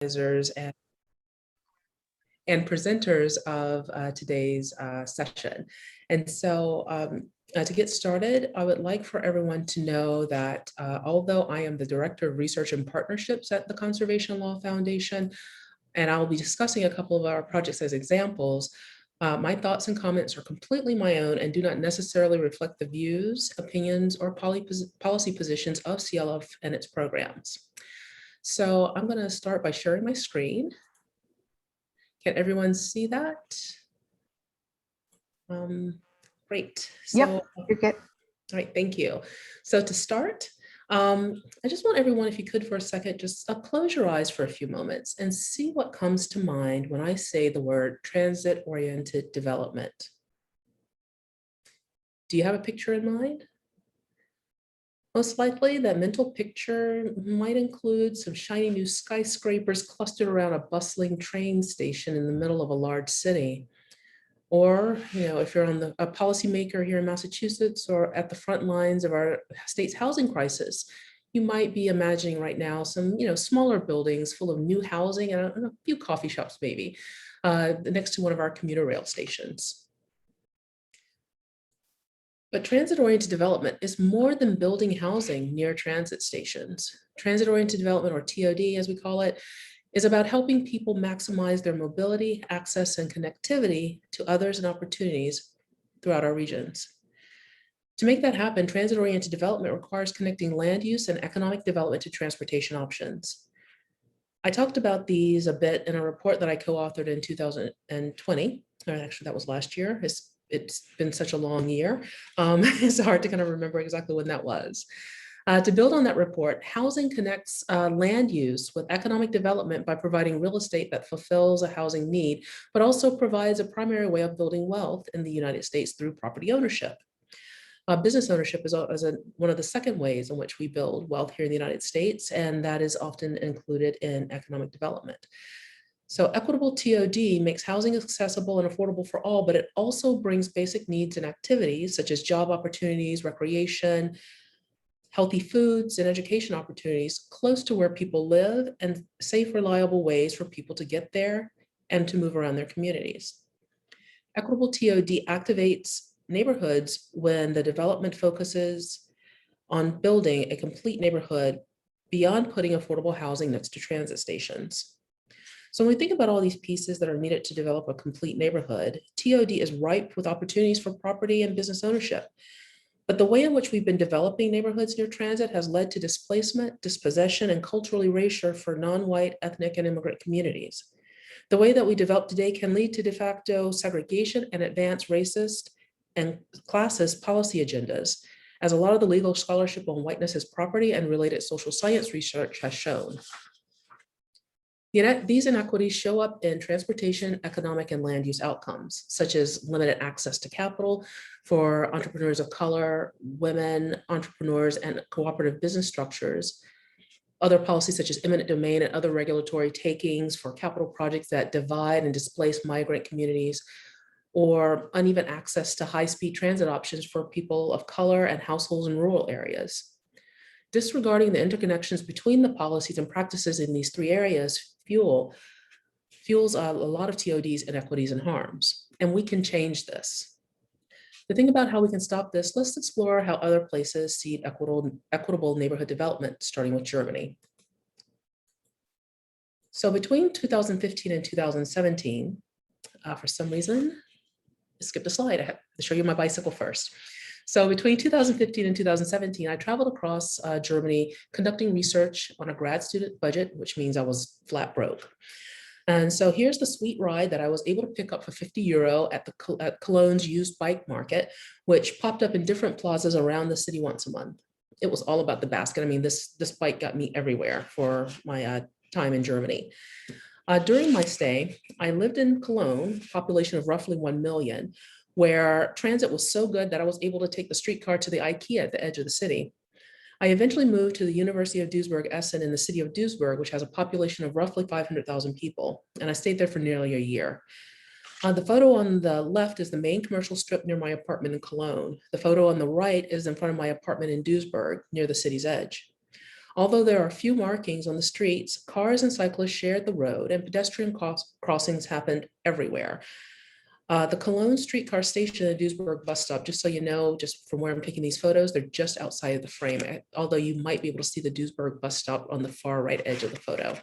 organizers and presenters of today's session. And so to get started, I would like for everyone to know that although I am the Director of Research and Partnerships at the Conservation Law Foundation, and I'll be discussing a couple of our projects as examples, my thoughts and comments are completely my own and do not necessarily reflect the views, opinions, or policy positions of CLF and its programs. So I'm going to start by sharing my screen. Can everyone see that? Great. So, yep, you're good. All right, thank you. So to start, I just want everyone, if you could for a second, just close your eyes for a few moments and see what comes to mind when I say the word transit-oriented development. Do you have a picture in mind? Most likely that mental picture might include some shiny new skyscrapers clustered around a bustling train station in the middle of a large city. Or, if you're a policymaker here in Massachusetts or at the front lines of our state's housing crisis, you might be imagining right now some, smaller buildings full of new housing and a few coffee shops maybe next to one of our commuter rail stations. But transit-oriented development is more than building housing near transit stations. Transit-oriented development, or TOD as we call it, is about helping people maximize their mobility, access, and connectivity to others and opportunities throughout our regions. To make that happen, transit-oriented development requires connecting land use and economic development to transportation options. I talked about these a bit in a report that I co-authored in 2020, or actually that was last year. It's been such a long year. It's hard to kind of remember exactly when that was. To build on that report, housing connects land use with economic development by providing real estate that fulfills a housing need, but also provides a primary way of building wealth in the United States through property ownership. Business ownership is one of the second ways in which we build wealth here in the United States, and that is often included in economic development. So equitable TOD makes housing accessible and affordable for all, but it also brings basic needs and activities such as job opportunities, recreation, healthy foods, and education opportunities close to where people live, and safe, reliable ways for people to get there and to move around their communities. Equitable TOD activates neighborhoods when the development focuses on building a complete neighborhood beyond putting affordable housing next to transit stations. So when we think about all these pieces that are needed to develop a complete neighborhood, TOD is ripe with opportunities for property and business ownership. But the way in which we've been developing neighborhoods near transit has led to displacement, dispossession, and cultural erasure for non-white, ethnic, and immigrant communities. The way that we develop today can lead to de facto segregation and advance racist and classist policy agendas, as a lot of the legal scholarship on whiteness as property and related social science research has shown. These inequities show up in transportation, economic, and land use outcomes, such as limited access to capital for entrepreneurs of color, women, entrepreneurs, and cooperative business structures. Other policies such as eminent domain and other regulatory takings for capital projects that divide and displace migrant communities, or uneven access to high-speed transit options for people of color and households in rural areas. Disregarding the interconnections between the policies and practices in these three areas fuels a lot of TODs, inequities, and harms, and we can change this. To think about how we can stop this, let's explore how other places see equitable neighborhood development, starting with Germany. So between 2015 and 2017, for some reason, I skipped a slide. I have to show you my bicycle first. So between 2015 and 2017, I traveled across Germany conducting research on a grad student budget, which means I was flat broke. And so here's the sweet ride that I was able to pick up for 50 euro at Cologne's used bike market, which popped up in different plazas around the city once a month. It was all about the basket. I mean, this bike got me everywhere for my time in Germany. During my stay, I lived in Cologne, population of roughly 1 million, where transit was so good that I was able to take the streetcar to the IKEA at the edge of the city. I eventually moved to the University of Duisburg-Essen in the city of Duisburg, which has a population of roughly 500,000 people, and I stayed there for nearly a year. The photo on the left is the main commercial strip near my apartment in Cologne. The photo on the right is in front of my apartment in Duisburg, near the city's edge. Although there are few markings on the streets, cars and cyclists shared the road and pedestrian crossings happened everywhere. The Cologne streetcar station and the Duisburg bus stop, just so you know, just from where I'm taking these photos, they're just outside of the frame, although you might be able to see the Duisburg bus stop on the far right edge of the photo.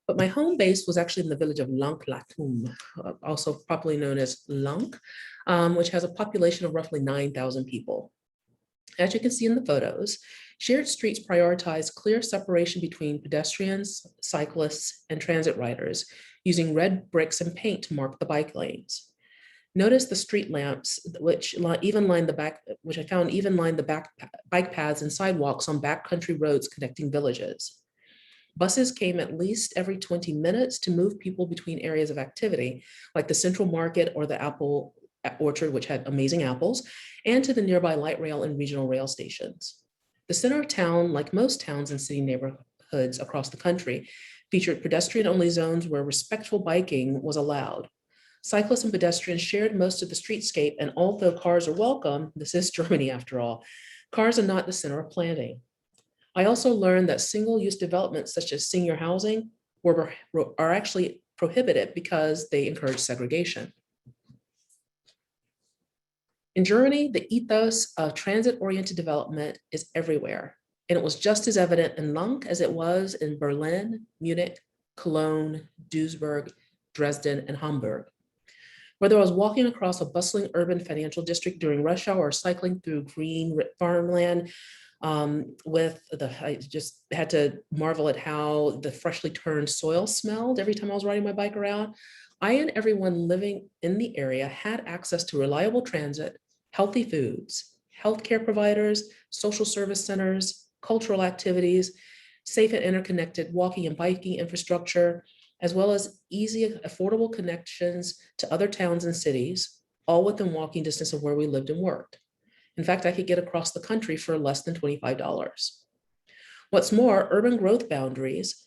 But my home base was actually in the village of Lank-Latum, also popularly known as Lank, which has a population of roughly 9,000 people. As you can see in the photos, shared streets prioritize clear separation between pedestrians, cyclists, and transit riders, using red bricks and paint to mark the bike lanes. Notice the street lamps, which I found even line the back bike paths and sidewalks on backcountry roads connecting villages. Buses came at least every 20 minutes to move people between areas of activity, like the Central Market or the apple orchard, which had amazing apples, and to the nearby light rail and regional rail stations. The center of town, like most towns and city neighborhoods across the country, featured pedestrian-only zones where respectful biking was allowed. Cyclists and pedestrians shared most of the streetscape, and although cars are welcome, this is Germany after all, cars are not the center of planning. I also learned that single-use developments such as senior housing are actually prohibited because they encourage segregation. In Germany, the ethos of transit-oriented development is everywhere, and it was just as evident in Lunk as it was in Berlin, Munich, Cologne, Duisburg, Dresden, and Hamburg. Whether I was walking across a bustling urban financial district during rush hour or cycling through green farmland, I just had to marvel at how the freshly turned soil smelled every time I was riding my bike around. I and everyone living in the area had access to reliable transit, healthy foods, healthcare providers, social service centers, cultural activities, safe and interconnected walking and biking infrastructure, as well as easy, affordable connections to other towns and cities, all within walking distance of where we lived and worked. In fact, I could get across the country for less than $25. What's more, urban growth boundaries,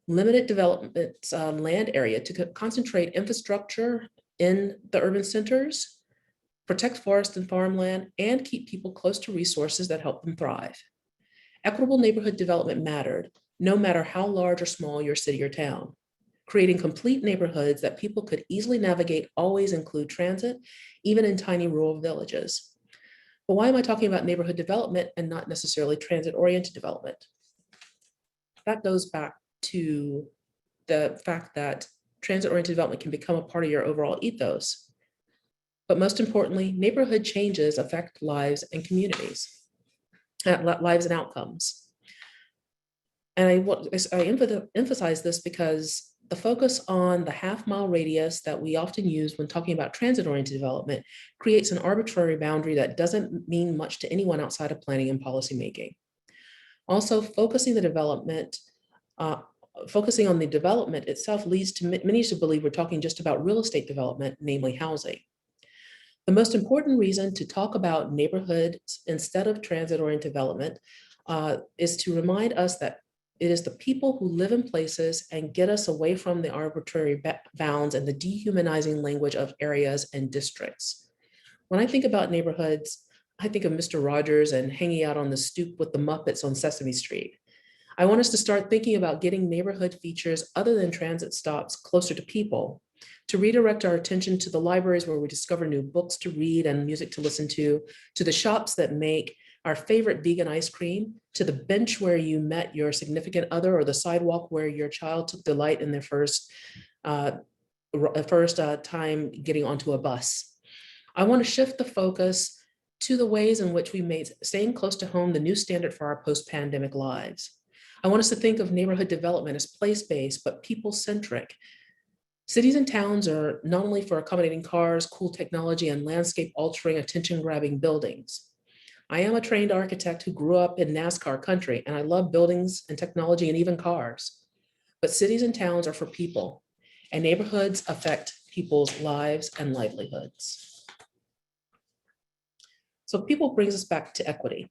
limited development land area to concentrate infrastructure in the urban centers, protect forest and farmland, and keep people close to resources that help them thrive. Equitable neighborhood development mattered, no matter how large or small your city or town. Creating complete neighborhoods that people could easily navigate always include transit, even in tiny rural villages. But why am I talking about neighborhood development and not necessarily transit-oriented development? That goes back to the fact that transit-oriented development can become a part of your overall ethos. But most importantly, neighborhood changes affect lives and communities, lives and outcomes. And I emphasize this because the focus on the half-mile radius that we often use when talking about transit-oriented development creates an arbitrary boundary that doesn't mean much to anyone outside of planning and policymaking. Also, focusing on the development itself leads to many to believe we're talking just about real estate development, namely housing. The most important reason to talk about neighborhoods instead of transit-oriented development is to remind us that it is the people who live in places and get us away from the arbitrary bounds and the dehumanizing language of areas and districts. When I think about neighborhoods, I think of Mr. Rogers and hanging out on the stoop with the Muppets on Sesame Street. I want us to start thinking about getting neighborhood features other than transit stops closer to people, to redirect our attention to the libraries where we discover new books to read and music to listen to the shops that make our favorite vegan ice cream, to the bench where you met your significant other, or the sidewalk where your child took delight in their first time getting onto a bus. I want to shift the focus to the ways in which we made staying close to home the new standard for our post-pandemic lives. I want us to think of neighborhood development as place-based, but people-centric. Cities and towns are not only for accommodating cars, cool technology, and landscape-altering, attention-grabbing buildings. I am a trained architect who grew up in NASCAR country, and I love buildings and technology and even cars. But cities and towns are for people, and neighborhoods affect people's lives and livelihoods. So people brings us back to equity.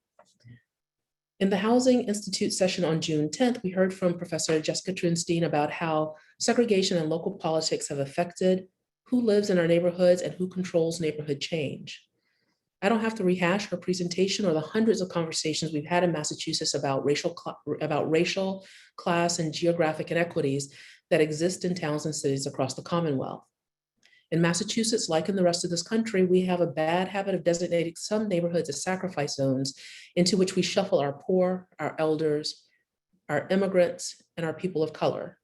In the Housing Institute session on June 10th, we heard from Professor Jessica Trinstein about how segregation and local politics have affected who lives in our neighborhoods and who controls neighborhood change. I don't have to rehash her presentation or the hundreds of conversations we've had in Massachusetts about racial, class, and geographic inequities that exist in towns and cities across the Commonwealth. In Massachusetts, like in the rest of this country, we have a bad habit of designating some neighborhoods as sacrifice zones into which we shuffle our poor, our elders, our immigrants, and our people of color.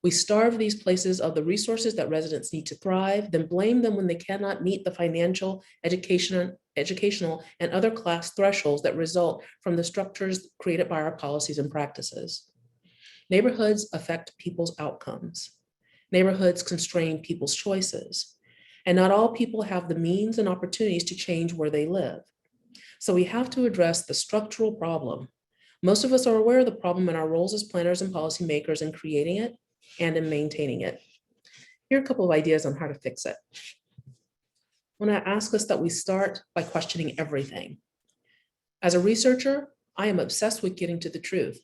We starve these places of the resources that residents need to thrive, then blame them when they cannot meet the financial, educational, and other class thresholds that result from the structures created by our policies and practices. Neighborhoods affect people's outcomes. Neighborhoods constrain people's choices. And not all people have the means and opportunities to change where they live. So we have to address the structural problem. Most of us are aware of the problem in our roles as planners and policymakers in creating it and in maintaining it. Here are a couple of ideas on how to fix it. I want to ask us that we start by questioning everything. As a researcher, I am obsessed with getting to the truth.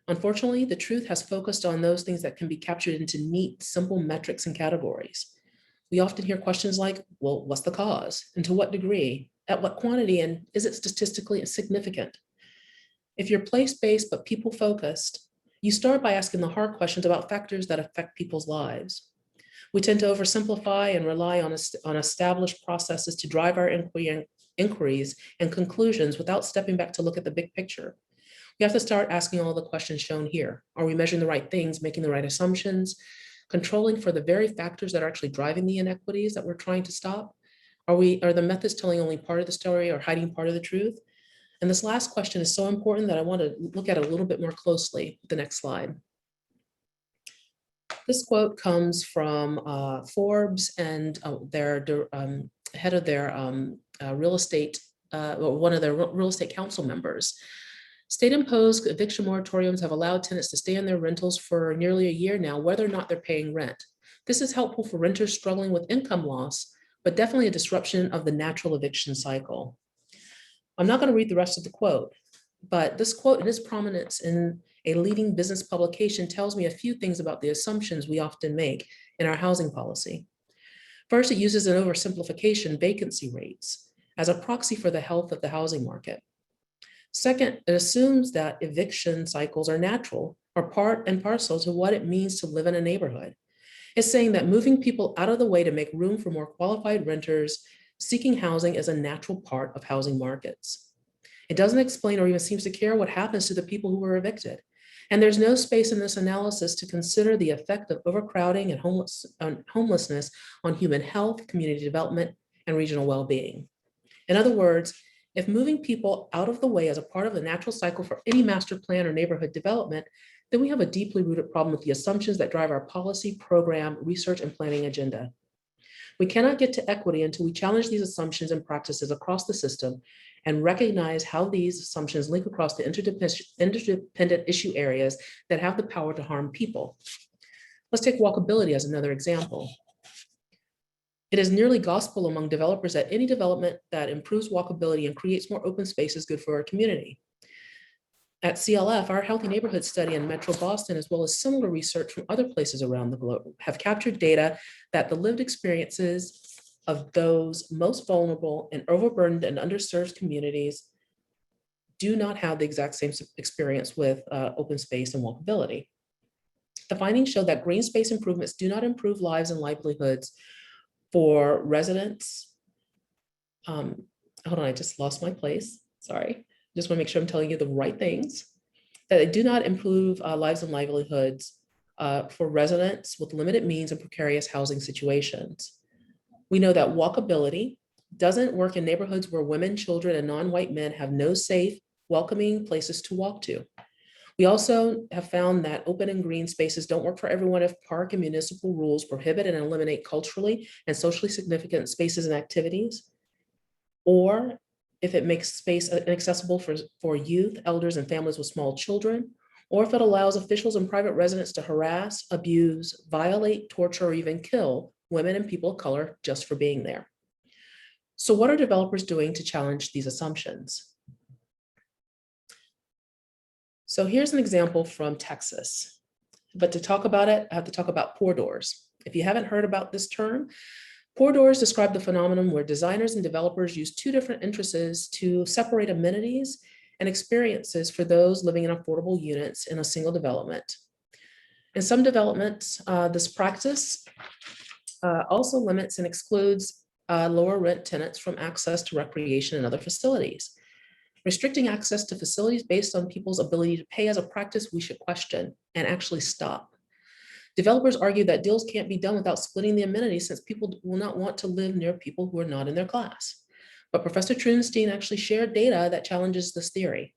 Unfortunately, the truth has focused on those things that can be captured into neat, simple metrics and categories. We often hear questions like, well, what's the cause? And to what degree? At what quantity? And is it statistically significant? If you're place-based but people-focused, you start by asking the hard questions about factors that affect people's lives. We tend to oversimplify and rely on established processes to drive our inquiries and conclusions without stepping back to look at the big picture. We have to start asking all the questions shown here. Are we measuring the right things, making the right assumptions, controlling for the very factors that are actually driving the inequities that we're trying to stop? Are the methods telling only part of the story or hiding part of the truth? And this last question is so important that I want to look at it a little bit more closely. The next slide. This quote comes from Forbes and their head of their real estate, or one of their real estate council members. State-imposed eviction moratoriums have allowed tenants to stay in their rentals for nearly a year now, whether or not they're paying rent. This is helpful for renters struggling with income loss, but definitely a disruption of the natural eviction cycle. I'm not going to read the rest of the quote, but this quote and its prominence in a leading business publication tells me a few things about the assumptions we often make in our housing policy. First, it uses an oversimplification, vacancy rates, as a proxy for the health of the housing market. Second, it assumes that eviction cycles are natural or part and parcel to what it means to live in a neighborhood. It's saying that moving people out of the way to make room for more qualified renters seeking housing is a natural part of housing markets. It doesn't explain or even seems to care what happens to the people who were evicted. And there's no space in this analysis to consider the effect of overcrowding and homelessness on human health, community development, and regional well-being. In other words, if moving people out of the way is a part of the natural cycle for any master plan or neighborhood development, then we have a deeply rooted problem with the assumptions that drive our policy, program, research, and planning agenda. We cannot get to equity until we challenge these assumptions and practices across the system and recognize how these assumptions link across the interdependent issue areas that have the power to harm people. Let's take walkability as another example. It is nearly gospel among developers that any development that improves walkability and creates more open space is good for our community. At CLF, our Healthy Neighborhood Study in Metro Boston, as well as similar research from other places around the globe, have captured data that the lived experiences of those most vulnerable and overburdened and underserved communities do not have the exact same experience with open space and walkability. The findings show that green space improvements do not improve lives and livelihoods for residents. Hold on, I just lost my place, sorry. Just want to make sure I'm telling you the right things, that they do not improve lives and livelihoods for residents with limited means and precarious housing situations. We know that walkability doesn't work in neighborhoods where women, children, and non-white men have no safe, welcoming places to walk to. We also have found that open and green spaces don't work for everyone if park and municipal rules prohibit and eliminate culturally and socially significant spaces and activities, or if it makes space inaccessible for youth, elders, and families with small children, or if it allows officials and private residents to harass, abuse, violate, torture, or even kill women and people of color just for being there. So what are developers doing to challenge these assumptions? So here's an example from Texas, but to talk about it, I have to talk about poor doors. If you haven't heard about this term, Poor doors describe the phenomenon where designers and developers use two different interests to separate amenities and experiences for those living in affordable units in a single development. In some developments, this practice also limits and excludes lower rent tenants from access to recreation and other facilities. Restricting access to facilities based on people's ability to pay as a practice we should question and actually stop. Developers argue that deals can't be done without splitting the amenities since people will not want to live near people who are not in their class. But Professor Trunstein actually shared data that challenges this theory.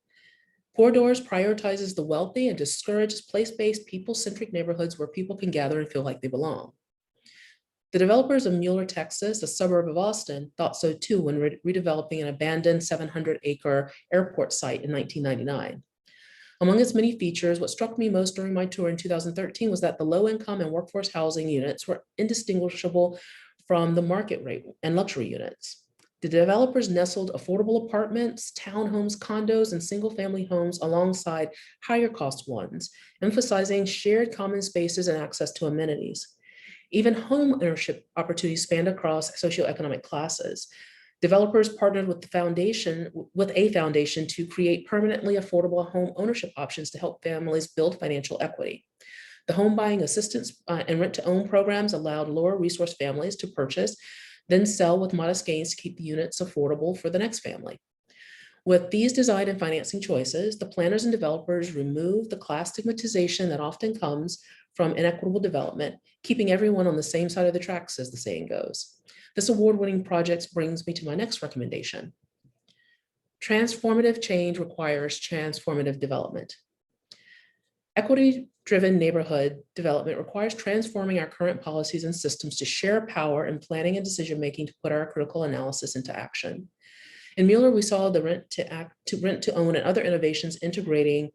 Poor Doors prioritizes the wealthy and discourages place-based, people-centric neighborhoods where people can gather and feel like they belong. The developers of Mueller, Texas, a suburb of Austin, thought so too when redeveloping an abandoned 700-acre airport site in 1999. Among its many features, what struck me most during my tour in 2013 was that the low-income and workforce housing units were indistinguishable from the market rate and luxury units. The developers nestled affordable apartments, townhomes, condos, and single-family homes alongside higher-cost ones, emphasizing shared common spaces and access to amenities. Even home ownership opportunities spanned across socioeconomic classes. Developers partnered with a foundation to create permanently affordable home ownership options to help families build financial equity. The home buying assistance and rent-to-own programs allowed lower resource families to purchase, then sell with modest gains to keep the units affordable for the next family. With these design and financing choices, the planners and developers remove the class stigmatization that often comes from inequitable development, keeping everyone on the same side of the tracks, as the saying goes. This award-winning project brings me to my next recommendation. Transformative change requires transformative development. Equity-driven neighborhood development requires transforming our current policies and systems to share power in planning and decision-making to put our critical analysis into action. In Mueller, we saw the rent to own and other innovations integrating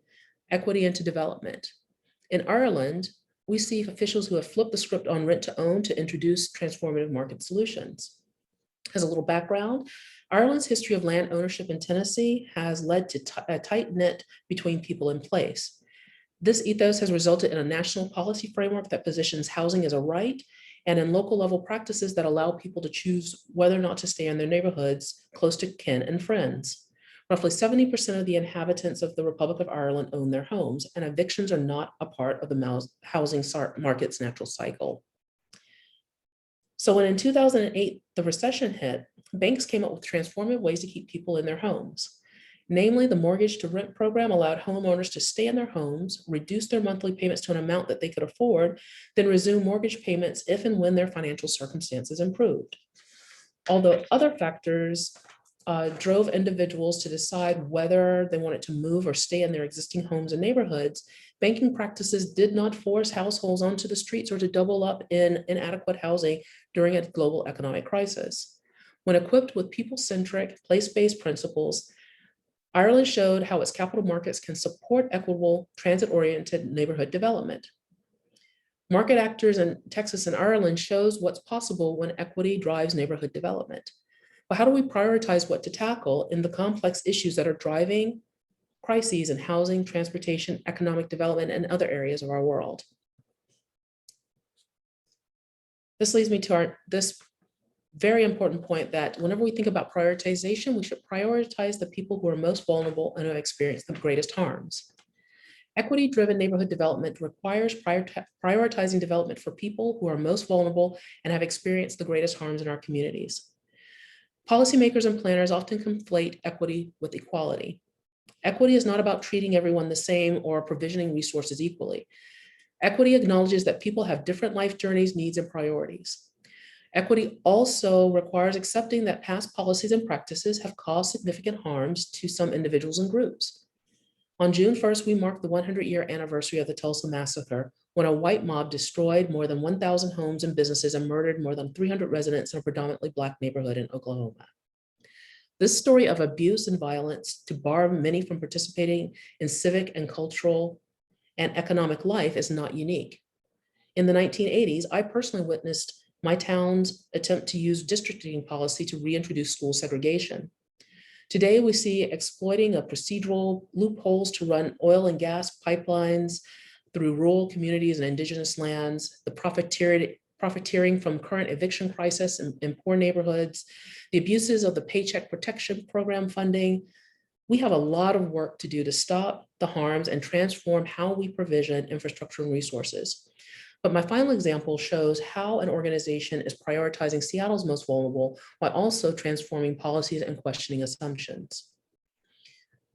equity into development. In Ireland, we see officials who have flipped the script on rent to own to introduce transformative market solutions. As a little background, Ireland's history of land ownership in Tennessee has led to a tight knit between people in place. This ethos has resulted in a national policy framework that positions housing as a right and in local level practices that allow people to choose whether or not to stay in their neighborhoods close to kin and friends. Roughly 70% of the inhabitants of the Republic of Ireland own their homes, and evictions are not a part of the housing market's natural cycle. So when in 2008, the recession hit, banks came up with transformative ways to keep people in their homes. Namely, the mortgage to rent program allowed homeowners to stay in their homes, reduce their monthly payments to an amount that they could afford, then resume mortgage payments if and when their financial circumstances improved. Although other factors drove individuals to decide whether they wanted to move or stay in their existing homes and neighborhoods, banking practices did not force households onto the streets or to double up in inadequate housing during a global economic crisis. When equipped with people-centric, place-based principles, Ireland showed how its capital markets can support equitable, transit-oriented neighborhood development. Market actors in Texas and Ireland shows what's possible when equity drives neighborhood development. But how do we prioritize what to tackle in the complex issues that are driving crises in housing, transportation, economic development, and other areas of our world? This leads me to this very important point that whenever we think about prioritization, we should prioritize the people who are most vulnerable and have experienced the greatest harms. Equity-driven neighborhood development requires prioritizing development for people who are most vulnerable and have experienced the greatest harms in our communities. Policymakers and planners often conflate equity with equality. Equity is not about treating everyone the same or provisioning resources equally. Equity acknowledges that people have different life journeys, needs, and priorities. Equity also requires accepting that past policies and practices have caused significant harms to some individuals and groups. On June 1st, we marked the 100-year anniversary of the Tulsa Massacre, when a white mob destroyed more than 1,000 homes and businesses and murdered more than 300 residents in a predominantly Black neighborhood in Oklahoma. This story of abuse and violence to bar many from participating in civic and cultural and economic life is not unique. In the 1980s, I personally witnessed my town's attempt to use districting policy to reintroduce school segregation. Today, we see exploiting of procedural loopholes to run oil and gas pipelines through rural communities and indigenous lands, the profiteering from current eviction crisis in poor neighborhoods, the abuses of the Paycheck Protection Program funding. We have a lot of work to do to stop the harms and transform how we provision infrastructure and resources. But my final example shows how an organization is prioritizing Seattle's most vulnerable while also transforming policies and questioning assumptions.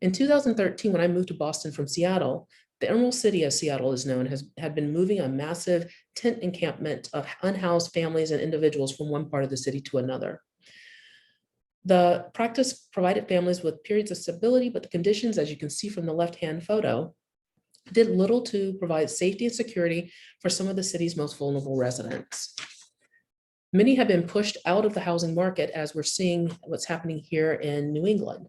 In 2013, when I moved to Boston from Seattle, the Emerald City, as Seattle is known, had been moving a massive tent encampment of unhoused families and individuals from one part of the city to another. The practice provided families with periods of stability, but the conditions, as you can see from the left-hand photo, did little to provide safety and security for some of the city's most vulnerable residents. Many have been pushed out of the housing market, as we're seeing what's happening here in New England.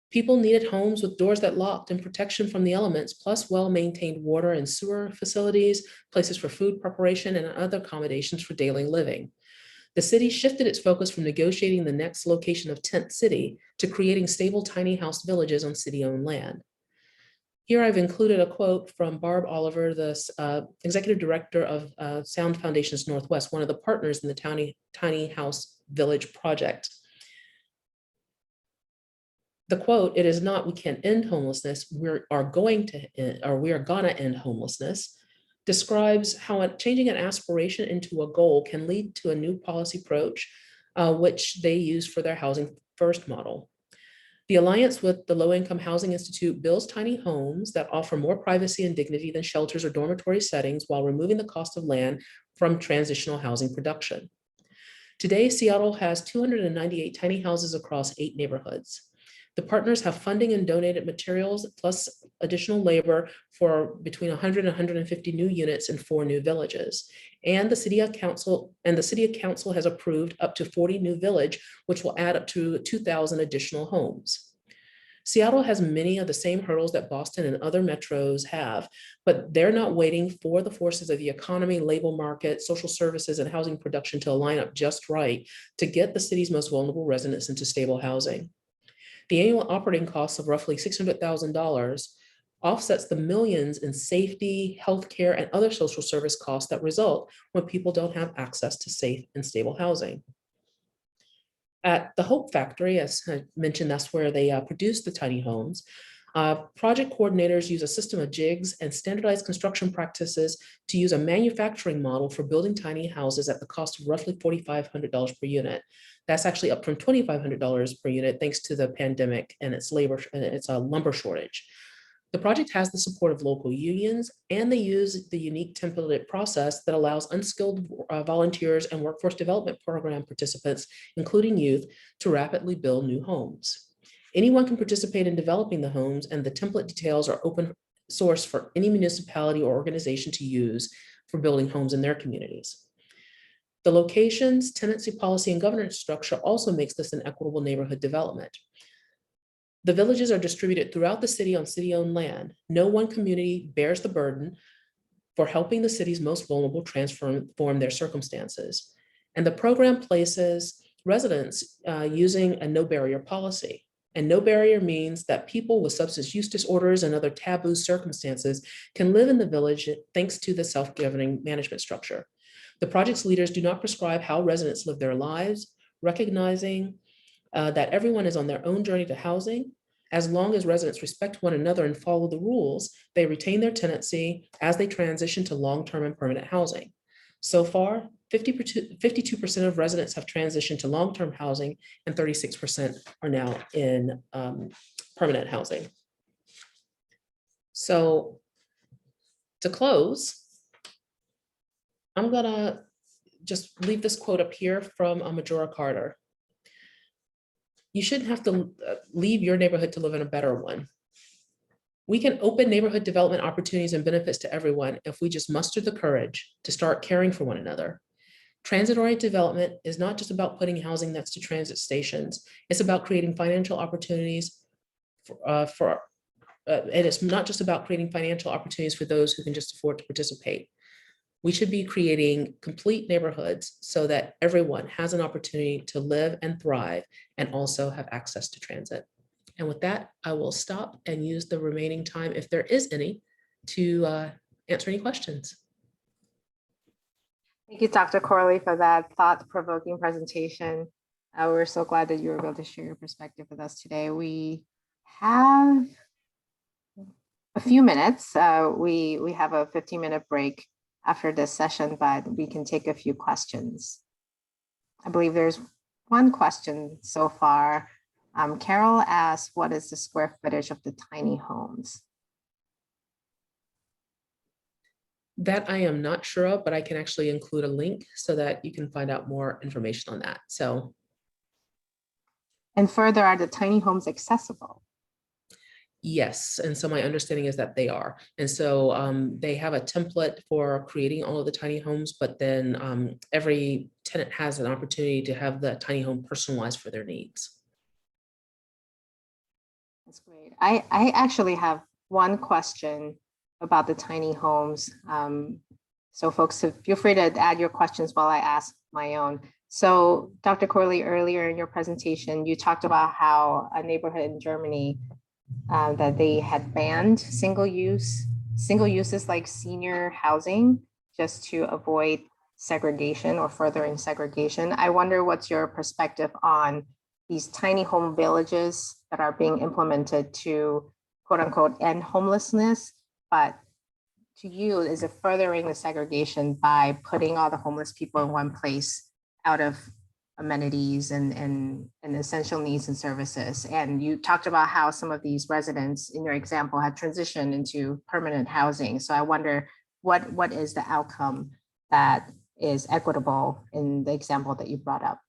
People needed homes with doors that locked and protection from the elements, plus well-maintained water and sewer facilities, places for food preparation, and other accommodations for daily living. The city shifted its focus from negotiating the next location of Tent City to creating stable tiny house villages on city-owned land. Here I've included a quote from Barb Oliver, the executive director of Sound Foundations Northwest, one of the partners in the Tiny House Village project. The quote, "It is not we can end homelessness, we are gonna end homelessness," describes how changing an aspiration into a goal can lead to a new policy approach, which they use for their Housing First model. The alliance with the Low Income Housing Institute builds tiny homes that offer more privacy and dignity than shelters or dormitory settings while removing the cost of land from transitional housing production. Today, Seattle has 298 tiny houses across 8 neighborhoods. The partners have funding and donated materials plus additional labor for between 100 and 150 new units in 4 new villages. And the city council has approved up to 40 new village, which will add up to 2,000 additional homes. Seattle has many of the same hurdles that Boston and other metros have, but they're not waiting for the forces of the economy, labor market, social services, and housing production to line up just right to get the city's most vulnerable residents into stable housing. The annual operating costs of roughly $600,000 offsets the millions in safety, healthcare, and other social service costs that result when people don't have access to safe and stable housing. At the Hope Factory, as I mentioned, that's where they produce the tiny homes. Project coordinators use a system of jigs and standardized construction practices to use a manufacturing model for building tiny houses at the cost of roughly $4,500 per unit. That's actually up from $2,500 per unit thanks to the pandemic and its lumber shortage. The project has the support of local unions, and they use the unique templated process that allows unskilled volunteers and workforce development program participants, including youth, to rapidly build new homes. Anyone can participate in developing the homes, and the template details are open source for any municipality or organization to use for building homes in their communities. The locations, tenancy policy, and governance structure also makes this an equitable neighborhood development. The villages are distributed throughout the city on city-owned land. No one community bears the burden for helping the city's most vulnerable transform their circumstances. And the program places residents using a no-barrier policy. And no barrier means that people with substance use disorders and other taboo circumstances can live in the village thanks to the self-governing management structure. The project's leaders do not prescribe how residents live their lives, recognizing that everyone is on their own journey to housing. As long as residents respect one another and follow the rules, they retain their tenancy as they transition to long-term and permanent housing. So far, 52% of residents have transitioned to long-term housing, and 36% are now in permanent housing. So to close, I'm gonna just leave this quote up here from Majora Carter. You shouldn't have to leave your neighborhood to live in a better one. We can open neighborhood development opportunities and benefits to everyone if we just muster the courage to start caring for one another. Transit-oriented development is not just about putting housing next to transit stations. It's about creating financial opportunities and it's not just about creating financial opportunities for those who can just afford to participate. We should be creating complete neighborhoods so that everyone has an opportunity to live and thrive and also have access to transit. And with that, I will stop and use the remaining time, if there is any, to answer any questions. Thank you, Dr. Corley, for that thought-provoking presentation. We're so glad that you were able to share your perspective with us today. We have a few minutes. We have a 15-minute break after this session, but we can take a few questions. I believe there's one question so far. Carol asked, what is the square footage of the tiny homes? That I am not sure of, but I can actually include a link so that you can find out more information on that. So, and further, are the tiny homes accessible? yes, and so my understanding is that they are. And so they have a template for creating all of the tiny homes, but then every tenant has an opportunity to have the tiny home personalized for their needs. That's great. I actually have one question about the tiny homes. So folks, feel free to add your questions while I ask my own. So Dr. Corley, earlier in your presentation, you talked about how a neighborhood in Germany that they had banned single uses like senior housing just to avoid segregation or furthering segregation. I wonder what's your perspective on these tiny home villages that are being implemented to quote unquote end homelessness, but to you, is it furthering the segregation by putting all the homeless people in one place out of amenities and essential needs and services? And you talked about how some of these residents in your example had transitioned into permanent housing. So I wonder what is the outcome that is equitable in the example that you brought up?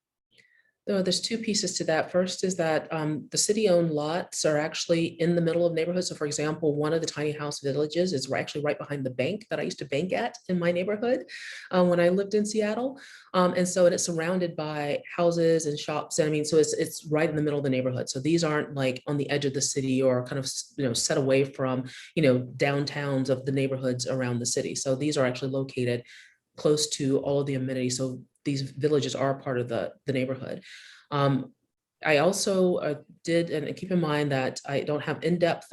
There's two pieces to that. First is that the city-owned lots are actually in the middle of neighborhoods. So for example, one of the tiny house villages is actually right behind the bank that I used to bank at in my neighborhood when I lived in Seattle. And so it's surrounded by houses and shops. And I mean, so it's right in the middle of the neighborhood. So these aren't like on the edge of the city or kind of, set away from, downtowns of the neighborhoods around the city. So these are actually located close to all of the amenities. So these villages are part of the neighborhood. I also did, and keep in mind that I don't have in-depth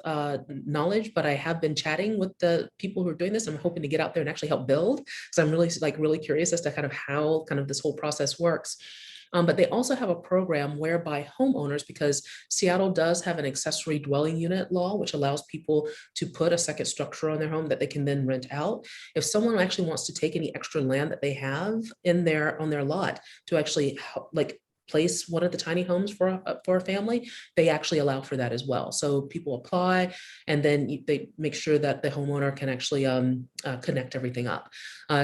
knowledge, but I have been chatting with the people who are doing this. I'm hoping to get out there and actually help build. So I'm really curious as to kind of how kind of this whole process works. But they also have a program whereby homeowners, because Seattle does have an accessory dwelling unit law, which allows people to put a second structure on their home that they can then rent out. If someone actually wants to take any extra land that they have on their lot to actually place one of the tiny homes for a family, they actually allow for that as well. So people apply, and then they make sure that the homeowner can actually connect everything up.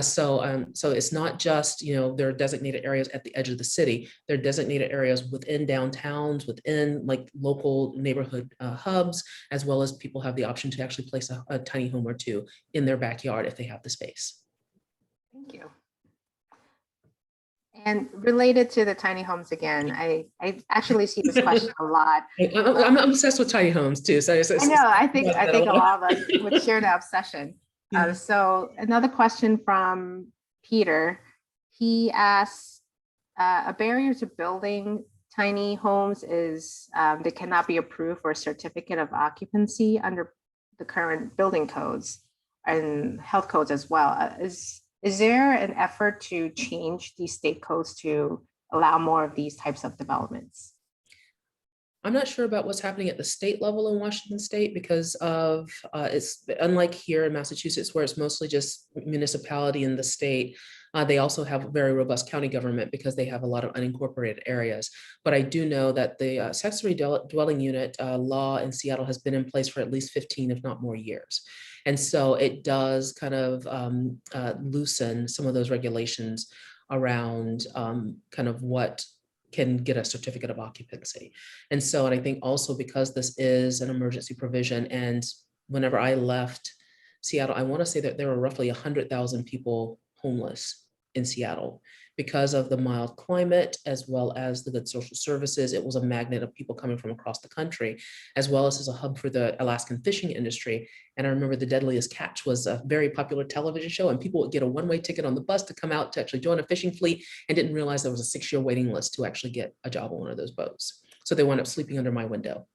So it's not just, there are designated areas at the edge of the city. There are designated areas within downtowns, within like local neighborhood hubs, as well as people have the option to actually place a tiny home or two in their backyard if they have the space. Thank you. And related to the tiny homes again, I actually see this question a lot. I'm obsessed with tiny homes too. So I know. I think a lot of us would share that obsession. So another question from Peter. He asks, a barrier to building tiny homes is they cannot be approved for a certificate of occupancy under the current building codes and health codes as well. Is there an effort to change these state codes to allow more of these types of developments? I'm not sure about what's happening at the state level in Washington State because of it's unlike here in Massachusetts, where it's mostly just municipality in the state. They also have a very robust county government because they have a lot of unincorporated areas. But I do know that the accessory dwelling unit law in Seattle has been in place for at least 15, if not more years. And so it does kind of loosen some of those regulations around kind of what can get a certificate of occupancy. And so, and I think also because this is an emergency provision, and whenever I left Seattle, I want to say that there were roughly 100,000 people homeless in Seattle because of the mild climate, as well as the good social services. It was a magnet of people coming from across the country, as well as a hub for the Alaskan fishing industry. And I remember The Deadliest Catch was a very popular television show, and people would get a one-way ticket on the bus to come out to actually join a fishing fleet and didn't realize there was a 6-year waiting list to actually get a job on one of those boats. So they wound up sleeping under my window.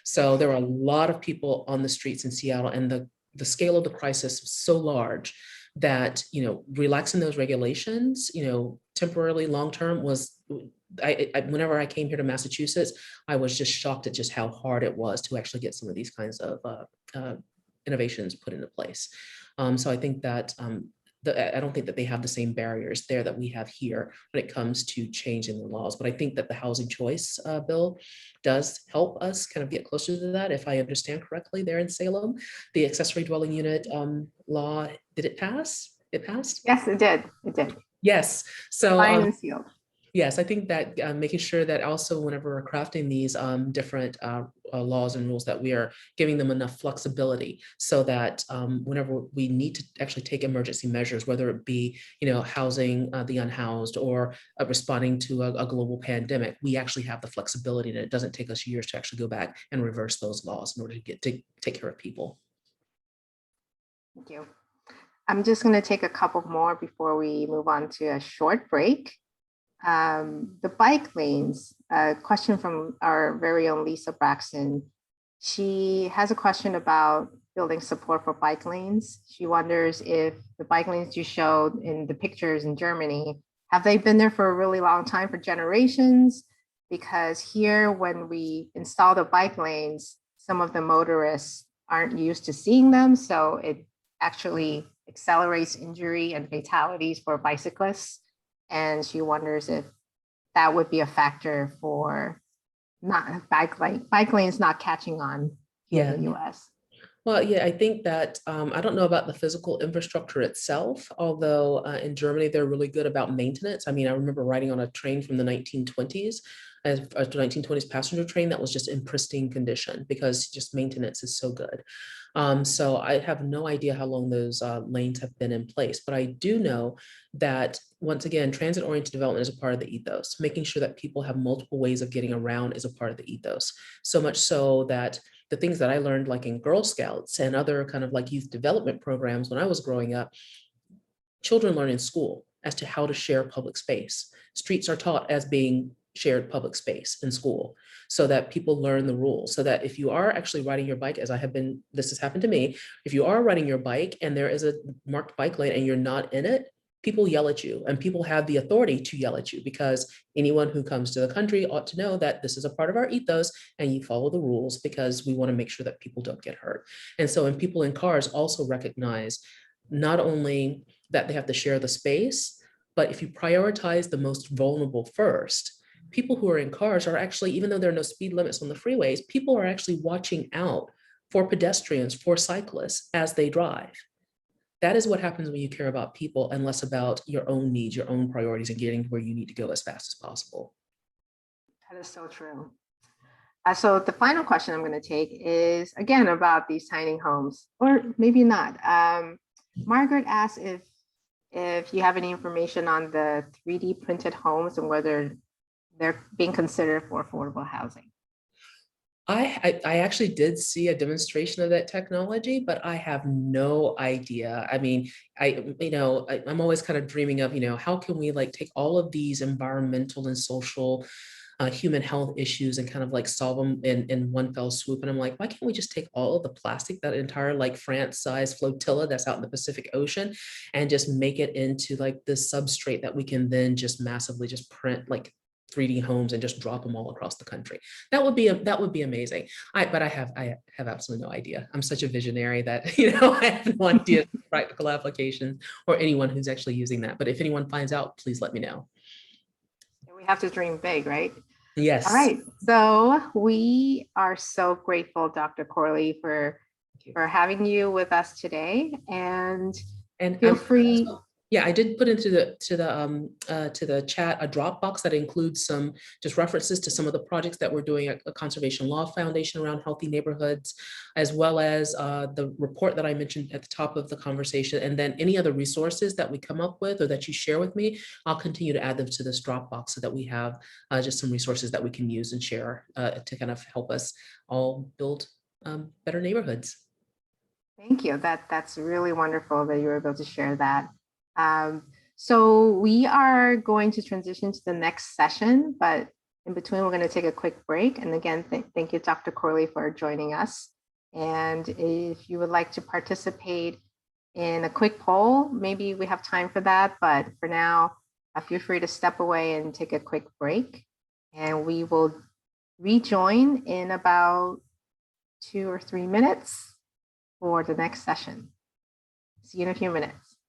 So there were a lot of people on the streets in Seattle, and the scale of the crisis was so large that, relaxing those regulations, temporarily, long-term was, whenever I came here to Massachusetts, I was just shocked at just how hard it was to actually get some of these kinds of innovations put into place. So I think that I don't think that they have the same barriers there that we have here when it comes to changing the laws. But I think that the housing choice bill does help us kind of get closer to that. If I understand correctly, there in Salem, the accessory dwelling unit law, did it pass? It passed? Yes, it did. It did. Yes. So Signed and sealed. yes, I think that making sure that also whenever we're crafting these different laws and rules, that we are giving them enough flexibility so that whenever we need to actually take emergency measures, whether it be, housing the unhoused or responding to a global pandemic, we actually have the flexibility, and it doesn't take us years to actually go back and reverse those laws in order to take care of people. Thank you. I'm just going to take a couple more before we move on to a short break. The bike lanes, a question from our very own Lisa Braxton. She has a question about building support for bike lanes. She wonders if the bike lanes you showed in the pictures in Germany, have they been there for a really long time, for generations? Because here, when we install the bike lanes, some of the motorists aren't used to seeing them. So it actually accelerates injury and fatalities for bicyclists. And she wonders if that would be a factor for not bike lanes not catching on here in the US. Well, yeah, I think that I don't know about the physical infrastructure itself, although in Germany, they're really good about maintenance. I mean, I remember riding on a train from the 1920s, a 1920s passenger train that was just in pristine condition because just maintenance is so good. So I have no idea how long those lanes have been in place, but I do know that, once again, transit-oriented development is a part of the ethos. Making sure that people have multiple ways of getting around is a part of the ethos. So much so that the things that I learned, like in Girl Scouts and other kind of like youth development programs when I was growing up, children learn in school as to how to share public space. Streets are taught as being shared public space in school, so that people learn the rules, so that if you are actually riding your bike, as I have been, this has happened to me, if you are riding your bike and there is a marked bike lane and you're not in it, people yell at you, and people have the authority to yell at you, because anyone who comes to the country ought to know that this is a part of our ethos and you follow the rules, because we want to make sure that people don't get hurt. And so, and people in cars also recognize not only that they have to share the space, but if you prioritize the most vulnerable first, people who are in cars are actually, even though there are no speed limits on the freeways, people are actually watching out for pedestrians, for cyclists as they drive. That is what happens when you care about people and less about your own needs, your own priorities, and getting where you need to go as fast as possible. That is so true. So the final question I'm going to take is, again, about these tiny homes, or maybe not. Margaret asked if you have any information on the 3D printed homes and whether they're being considered for affordable housing. I actually did see a demonstration of that technology, but I have no idea. I mean, I'm always kind of dreaming of, how can we like take all of these environmental and social human health issues and kind of like solve them in one fell swoop. And I'm like, why can't we just take all of the plastic, that entire like France-sized flotilla that's out in the Pacific Ocean, and just make it into like this substrate that we can then just massively just print like 3D homes and just drop them all across the country. That would be amazing. But I have absolutely no idea. I'm such a visionary that I have no idea practical applications or anyone who's actually using that. But if anyone finds out, please let me know. We have to dream big, right? Yes. All right. So we are so grateful, Dr. Corley, for having you with us today. And feel free. Yeah, I did put into the chat a Dropbox that includes some just references to some of the projects that we're doing at a Conservation Law Foundation around healthy neighborhoods, as well as the report that I mentioned at the top of the conversation. And then any other resources that we come up with or that you share with me, I'll continue to add them to this Dropbox so that we have just some resources that we can use and share to kind of help us all build better neighborhoods. Thank you. That's really wonderful that you were able to share that. So we are going to transition to the next session, but in between, we're going to take a quick break. And again, thank you, Dr. Corley, for joining us. And if you would like to participate in a quick poll. Maybe we have time for that, but for now, feel free to step away and take a quick break. And we will rejoin in about 2 or 3 minutes for the next session. See you in a few minutes.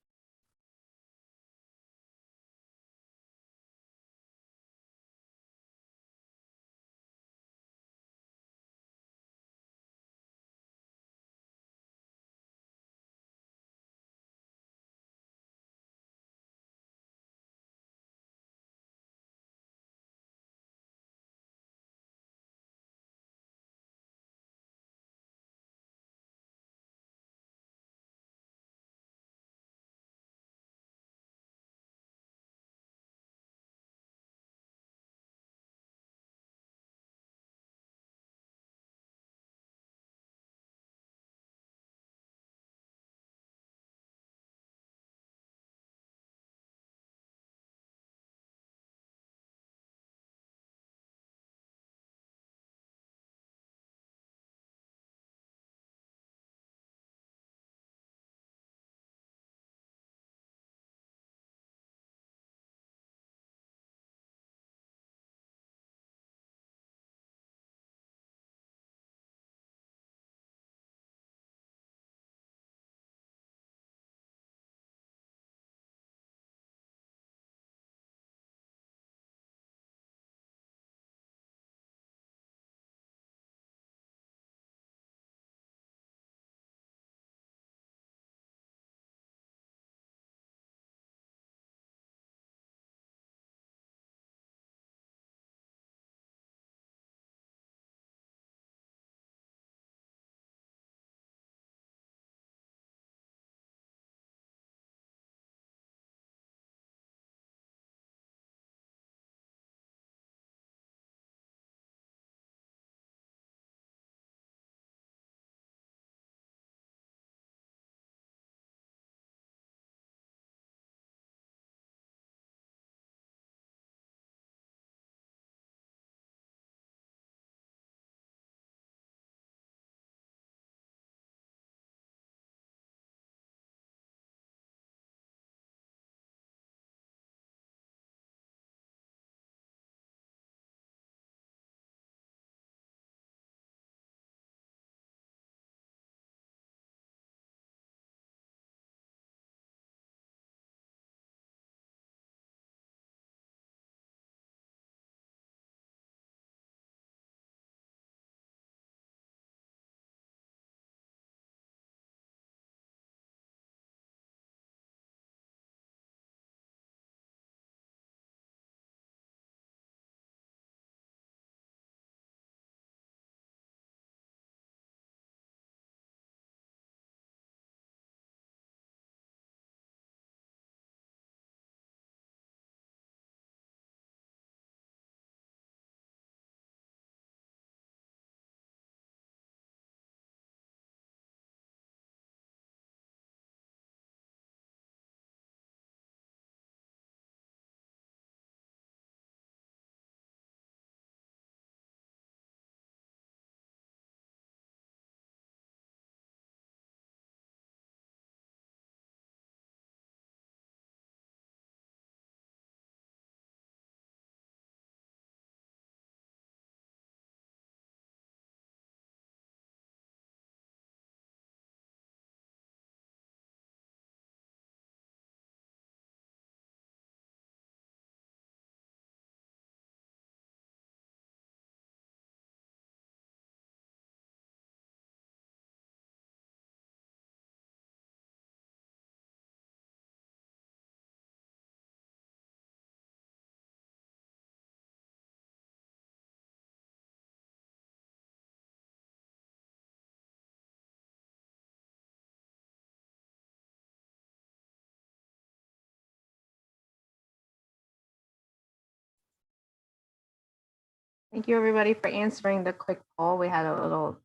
Thank you, everybody, for answering the quick poll. We had a little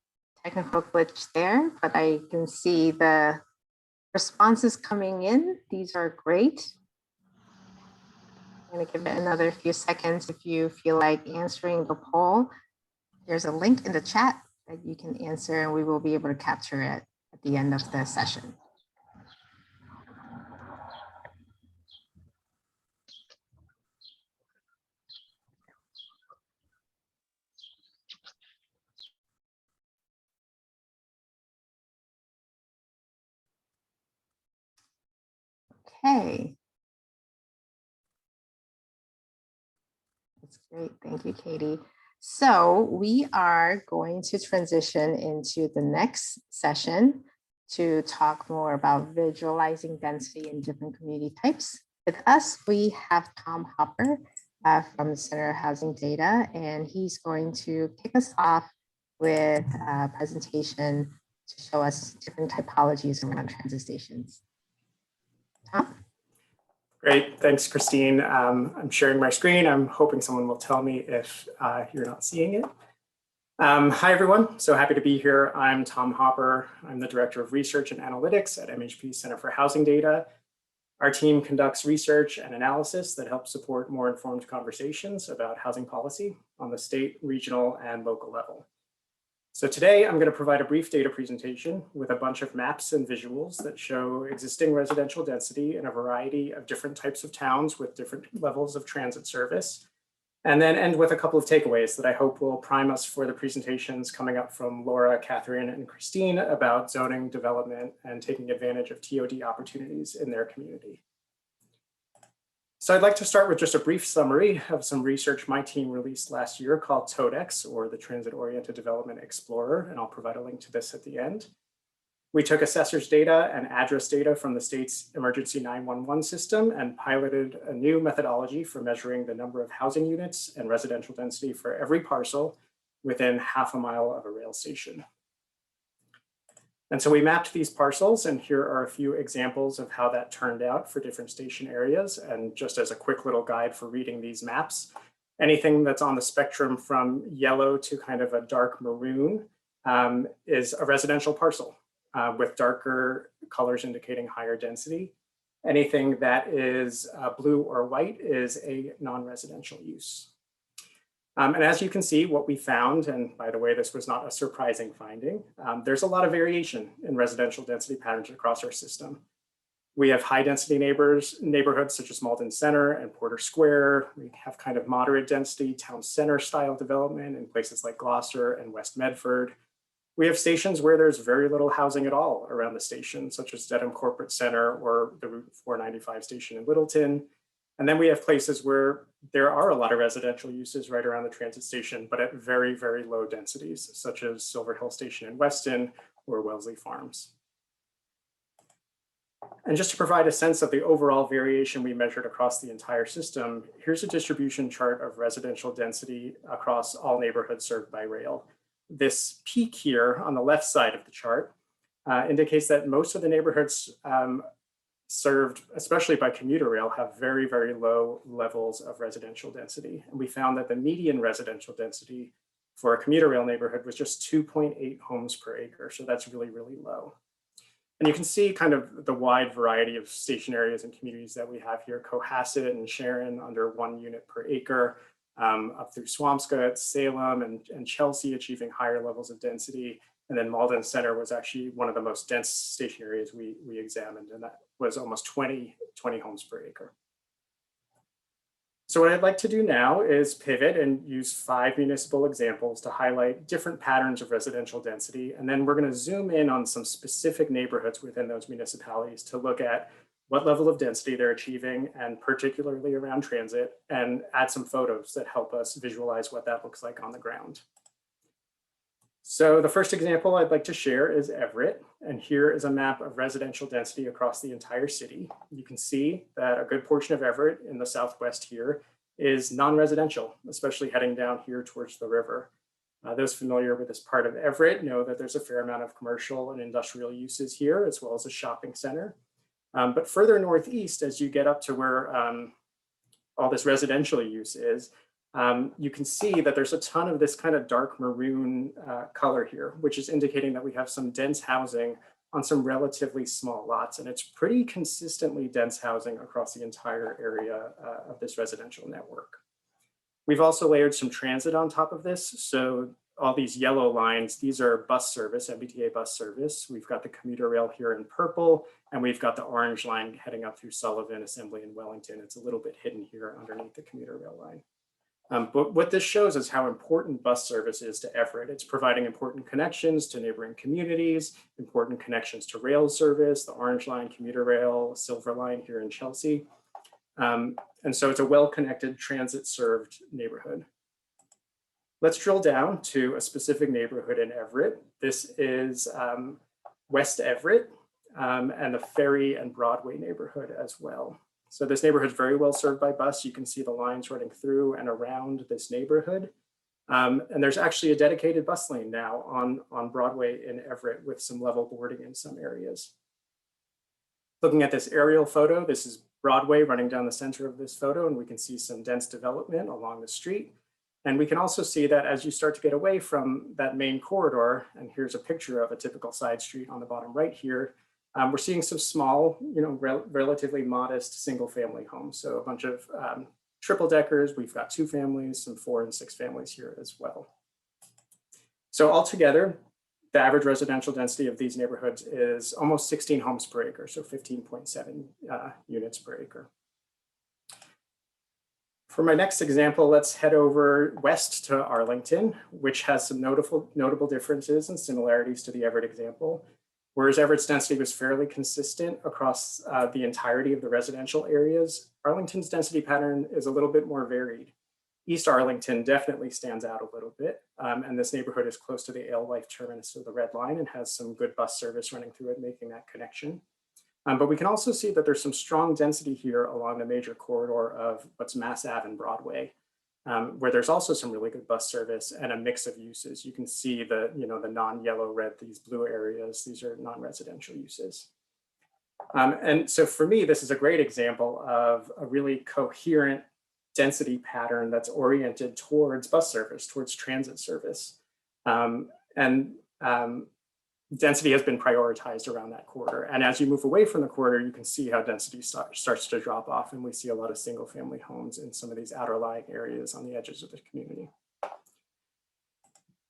technical glitch there, but I can see the responses coming in. These are great. I'm going to give it another few seconds if you feel like answering the poll. There's a link in the chat that you can answer, and we will be able to capture it at the end of the session. Okay. That's great. Thank you, Katie. So we are going to transition into the next session to talk more about visualizing density in different community types. With us, we have Tom Hopper from the Center of Housing Data, and he's going to kick us off with a presentation to show us different typologies around transit stations. Tom? Great, thanks, Christine. I'm sharing my screen. I'm hoping someone will tell me if you're not seeing it. Hi, everyone. So happy to be here. I'm Tom Hopper. I'm the Director of Research and Analytics at MHP Center for Housing Data. Our team conducts research and analysis that helps support more informed conversations about housing policy on the state, regional, and local level. So today I'm going to provide a brief data presentation with a bunch of maps and visuals that show existing residential density in a variety of different types of towns with different levels of transit service, and then end with a couple of takeaways that I hope will prime us for the presentations coming up from Laura, Catherine, and Christine about zoning development and taking advantage of TOD opportunities in their community. So I'd like to start with just a brief summary of some research my team released last year called TODEX, or the Transit-Oriented Development Explorer, and I'll provide a link to this at the end. We took assessors data and address data from the state's emergency 911 system and piloted a new methodology for measuring the number of housing units and residential density for every parcel within half a mile of a rail station. And so we mapped these parcels, and here are a few examples of how that turned out for different station areas. And just as a quick little guide for reading these maps, anything that's on the spectrum from yellow to kind of a dark maroon is a residential parcel with darker colors indicating higher density. Anything that is blue or white is a non-residential use. And as you can see, what we found, and by the way, this was not a surprising finding, there's a lot of variation in residential density patterns across our system. We have high density neighborhoods such as Malden Center and Porter Square. We have kind of moderate density town center style development in places like Gloucester and West Medford. We have stations where there's very little housing at all around the station, such as Dedham Corporate Center or the Route 495 station in Littleton. And then we have places where there are a lot of residential uses right around the transit station, but at very, very low densities, such as Silver Hill Station in Weston or Wellesley Farms. And just to provide a sense of the overall variation we measured across the entire system, here's a distribution chart of residential density across all neighborhoods served by rail. This peak here on the left side of the chart indicates that most of the neighborhoods served, especially by commuter rail, have very, very low levels of residential density. And we found that the median residential density for a commuter rail neighborhood was just 2.8 homes per acre. So that's really, really low. And you can see kind of the wide variety of station areas and communities that we have here. Cohasset and Sharon under 1 unit per acre, up through Swampscott, Salem, and Chelsea achieving higher levels of density. And then Malden Center was actually one of the most dense station areas we examined, and that was almost 20 homes per acre. So what I'd like to do now is pivot and use 5 municipal examples to highlight different patterns of residential density. And then we're going to zoom in on some specific neighborhoods within those municipalities to look at what level of density they're achieving, and particularly around transit, and add some photos that help us visualize what that looks like on the ground. So the first example I'd like to share is Everett, and here is a map of residential density across the entire city. You can see that a good portion of Everett in the southwest here is non-residential, especially heading down here towards the river. Those familiar with this part of Everett know that there's a fair amount of commercial and industrial uses here, as well as a shopping center. But further northeast, as you get up to where all this residential use is, you can see that there's a ton of this kind of dark maroon color here, which is indicating that we have some dense housing on some relatively small lots. And it's pretty consistently dense housing across the entire area of this residential network. We've also layered some transit on top of this. So all these yellow lines, these are bus service, MBTA bus service. We've got the commuter rail here in purple, and we've got the orange line heading up through Sullivan, Assembly, and Wellington. It's a little bit hidden here underneath the commuter rail line. But what this shows is how important bus service is to Everett. It's providing important connections to neighboring communities, important connections to rail service, the Orange Line, commuter rail, Silver Line here in Chelsea. And so it's a well-connected, transit-served neighborhood. Let's drill down to a specific neighborhood in Everett. This is West Everett and the Ferry and Broadway neighborhood as well. So this neighborhood is very well served by bus. You can see the lines running through and around this neighborhood. And there's actually a dedicated bus lane now on Broadway in Everett with some level boarding in some areas. Looking at this aerial photo, this is Broadway running down the center of this photo, and we can see some dense development along the street. And we can also see that as you start to get away from that main corridor, and here's a picture of a typical side street on the bottom right here, we're seeing some small, relatively modest single family homes. So a bunch of triple deckers. We've got 2 families, some 4 and 6 families here as well. So altogether, the average residential density of these neighborhoods is almost 16 homes per acre, so 15.7 units per acre. For my next example, let's head over west to Arlington, which has some notable differences and similarities to the Everett example. Whereas Everett's density was fairly consistent across the entirety of the residential areas, Arlington's density pattern is a little bit more varied. East Arlington definitely stands out a little bit, and this neighborhood is close to the Alewife terminus of the Red Line and has some good bus service running through it, making that connection. But we can also see that there's some strong density here along the major corridor of what's Mass Ave and Broadway, where there's also some really good bus service and a mix of uses. You can see the non-yellow, red, these blue areas, these are non-residential uses. And so for me, this is a great example of a really coherent density pattern that's oriented towards bus service, towards transit service. Density has been prioritized around that corridor. And as you move away from the corridor, you can see how density starts to drop off. And we see a lot of single family homes in some of these outer lying areas on the edges of the community.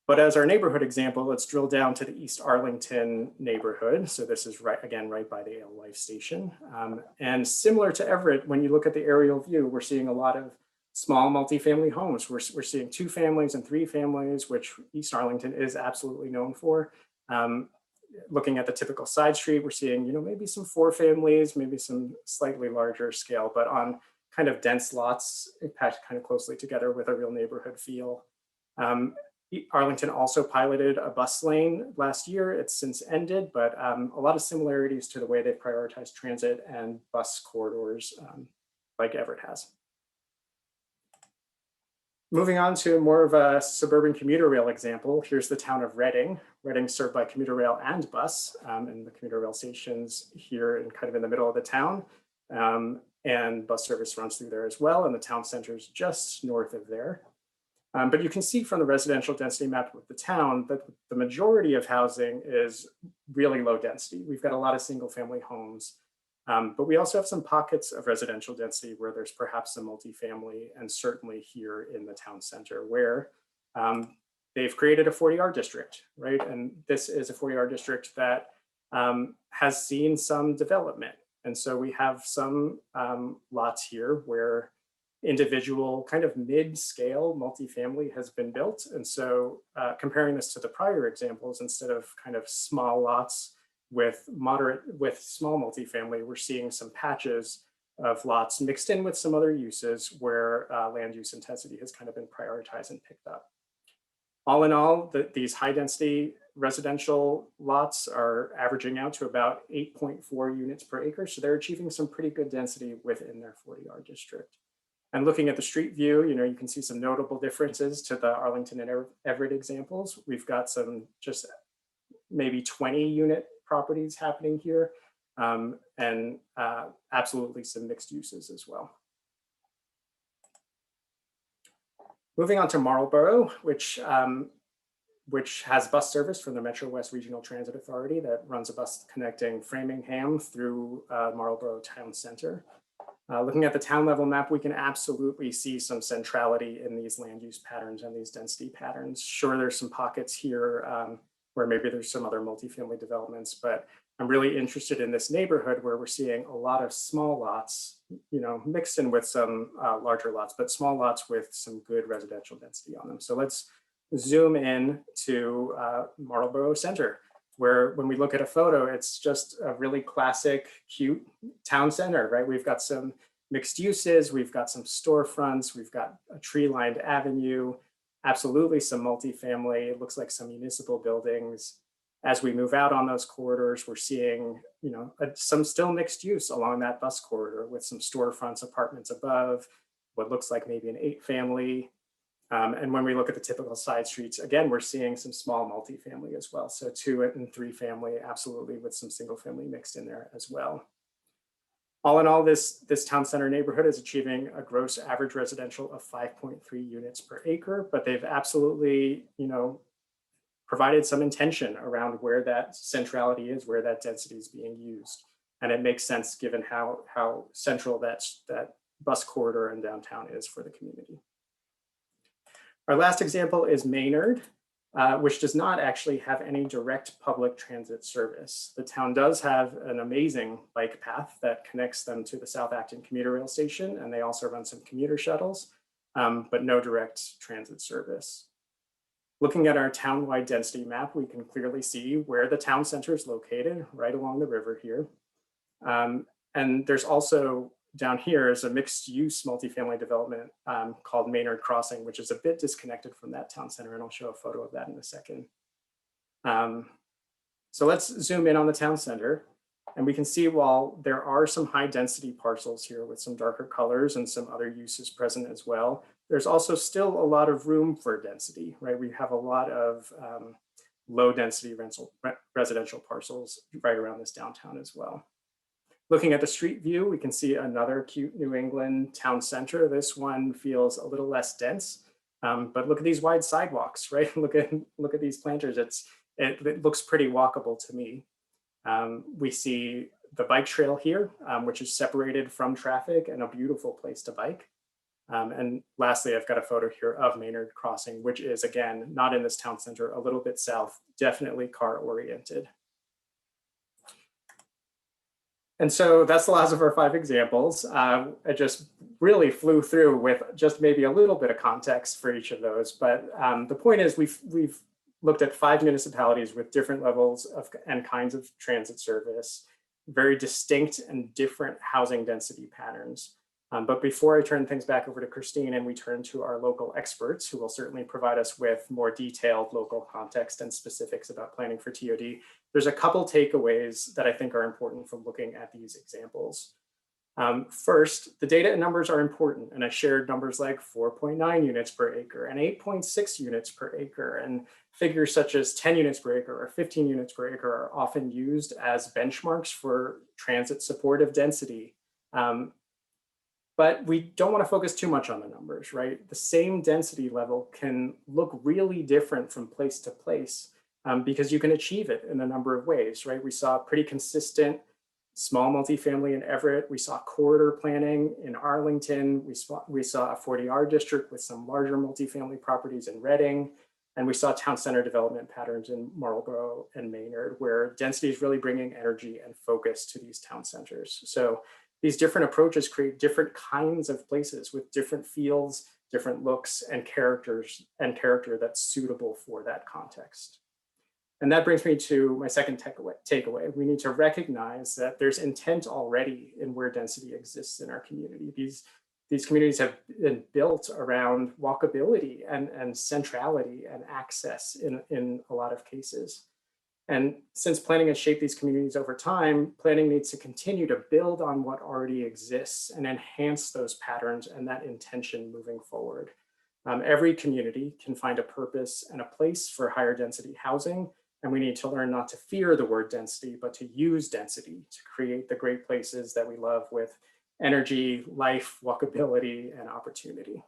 But as our neighborhood example, let's drill down to the East Arlington neighborhood. So this is right by the Alewife station. And similar to Everett, when you look at the aerial view, we're seeing a lot of small multifamily homes. We're seeing 2 families and 3 families, which East Arlington is absolutely known for. Looking at the typical side street, we're seeing, maybe some 4 families, maybe some slightly larger scale, but on kind of dense lots, packed kind of closely together with a real neighborhood feel. Arlington also piloted a bus lane last year. It's since ended, but a lot of similarities to the way they've prioritized transit and bus corridors like Everett has. Moving on to more of a suburban commuter rail example, here's the town of Reading. Reading served by commuter rail and bus, and the commuter rail stations here in kind of in the middle of the town. And bus service runs through there as well, and the town center is just north of there. But you can see from the residential density map of the town that the majority of housing is really low density. We've got a lot of single family homes, but we also have some pockets of residential density where there's perhaps some multifamily, and certainly here in the town center where they've created a 40R district, right? And this is a 40R district that has seen some development. And so we have some lots here where individual kind of mid-scale multifamily has been built. And so comparing this to the prior examples, instead of kind of small lots with small multifamily, we're seeing some patches of lots mixed in with some other uses where land use intensity has kind of been prioritized and picked up. All in all, these high density residential lots are averaging out to about 8.4 units per acre. So they're achieving some pretty good density within their 40R district. And looking at the street view, you can see some notable differences to the Arlington and Everett examples. We've got some just maybe 20 unit properties happening here, and absolutely some mixed uses as well. Moving on to Marlborough, which has bus service from the Metro West Regional Transit Authority that runs a bus connecting Framingham through Marlborough Town Center. Looking at the town level map, we can absolutely see some centrality in these land use patterns and these density patterns. Sure, there's some pockets here where maybe there's some other multifamily developments, but I'm really interested in this neighborhood where we're seeing a lot of small lots, mixed in with some larger lots, but small lots with some good residential density on them. So let's zoom in to Marlboro Center, where when we look at a photo, it's just a really classic, cute town center, right? We've got some mixed uses, we've got some storefronts, we've got a tree-lined avenue, absolutely some multifamily, it looks like some municipal buildings. As we move out on those corridors, we're seeing, some still mixed use along that bus corridor with some storefronts, apartments above, what looks like maybe an 8-family. And when we look at the typical side streets, again, we're seeing some small multifamily as well. So 2 and 3 family, absolutely, with some single family mixed in there as well. All in all, this town center neighborhood is achieving a gross average residential of 5.3 units per acre, but they've absolutely, provided some intention around where that centrality is, where that density is being used. And it makes sense given how central that bus corridor and downtown is for the community. Our last example is Maynard, which does not actually have any direct public transit service. The town does have an amazing bike path that connects them to the South Acton commuter rail station, and they also run some commuter shuttles, but no direct transit service. Looking at our town-wide density map, we can clearly see where the town center is located, right along the river here. And there's also down here is a mixed-use multifamily development called Maynard Crossing, which is a bit disconnected from that town center, and I'll show a photo of that in a second. So let's zoom in on the town center, and we can see while there are some high-density parcels here with some darker colors and some other uses present as well, there's also still a lot of room for density, right? We have a lot of low-density residential parcels right around this downtown as well. Looking at the street view, we can see another cute New England town center. This one feels a little less dense, but look at these wide sidewalks, right? Look at these planters. It looks pretty walkable to me. We see the bike trail here, which is separated from traffic and a beautiful place to bike. And lastly, I've got a photo here of Maynard Crossing, which is, again, not in this town center, a little bit south, definitely car oriented. And so that's the last of our 5 examples. I just really flew through with just maybe a little bit of context for each of those. But the point is we've looked at 5 municipalities with different levels of and kinds of transit service, very distinct and different housing density patterns. But before I turn things back over to Christine and we turn to our local experts, who will certainly provide us with more detailed local context and specifics about planning for TOD, there's a couple takeaways that I think are important from looking at these examples. First, the data and numbers are important, and I shared numbers like 4.9 units per acre and 8.6 units per acre, and figures such as 10 units per acre or 15 units per acre are often used as benchmarks for transit supportive density. But we don't want to focus too much on the numbers, right? The same density level can look really different from place to place because you can achieve it in a number of ways, right? We saw pretty consistent small multifamily in Everett. We saw corridor planning in Arlington. We saw a 40R district with some larger multifamily properties in Reading. And we saw town center development patterns in Marlborough and Maynard, where density is really bringing energy and focus to these town centers. So these different approaches create different kinds of places with different feels, different looks, and character that's suitable for that context. And that brings me to my second takeaway. We need to recognize that there's intent already in where density exists in our community. These communities have been built around walkability and centrality and access in a lot of cases. And since planning has shaped these communities over time, planning needs to continue to build on what already exists and enhance those patterns and that intention moving forward. Every community can find a purpose and a place for higher density housing, and we need to learn not to fear the word density, but to use density to create the great places that we love with energy, life, walkability, and opportunity.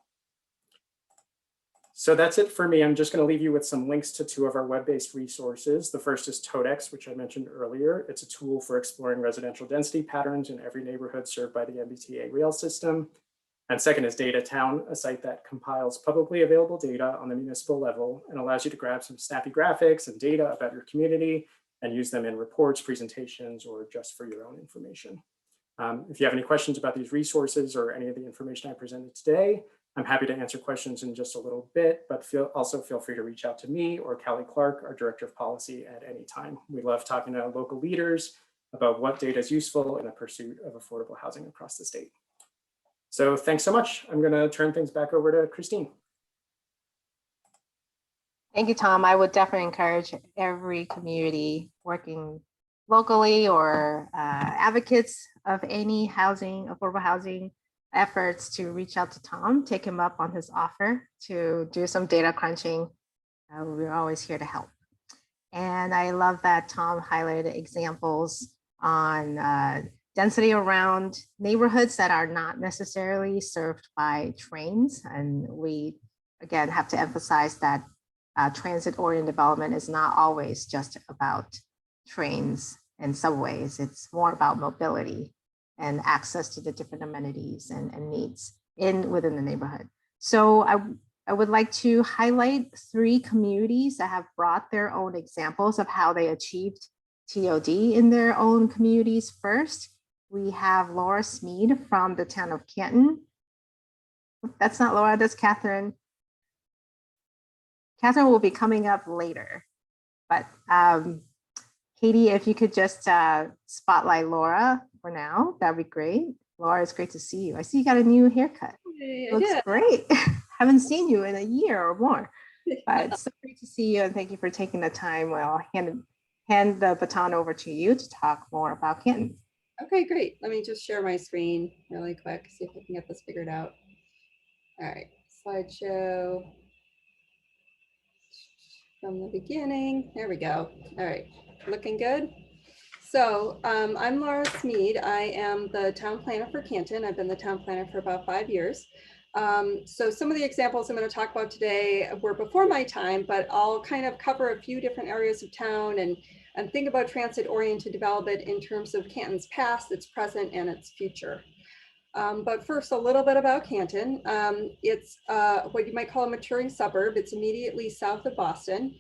So that's it for me. I'm just going to leave you with some links to 2 of our web-based resources. The first is Todex, which I mentioned earlier. It's a tool for exploring residential density patterns in every neighborhood served by the MBTA rail system. And second is DataTown, a site that compiles publicly available data on the municipal level and allows you to grab some snappy graphics and data about your community and use them in reports, presentations, or just for your own information. If you have any questions about these resources or any of the information I presented today, I'm happy to answer questions in just a little bit, but also feel free to reach out to me or Callie Clark, our Director of Policy, at any time. We love talking to local leaders about what data is useful in the pursuit of affordable housing across the state. So thanks so much. I'm going to turn things back over to Christine. Thank you, Tom. I would definitely encourage every community working locally or advocates of any housing, affordable housing efforts to reach out to Tom, take him up on his offer to do some data crunching. We're always here to help. And I love that Tom highlighted examples on density around neighborhoods that are not necessarily served by trains. And we, again, have to emphasize that transit-oriented development is not always just about trains and subways. It's more about mobility and access to the different amenities and needs within the neighborhood. So I would like to highlight 3 communities that have brought their own examples of how they achieved TOD in their own communities. First, we have Laura Smead from the town of Canton. That's not Laura, that's Catherine. Catherine will be coming up later, but Katie, if you could just spotlight Laura for now, that'd be great. Laura, it's great to see you. I see you got a new haircut. Hey, Looks great. Haven't seen you in a year or more, but it's so great to see you, and thank you for taking the time. Well, hand the baton over to you to talk more about Canton. Okay, great. Let me just share my screen really quick, see if I can get this figured out. All right, slideshow from the beginning. There we go. All right, looking good. So I'm Laura Smead. I am the town planner for Canton. I've been the town planner for about 5 years. So some of the examples I'm going to talk about today were before my time, but I'll kind of cover a few different areas of town and think about transit-oriented development in terms of Canton's past, its present, and its future. But first, a little bit about Canton. It's what you might call a maturing suburb. It's immediately south of Boston.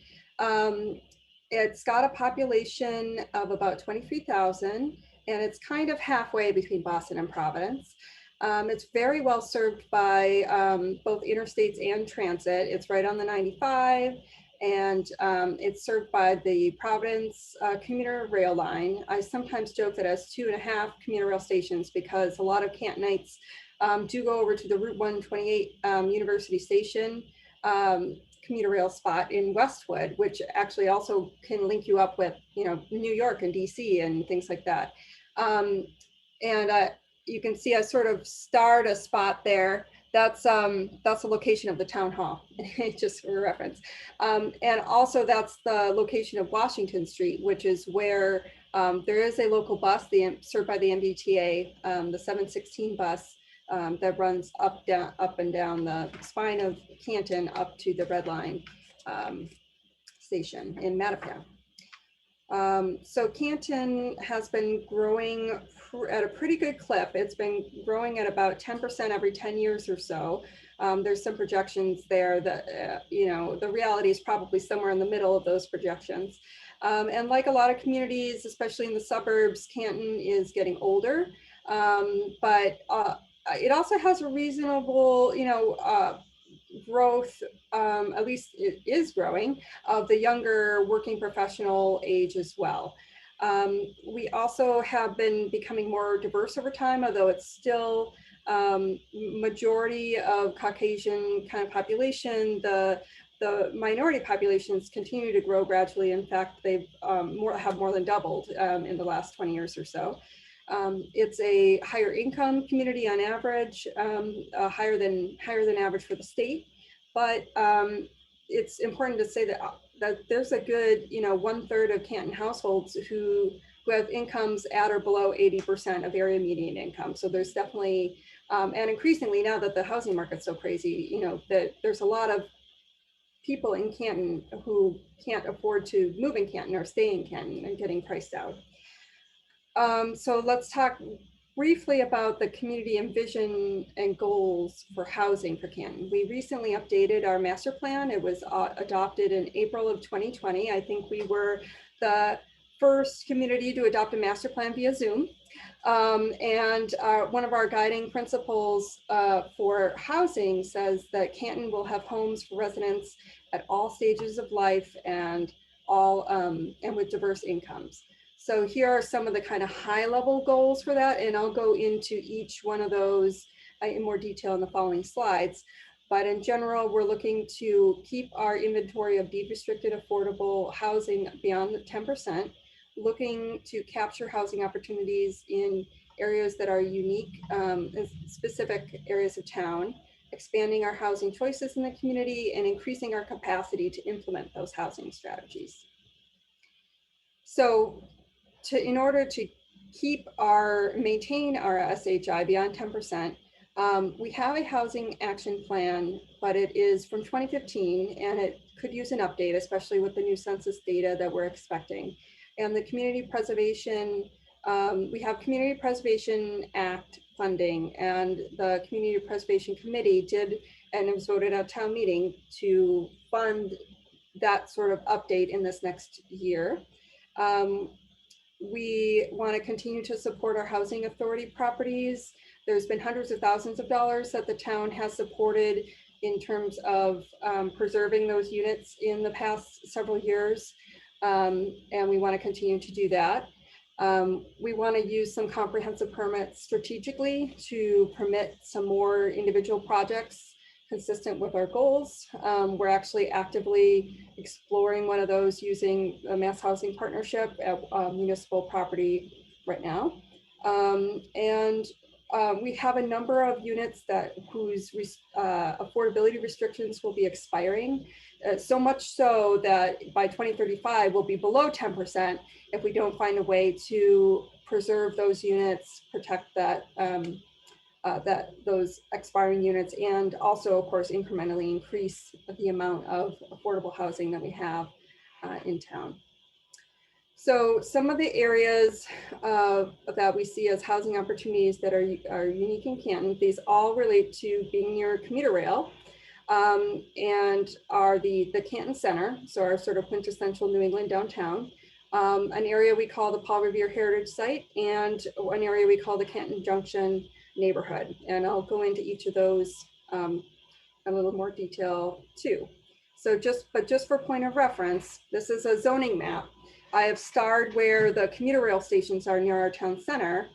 It's got a population of about 23,000, and it's kind of halfway between Boston and Providence. It's very well served by both interstates and transit. It's right on the 95, and it's served by the Providence commuter rail line. I sometimes joke that it has 2.5 commuter rail stations because a lot of Cantonites do go over to the Route 128 University Station commuter rail spot in Westwood, which actually also can link you up with, New York and DC and things like that. You can see I sort of starred a spot there. That's a location of the town hall, just for reference. And also that's the location of Washington Street, which is where there is a local bus served by the MBTA, the 716 bus that runs up and down the spine of Canton up to the Red Line station in Mattapan. So Canton has been growing at a pretty good clip. It's been growing at about 10% every 10 years or so. There's some projections there that, the reality is probably somewhere in the middle of those projections. And like a lot of communities, especially in the suburbs, Canton is getting older, but it also has a reasonable, growth, at least it is growing, of the younger working professional age as well. We also have been becoming more diverse over time, although it's still majority of Caucasian kind of population. The minority populations continue to grow gradually. In fact, they've have more than doubled in the last 20 years or so. It's a higher income community on average, higher than average for the state. But it's important to say that there's a good, 1/3 of Canton households who have incomes at or below 80% of area median income. So there's definitely, and increasingly now that the housing market's so crazy, that there's a lot of people in Canton who can't afford to move in Canton or stay in Canton and getting priced out. So let's talk briefly about the community and vision and goals for housing for Canton. We recently updated our master plan. It was adopted in April of 2020. I think we were the first community to adopt a master plan via Zoom. And one of our guiding principles for housing says that Canton will have homes for residents at all stages of life and with diverse incomes. So here are some of the kind of high level goals for that. And I'll go into each one of those in more detail in the following slides. But in general, we're looking to keep our inventory of deed restricted affordable housing beyond the 10%, looking to capture housing opportunities in areas that are unique, specific areas of town, expanding our housing choices in the community, and increasing our capacity to implement those housing strategies. So in order to maintain our SHI beyond 10%, we have a housing action plan, but it is from 2015 and it could use an update, especially with the new census data that we're expecting. And the community preservation, we have Community Preservation Act funding, and the Community Preservation Committee did, and it was voted at town meeting to fund that sort of update in this next year. We want to continue to support our housing authority properties. There's been hundreds of thousands of dollars that the town has supported in terms of preserving those units in the past several years. And we want to continue to do that. We want to use some comprehensive permits strategically to permit some more individual projects consistent with our goals. We're actually actively exploring one of those using a mass housing partnership at municipal property right now. We have a number of units whose affordability restrictions will be expiring. So much so that by 2035 we'll be below 10% if we don't find a way to preserve those units, protect those expiring units, and also, of course, incrementally increase the amount of affordable housing that we have in town. So some of the areas that we see as housing opportunities that are unique in Canton, these all relate to being near commuter rail, and are the Canton Center, so our sort of quintessential New England downtown, an area we call the Paul Revere Heritage Site, and an area we call the Canton Junction neighborhood. And I'll go into each of those in a little more detail too. So just for point of reference, this is a zoning map. I have starred where the commuter rail stations are near our town center.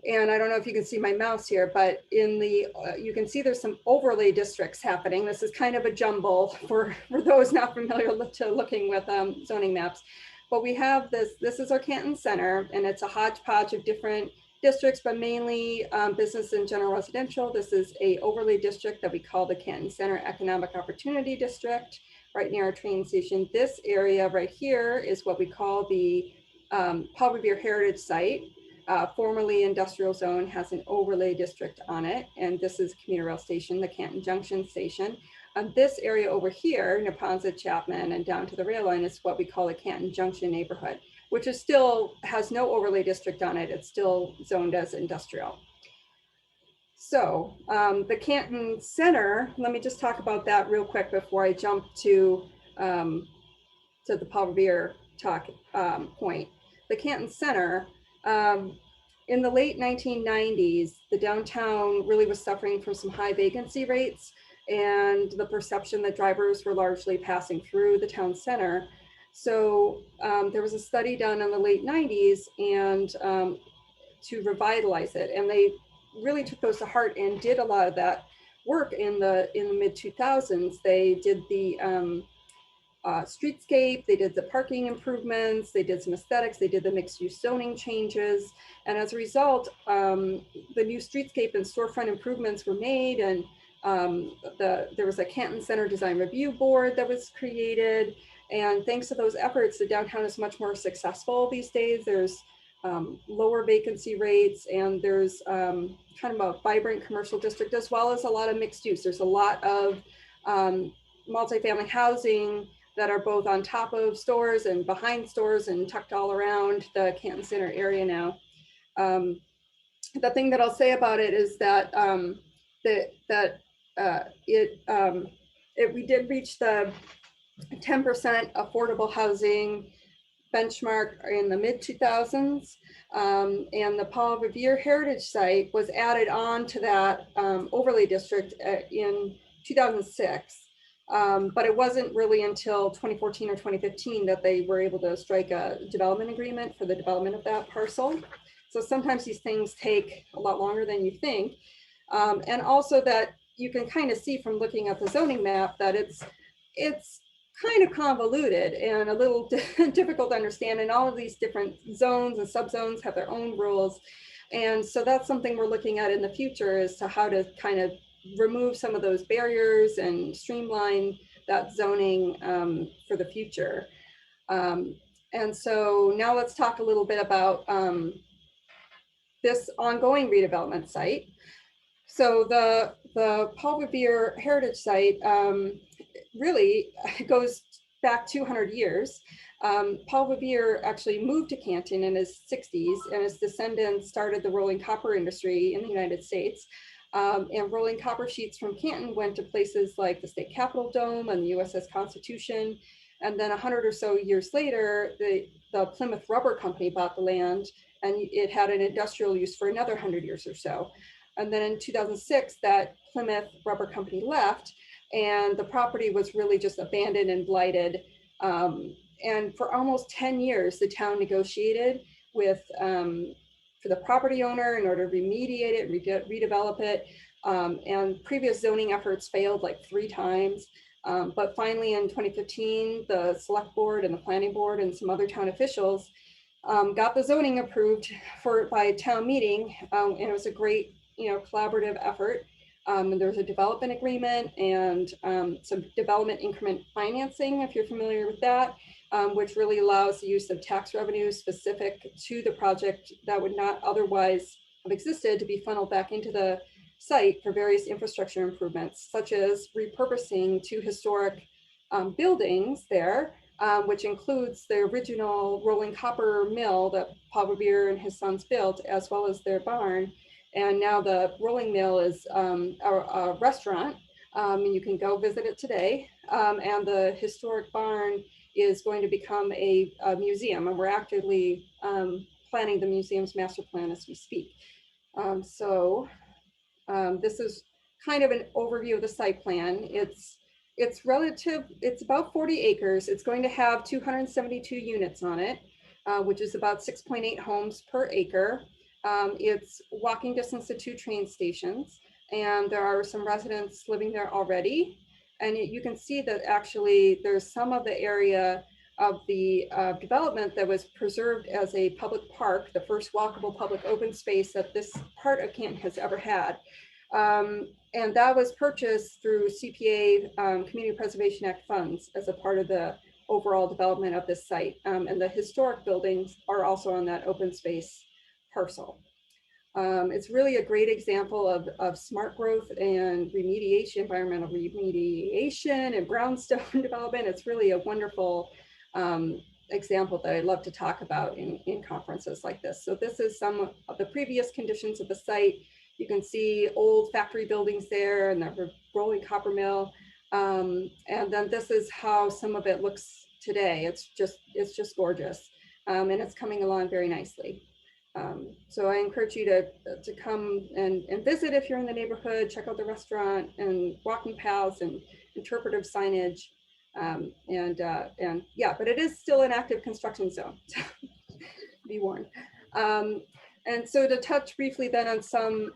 And I don't know if you can see my mouse here, but in the, you can see there's some overlay districts happening. This is kind of a jumble for those not familiar to looking with zoning maps. But we have this is our Canton Center, and it's a hodgepodge of different districts, but mainly business and general residential. This is a overlay district that we call the Canton Center Economic Opportunity District, right near our train station. This area right here is what we call the Paul Revere Heritage Site. Formerly industrial zone, has an overlay district on it. And this is commuter rail station, the Canton Junction station. This area over here, Neponset, Chapman, and down to the rail line is what we call the Canton Junction neighborhood, which is still has no overlay district on it. It's still zoned as industrial. So the Canton Center, let me just talk about that real quick before I jump to the Paul Revere talk point. The Canton Center, in the late 1990s, the downtown really was suffering from some high vacancy rates and the perception that drivers were largely passing through the town center. So there was a study done in the late 90s and to revitalize it. And they really took those to heart and did a lot of that work in the mid 2000s. They did the streetscape, they did the parking improvements, they did some aesthetics, they did the mixed use zoning changes. And as a result, the new streetscape and storefront improvements were made, and there was a Canton Center Design Review Board that was created. And thanks to those efforts, the downtown is much more successful these days. There's lower vacancy rates, and there's kind of a vibrant commercial district, as well as a lot of mixed use. There's a lot of multifamily housing that are both on top of stores and behind stores and tucked all around the Canton Center area now. The thing that I'll say about it is that we did reach the 10% affordable housing benchmark in the mid 2000s. And the Paul Revere Heritage Site was added on to that overlay district in 2006. But it wasn't really until 2014 or 2015 that they were able to strike a development agreement for the development of that parcel. So sometimes these things take a lot longer than you think. And also that you can kind of see from looking at the zoning map that it's kind of convoluted and a little difficult to understand, and all of these different zones and subzones have their own rules. And so that's something we're looking at in the future as to how to kind of remove some of those barriers and streamline that zoning for the future. And so now let's talk a little bit about this ongoing redevelopment site. So the Paul Revere Heritage Site really goes back 200 years. Paul Revere actually moved to Canton in his 60s, and his descendants started the rolling copper industry in the United States. And rolling copper sheets from Canton went to places like the State Capitol Dome and the USS Constitution. And then 100 or so years later, the Plymouth Rubber Company bought the land, and it had an industrial use for another 100 years or so. And then in 2006, that Plymouth Rubber Company left, and the property was really just abandoned and blighted. And for almost 10 years, the town negotiated with for the property owner in order to remediate it, redevelop it. And previous zoning efforts failed like 3 times. But finally in 2015, the select board and the planning board and some other town officials got the zoning approved by a town meeting. And it was a great, collaborative effort. And there was a development agreement and some development increment financing, if you're familiar with that, which really allows the use of tax revenue specific to the project that would not otherwise have existed to be funneled back into the site for various infrastructure improvements, such as repurposing 2 historic buildings there, which includes the original rolling copper mill that Paul Revere and his sons built, as well as their barn. And now the rolling mill is a restaurant, and you can go visit it today. And the historic barn is going to become a museum, and we're actively planning the museum's master plan as we speak. This is kind of an overview of the site plan. It's about 40 acres. It's going to have 272 units on it, which is about 6.8 homes per acre. It's walking distance to 2 train stations, and there are some residents living there already. And you can see that actually there's some of the area of the development that was preserved as a public park, the first walkable public open space that this part of Canton has ever had. And that was purchased through CPA Community Preservation Act funds as a part of the overall development of this site. And the historic buildings are also on that open space parcel. It's really a great example of smart growth and remediation, environmental remediation and brownstone development. It's really a wonderful example that I love to talk about in conferences like this. So this is some of the previous conditions of the site. You can see old factory buildings there and the rolling copper mill. And then this is how some of it looks today. It's just gorgeous. And it's coming along very nicely. So I encourage you to come and visit if you're in the neighborhood, check out the restaurant and walking paths and interpretive signage. And yeah, but it is still an active construction zone, so be warned. And so to touch briefly then on some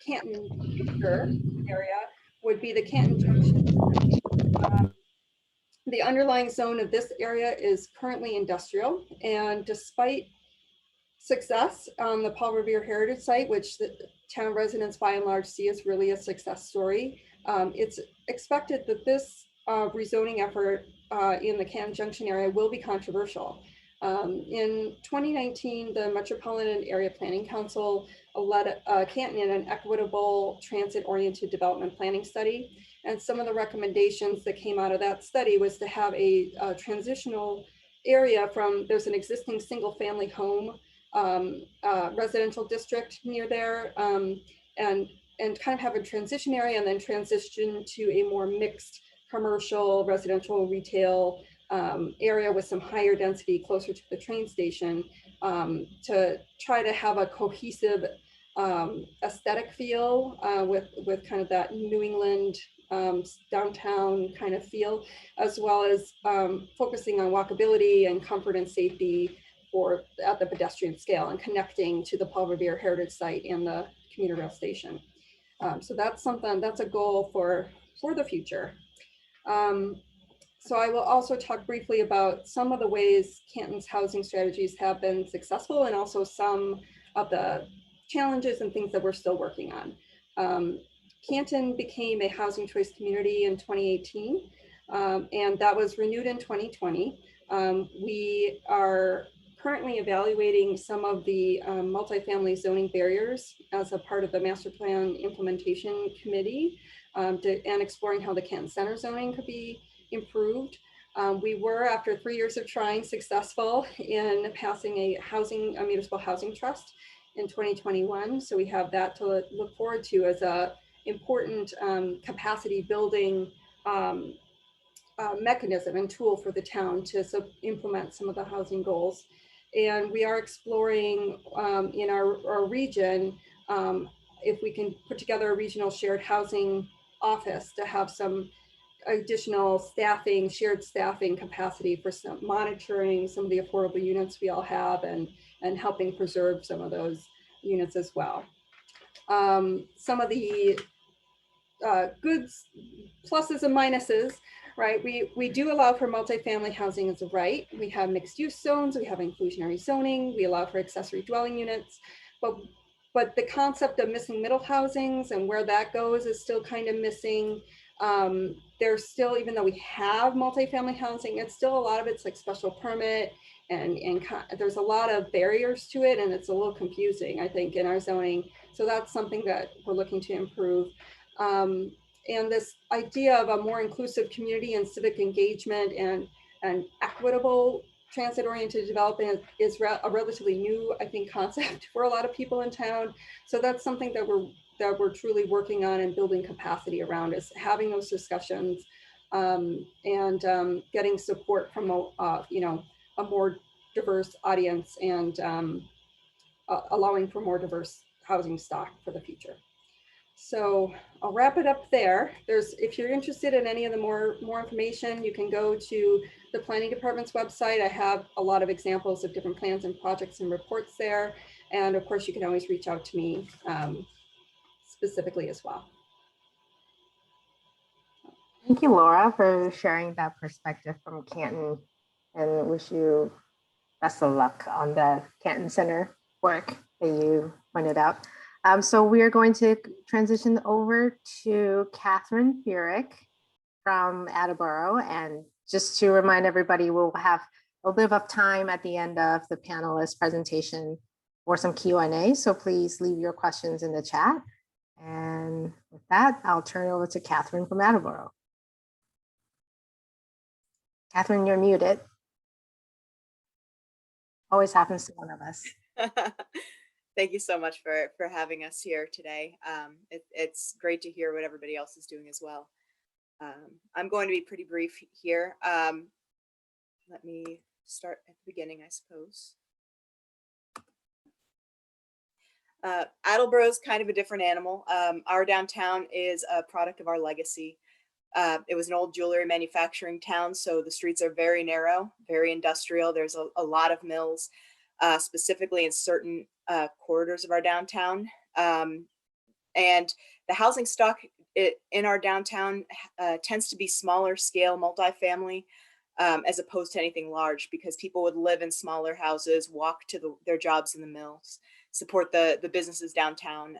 Canton future area would be the Canton Junction. The underlying zone of this area is currently industrial, and despite success on the Paul Revere Heritage Site, which the town residents by and large see as really a success story, it's expected that this rezoning effort in the Canton Junction area will be controversial. In 2019, the Metropolitan Area Planning Council led Canton in an equitable transit-oriented development planning study. And some of the recommendations that came out of that study was to have a transitional area from, there's an existing single family home residential district near there, and kind of have a transition area and then transition to a more mixed commercial, residential, retail area with some higher density closer to the train station, to try to have a cohesive aesthetic feel with kind of that New England downtown kind of feel, as well as focusing on walkability and comfort and safety at the pedestrian scale and connecting to the Paul Revere Heritage Site and the commuter rail station. So that's a goal for the future. So I will also talk briefly about some of the ways Canton's housing strategies have been successful, and also some of the challenges and things that we're still working on. Canton became a housing choice community in 2018, and that was renewed in 2020. We are currently evaluating some of the multifamily zoning barriers as a part of the master plan implementation committee, and exploring how the Canton Center zoning could be improved. We were, after 3 years of trying, successful in passing a municipal housing trust in 2021. So we have that to look forward to as a important capacity building mechanism and tool for the town to implement some of the housing goals. And we are exploring in our region if we can put together a regional shared housing office to have some additional staffing, shared staffing capacity for some monitoring some of the affordable units we all have, and helping preserve some of those units as well. Some of the goods, pluses and minuses, right? We do allow for multifamily housing as a right. We have mixed use zones, we have inclusionary zoning, we allow for accessory dwelling units, but the concept of missing middle housings and where that goes is still kind of missing. There's still, even though we have multifamily housing, it's still, a lot of it's like special permit, and there's a lot of barriers to it, and it's a little confusing, I think, in our zoning. So that's something that we're looking to improve. And this idea of a more inclusive community and civic engagement and equitable transit-oriented development is a relatively new, I think, concept for a lot of people in town. So that's something that we're truly working on and building capacity around, is having those discussions and getting support from a more diverse audience, and allowing for more diverse housing stock for the future. So I'll wrap it up there. If you're interested in any of the more information, you can go to the planning department's website. I have a lot of examples of different plans and projects and reports there. And of course, you can always reach out to me specifically as well. Thank you, Laura, for sharing that perspective from Canton, and wish you best of luck on the Canton Center work that you pointed out. So we are going to transition over to Catherine Burek from Attleboro. And just to remind everybody, we'll have a little bit of time at the end of the panelist presentation for some Q&A. So please leave your questions in the chat. And with that, I'll turn it over to Catherine from Attleboro. Catherine, you're muted. Always happens to one of us. Thank you so much for having us here today. It's great to hear what everybody else is doing as well. I'm going to be pretty brief here. Let me start at the beginning, I suppose. Attleboro is kind of a different animal. Our downtown is a product of our legacy. It was an old jewelry manufacturing town, so the streets are very narrow, very industrial. There's a lot of mills, specifically in certain corridors of our downtown. And the housing stock in our downtown tends to be smaller scale multifamily, as opposed to anything large, because people would live in smaller houses, walk to their jobs in the mills, support the businesses downtown.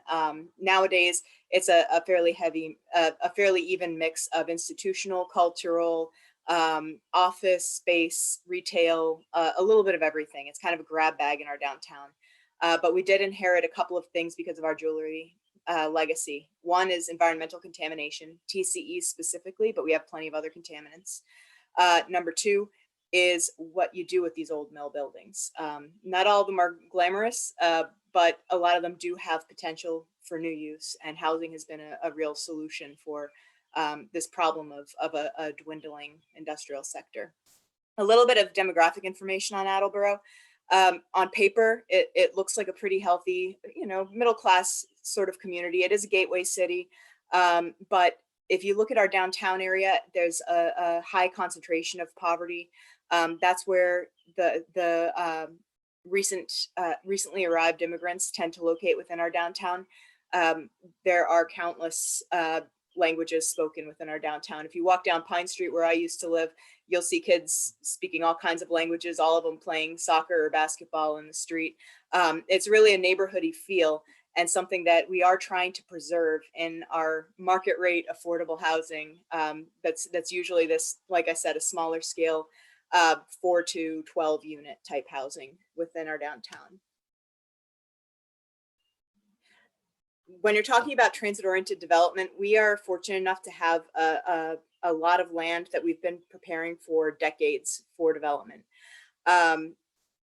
Nowadays, it's a fairly even mix of institutional, cultural, office space, retail, a little bit of everything. It's kind of a grab bag in our downtown. But we did inherit a couple of things because of our jewelry legacy. One is environmental contamination, TCE specifically, but we have plenty of other contaminants. Number two is what you do with these old mill buildings. Not all of them are glamorous, but a lot of them do have potential for new use, and housing has been a real solution for this problem of a dwindling industrial sector. A little bit of demographic information on Attleboro. On paper, it looks like a pretty healthy, middle class sort of community. It is a gateway city, but if you look at our downtown area, there's a high concentration of poverty. That's where the recently arrived immigrants tend to locate within our downtown. There are countless languages spoken within our downtown. If you walk down Pine Street, where I used to live, you'll see kids speaking all kinds of languages, all of them playing soccer or basketball in the street. It's really a neighborhoody feel, and something that we are trying to preserve in our market rate affordable housing. That's usually this, like I said, a smaller scale, 4 to 12 unit type housing within our downtown. When you're talking about transit-oriented development, we are fortunate enough to have a lot of land that we've been preparing for decades for development.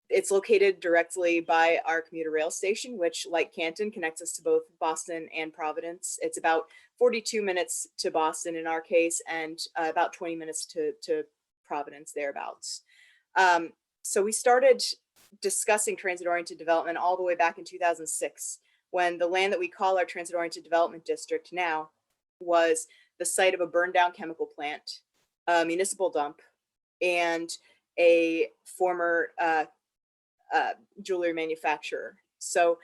It's located directly by our commuter rail station, which, like Canton, connects us to both Boston and Providence. It's about 42 minutes to Boston in our case, and about 20 minutes to Providence, thereabouts. So we started discussing transit-oriented development all the way back in 2006, when the land that we call our transit-oriented development district now was the site of a burned down chemical plant, a municipal dump, and a former jewelry manufacturer. So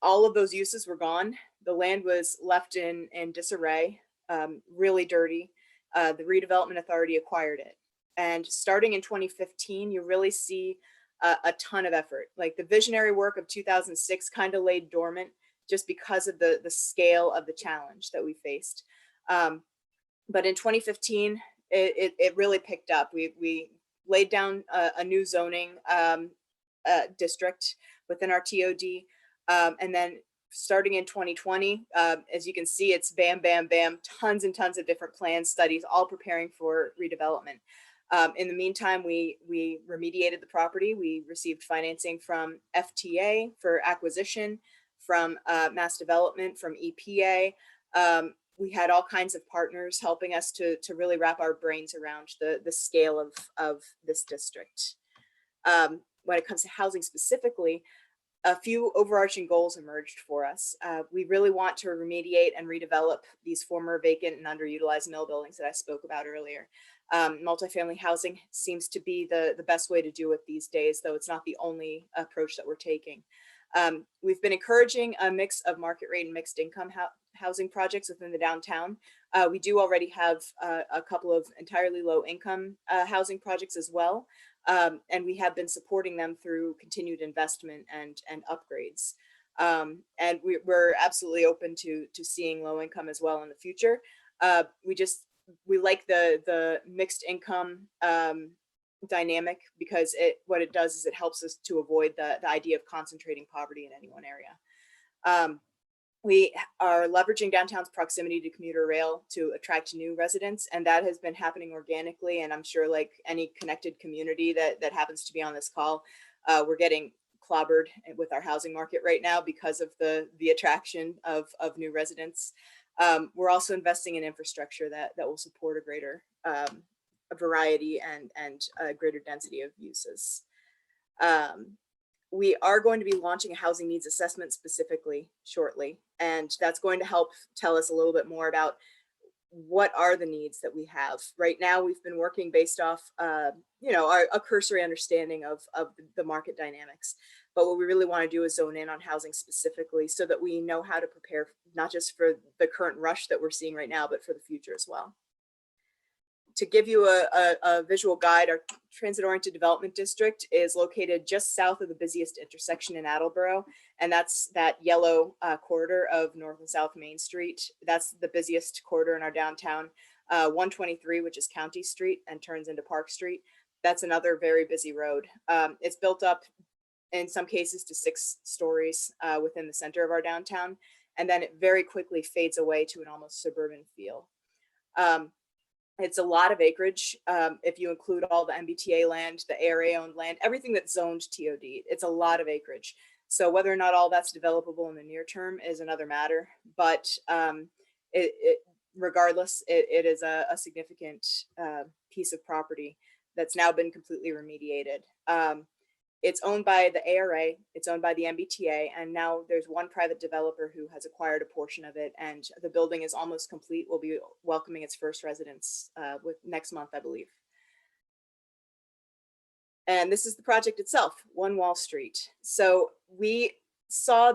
all of those uses were gone. The land was left in disarray, really dirty. The redevelopment authority acquired it. And starting in 2015, you really see a ton of effort. Like the visionary work of 2006 kind of laid dormant just because of the scale of the challenge that we faced. But in 2015, it really picked up. We laid down a new zoning district within our TOD. And then starting in 2020, as you can see, it's bam, bam, bam, tons and tons of different plans, studies, all preparing for redevelopment. In the meantime, we remediated the property. We received financing from FTA for acquisition, from Mass Development, from EPA. We had all kinds of partners helping us to really wrap our brains around the scale of this district. When it comes to housing specifically, a few overarching goals emerged for us. We really want to remediate and redevelop these former vacant and underutilized mill buildings that I spoke about earlier. Multifamily housing seems to be the best way to do it these days, though it's not the only approach that we're taking. We've been encouraging a mix of market rate and mixed income housing projects within the downtown. We do already have a couple of entirely low income housing projects as well. And we have been supporting them through continued investment and upgrades. And we're absolutely open to seeing low income as well in the future. We like the mixed income dynamic, because what it does is it helps us to avoid the idea of concentrating poverty in any one area. We are leveraging downtown's proximity to commuter rail to attract new residents, and that has been happening organically. And I'm sure, like any connected community that happens to be on this call, we're getting clobbered with our housing market right now because of the attraction of new residents. We're also investing in infrastructure that will support a greater variety and a greater density of uses. We are going to be launching a housing needs assessment specifically shortly, and that's going to help tell us a little bit more about what are the needs that we have. Right now, we've been working based off, a cursory understanding of the market dynamics. But what we really want to do is zone in on housing specifically, so that we know how to prepare not just for the current rush that we're seeing right now, but for the future as well. To give you a visual guide, our transit-oriented development district is located just south of the busiest intersection in Attleboro, and that's that yellow corridor of North and South Main Street. That's the busiest corridor in our downtown. 123, which is County Street and turns into Park Street, that's another very busy road. It's built up in some cases to 6 stories within the center of our downtown, and then it very quickly fades away to an almost suburban feel. It's a lot of acreage. If you include all the MBTA land, the ARA owned land, everything that's zoned TOD, it's a lot of acreage. So whether or not all that's developable in the near term is another matter, but regardless, it is a significant piece of property that's now been completely remediated. It's owned by the ARA, it's owned by the MBTA, and now there's one private developer who has acquired a portion of it, and the building is almost complete. We'll be welcoming its first residents with next month, I believe. And this is the project itself, 1 Wall Street. So we saw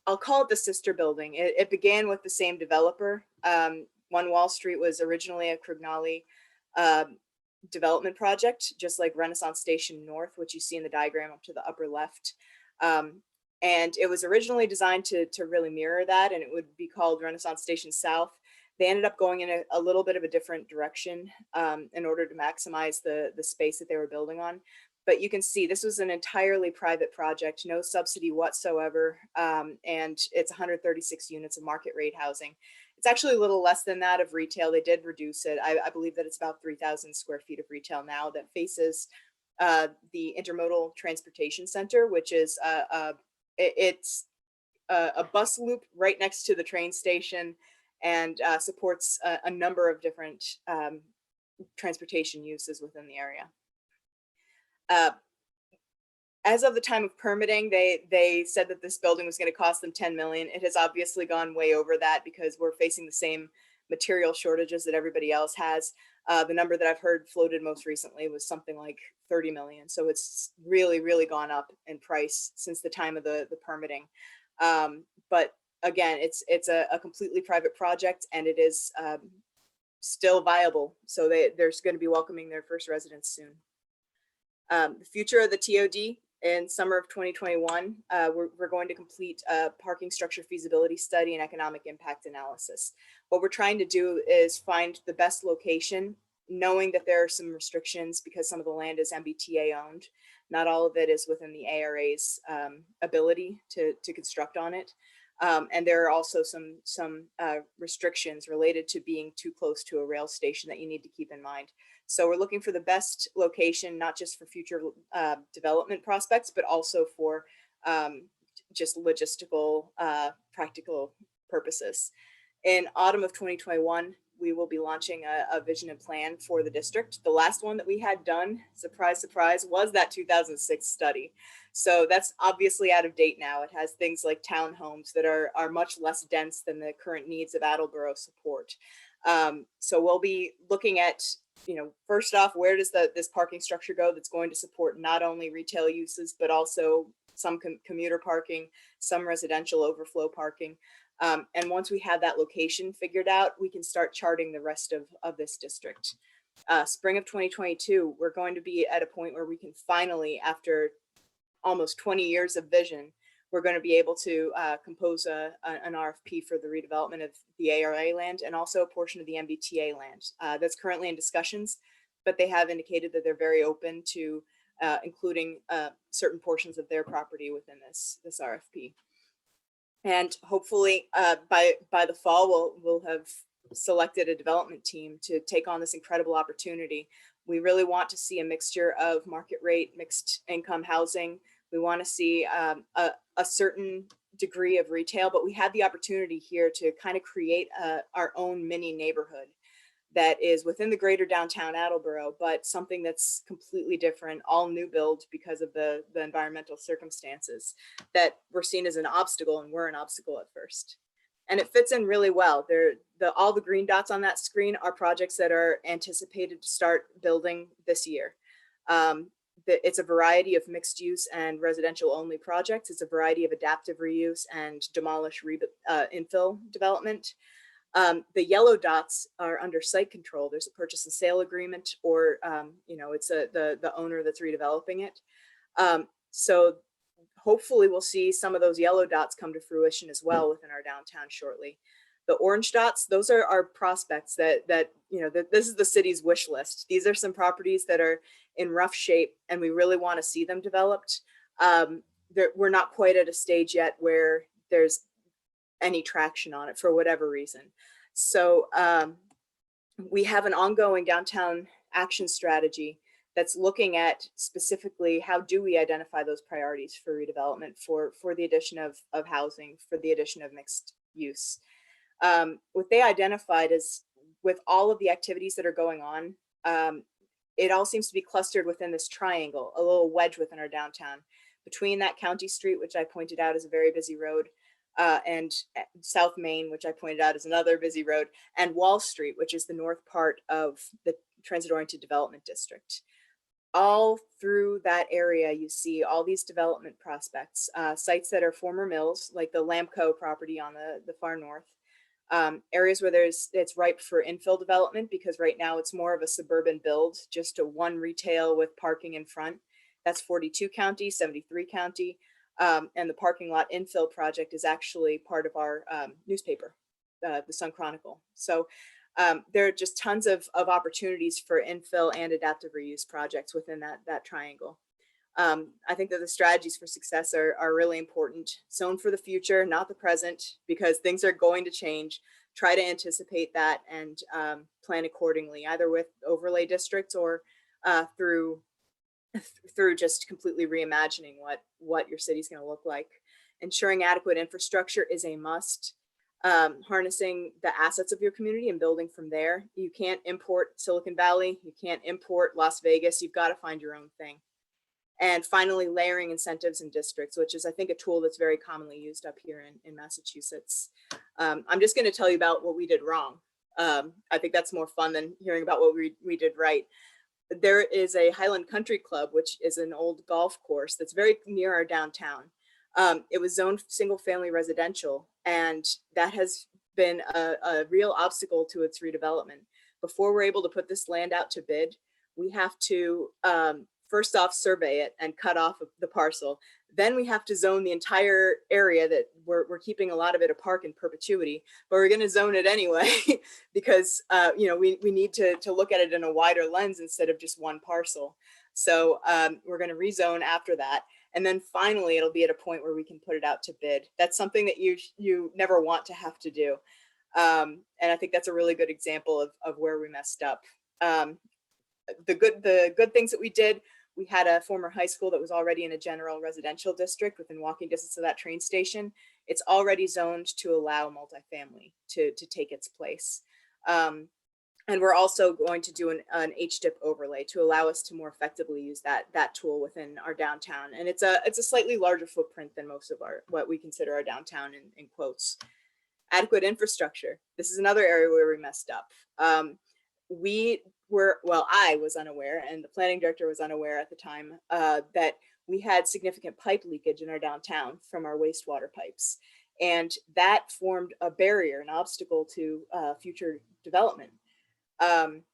I'll call it the sister building. It began with the same developer. 1 Wall Street was originally a Krignali development project, just like Renaissance Station North, which you see in the diagram up to the upper left. And it was originally designed to really mirror that, and it would be called Renaissance Station South. They ended up going in a little bit of a different direction in order to maximize the space that they were building on. But you can see this was an entirely private project, no subsidy whatsoever, and it's 136 units of market rate housing. It's actually a little less than that of retail. They did reduce it. I believe that it's about 3,000 square feet of retail now that faces the Intermodal Transportation Center, which is it's a bus loop right next to the train station, and supports a number of different transportation uses within the area. As of the time of permitting, they said that this building was going to cost them $10 million. It has obviously gone way over that because we're facing the same material shortages that everybody else has. The number that I've heard floated most recently was something like 30 million. So it's really, really gone up in price since the time of the permitting. But again, it's a completely private project, and it is still viable. So they're going to be welcoming their first residents soon. The future of the TOD in summer of 2021, we're going to complete a parking structure feasibility study and economic impact analysis. What we're trying to do is find the best location, knowing that there are some restrictions because some of the land is MBTA owned. Not all of it is within the ARA's ability to construct on it. And there are also some restrictions related to being too close to a rail station that you need to keep in mind. So we're looking for the best location, not just for future development prospects, but also for just logistical, practical purposes. In autumn of 2021, we will be launching a vision and plan for the district. The last one that we had done, surprise, surprise, was that 2006 study. So that's obviously out of date now. It has things like townhomes that are much less dense than the current needs of Attleboro support. So we'll be looking at, first off, where does this parking structure go that's going to support not only retail uses, but also some commuter parking, some residential overflow parking. And once we have that location figured out, we can start charting the rest of this district. Spring of 2022, we're going to be at a point where we can finally, after almost 20 years of vision, we're going to be able to compose an RFP for the redevelopment of the ARA land and also a portion of the MBTA land. That's currently in discussions, but they have indicated that they're very open to including certain portions of their property within this RFP. And hopefully by the fall, we'll have selected a development team to take on this incredible opportunity. We really want to see a mixture of market rate, mixed income housing. We want to see a certain degree of retail, but we had the opportunity here to kind of create our own mini neighborhood that is within the greater downtown Attleboro, but something that's completely different, all new build because of the environmental circumstances that were seen as an obstacle and were an obstacle at first. And it fits in really well. All the green dots on that screen are projects that are anticipated to start building this year. It's a variety of mixed use and residential only projects. It's a variety of adaptive reuse and demolish infill development. The yellow dots are under site control. There's a purchase and sale agreement, or it's the owner that's redeveloping it. So hopefully we'll see some of those yellow dots come to fruition as well within our downtown shortly. The orange dots, those are our prospects that this is the city's wish list. These are some properties that are in rough shape and we really want to see them developed. We're not quite at a stage yet where there's any traction on it for whatever reason. So we have an ongoing downtown action strategy that's looking at specifically how do we identify those priorities for redevelopment, for the addition of housing, for the addition of mixed use. What they identified is with all of the activities that are going on, it all seems to be clustered within this triangle, a little wedge within our downtown, between that County Street, which I pointed out is a very busy road, and South Main, which I pointed out is another busy road, and Wall Street, which is the north part of the Transit-Oriented Development District. All through that area, you see all these development prospects, sites that are former mills, like the Lamco property on the far north, areas where it's ripe for infill development, because right now it's more of a suburban build, just a one retail with parking in front. That's 42 county, 73 county. And the parking lot infill project is actually part of our newspaper, the Sun Chronicle. So there are just tons of opportunities for infill and adaptive reuse projects within that triangle. I think that the strategies for success are really important. Zone for the future, not the present, because things are going to change. Try to anticipate that and plan accordingly, either with overlay districts or through just completely reimagining what your city's going to look like. Ensuring adequate infrastructure is a must. Harnessing the assets of your community and building from there. You can't import Silicon Valley. You can't import Las Vegas. You've got to find your own thing. And finally, layering incentives in districts, which is, I think, a tool that's very commonly used up here in Massachusetts. I'm just going to tell you about what we did wrong. I think that's more fun than hearing about what we did right. There is a Highland Country Club, which is an old golf course that's very near our downtown. It was zoned single family residential, and that has been a real obstacle to its redevelopment. Before we're able to put this land out to bid, we have to first off survey it and cut off the parcel. Then we have to zone the entire area that we're keeping a lot of it a park in perpetuity, but we're going to zone it anyway because we need to look at it in a wider lens instead of just one parcel. So we're going to rezone after that. And then finally, it'll be at a point where we can put it out to bid. That's something that you never want to have to do. And I think that's a really good example of where we messed up. The good things that we did, we had a former high school that was already in a general residential district within walking distance of that train station. It's already zoned to allow multifamily to take its place. And we're also going to do an HDIP overlay to allow us to more effectively use that tool within our downtown. And it's a slightly larger footprint than most of what we consider our downtown in quotes. Adequate infrastructure. This is another area where we messed up. I was unaware, and the planning director was unaware at the time, that we had significant pipe leakage in our downtown from our wastewater pipes. And that formed a barrier, an obstacle to future development.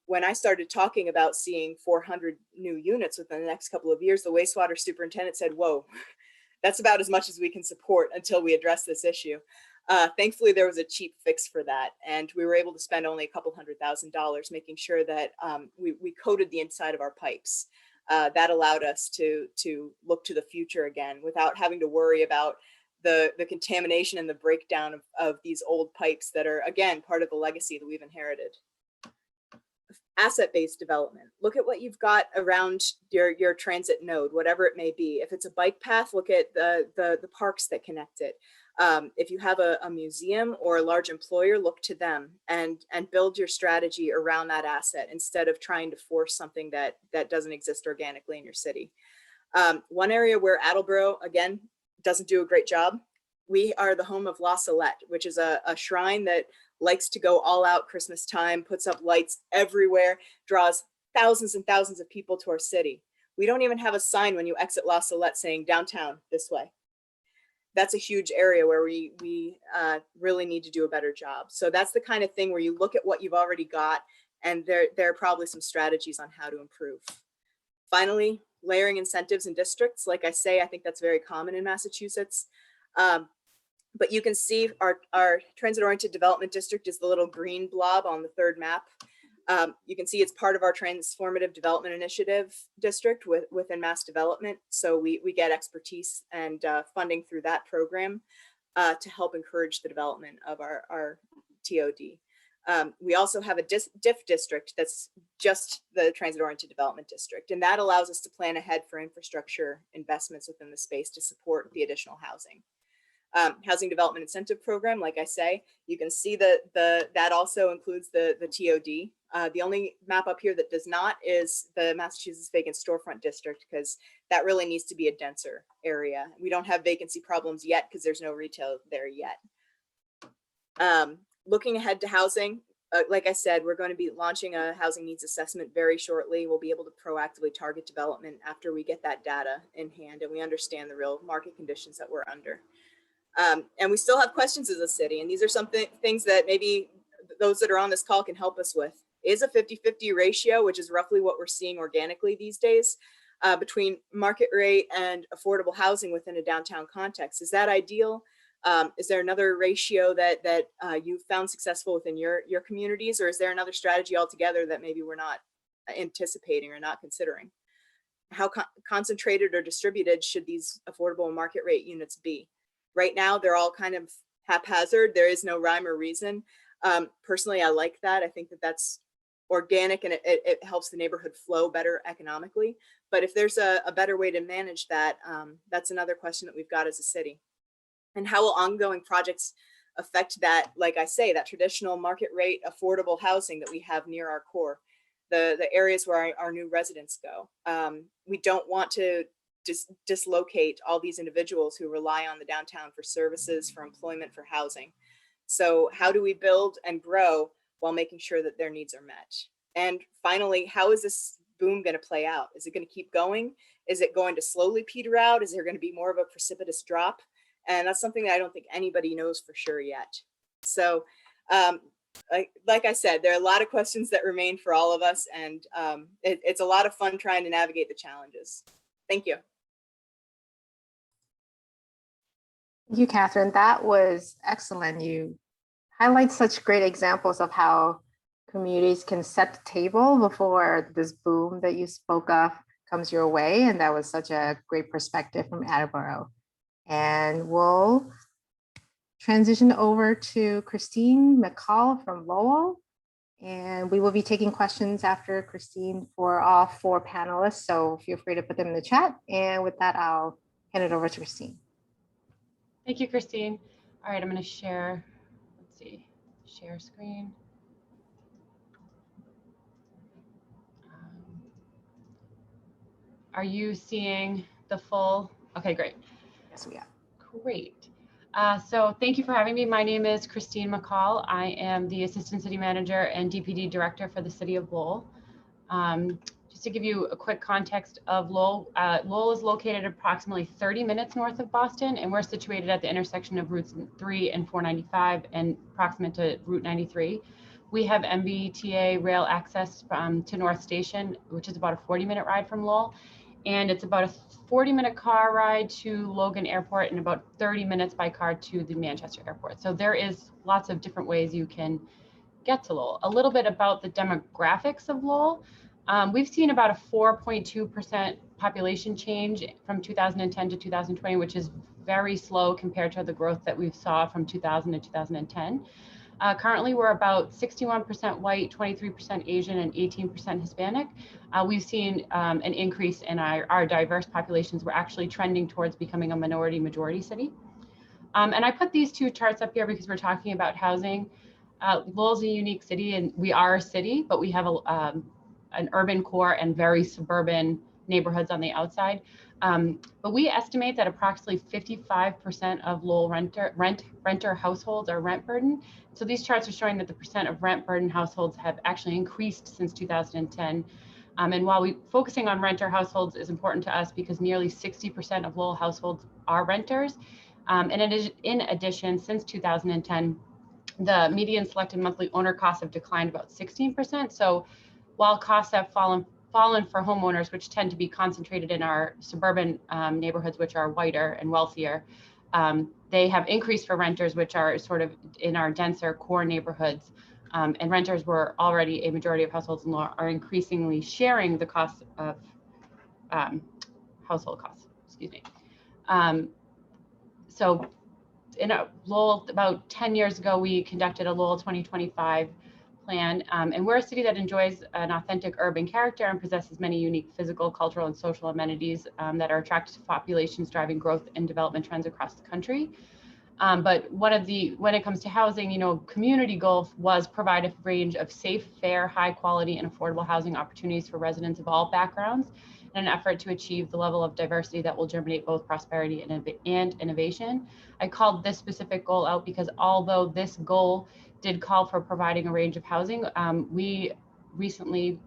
When I started talking about seeing 400 new units within the next couple of years, the wastewater superintendent said, whoa, that's about as much as we can support until we address this issue. Thankfully, there was a cheap fix for that, and we were able to spend only a couple $100,000 making sure that we coated the inside of our pipes. That allowed us to look to the future again without having to worry about the contamination and the breakdown of these old pipes that are, again, part of the legacy that we've inherited. Asset-based development. Look at what you've got around your transit node, whatever it may be. If it's a bike path, look at the parks that connect it. If you have a museum or a large employer, look to them and build your strategy around that asset instead of trying to force something that doesn't exist organically in your city. One area where Attleboro, again, doesn't do a great job, we are the home of La Salette, which is a shrine that likes to go all out Christmas time, puts up lights everywhere, draws thousands and thousands of people to our city. We don't even have a sign when you exit La Salette saying downtown this way. That's a huge area where we really need to do a better job. So that's the kind of thing where you look at what you've already got, and there are probably some strategies on how to improve. Finally, layering incentives in districts. Like I say, I think that's very common in Massachusetts. But you can see our transit-oriented development district is the little green blob on the third map. You can see it's part of our Transformative Development Initiative district within Mass Development. So we get expertise and funding through that program to help encourage the development of our TOD. We also have a DIF district that's just the Transit-Oriented Development District, and that allows us to plan ahead for infrastructure investments within the space to support the additional housing. Housing Development Incentive Program, like I say, you can see that also includes the TOD. The only map up here that does not is the Massachusetts Vacant Storefront District, because that really needs to be a denser area. We don't have vacancy problems yet because there's no retail there yet. Looking ahead to housing, like I said, we're going to be launching a housing needs assessment very shortly. We'll be able to proactively target development after we get that data in hand and we understand the real market conditions that we're under. And we still have questions as a city, and these are some things that maybe those that are on this call can help us with. Is a 50-50 ratio, which is roughly what we're seeing organically these days, between market rate and affordable housing within a downtown context. Is that ideal? Is there another ratio that you've found successful within your communities, or is there another strategy altogether that maybe we're not anticipating or not considering? How concentrated or distributed should these affordable market rate units be? Right now, they're all kind of haphazard. There is no rhyme or reason. Personally, I like that. I think that that's organic and it helps the neighborhood flow better economically. But if there's a better way to manage that, that's another question that we've got as a city. And how will ongoing projects affect that, like I say, that traditional market rate affordable housing that we have near our core, the areas where our new residents go. We don't want to dislocate all these individuals who rely on the downtown for services, for employment, for housing. So how do we build and grow while making sure that their needs are met? And finally, how is this boom going to play out? Is it going to keep going? Is it going to slowly peter out? Is there going to be more of a precipitous drop? And that's something that I don't think anybody knows for sure yet. So like I said, there are a lot of questions that remain for all of us, and it's a lot of fun trying to navigate the challenges. Thank you. Thank you, Catherine. That was excellent. You highlight such great examples of how communities can set the table before this boom that you spoke of comes your way. And that was such a great perspective from Attleboro. And we'll transition over to Christine McCall from Lowell. And we will be taking questions after Christine for all 4 panelists. So feel free to put them in the chat. And with that, I'll hand it over to Christine. Thank you, Christine. All right, I'm going to share, let's see, share screen. Are you seeing the full? Okay, great. Yes, we are. Great. So thank you for having me. My name is Christine McCall. I am the Assistant City Manager and DPD Director for the City of Lowell. Just to give you a quick context of Lowell, Lowell is located approximately 30 minutes north of Boston, and we're situated at the intersection of routes 3 and 495 and proximate to Route 93. We have MBTA rail access to North Station, which is about a 40-minute ride from Lowell, and it's about a 40-minute car ride to Logan Airport and about 30 minutes by car to the Manchester Airport. So there is lots of different ways you can get to Lowell. A little bit about the demographics of Lowell. We've seen about a 4.2% population change from 2010 to 2020, which is very slow compared to the growth that we saw from 2000 to 2010. Currently, we're about 61% white, 23% Asian, and 18% Hispanic. We've seen an increase in our diverse populations. We're actually trending towards becoming a minority majority city. And I put these 2 charts up here because we're talking about housing. Lowell's a unique city, and we are a city, but we have an urban core and very suburban neighborhoods on the outside. But we estimate that approximately 55% of Lowell renter households are rent burden. So these charts are showing that the percent of rent burden households have actually increased since 2010. And while focusing on renter households is important to us because nearly 60% of Lowell households are renters. And in addition, since 2010, the median selected monthly owner costs have declined about 16%. So while costs have fallen for homeowners, which tend to be concentrated in our suburban neighborhoods, which are whiter and wealthier, they have increased for renters, which are sort of in our denser core neighborhoods. And renters were already a majority of households in Lowell are increasingly sharing the cost of household costs, excuse me. So in Lowell, about 10 years ago, we conducted a Lowell 2025 plan, and we're a city that enjoys an authentic urban character and possesses many unique physical, cultural, and social amenities that are attractive to populations driving growth and development trends across the country. But when it comes to housing, you know, community goal was provide a range of safe, fair, high quality and affordable housing opportunities for residents of all backgrounds in an effort to achieve the level of diversity that will germinate both prosperity and innovation. I called this specific goal out because although this goal did call for providing a range of housing, we recently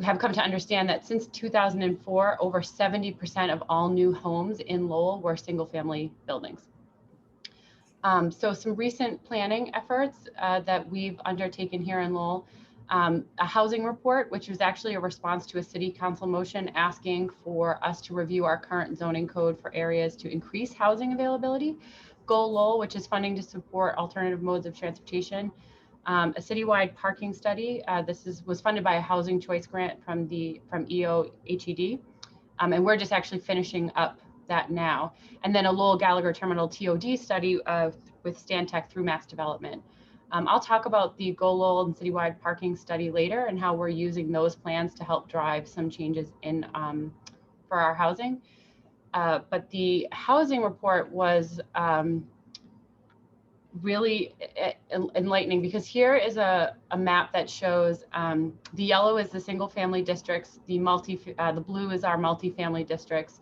have come to understand that since 2004, over 70% of all new homes in Lowell were single family buildings. So some recent planning efforts that we've undertaken here in Lowell, a housing report, which was actually a response to a city council motion asking for us to review our current zoning code for areas to increase housing availability. Go Lowell, which is funding to support alternative modes of transportation. A citywide parking study. This was funded by a housing choice grant from EOHED. And we're just actually finishing up that now. And then a Lowell Gallagher Terminal TOD study with Stantec through Mass Development. I'll talk about the Go Lowell and citywide parking study later and how we're using those plans to help drive some changes in for our housing. But the housing report was really enlightening because here is a map that shows the yellow is the single family districts, the blue is our multifamily districts,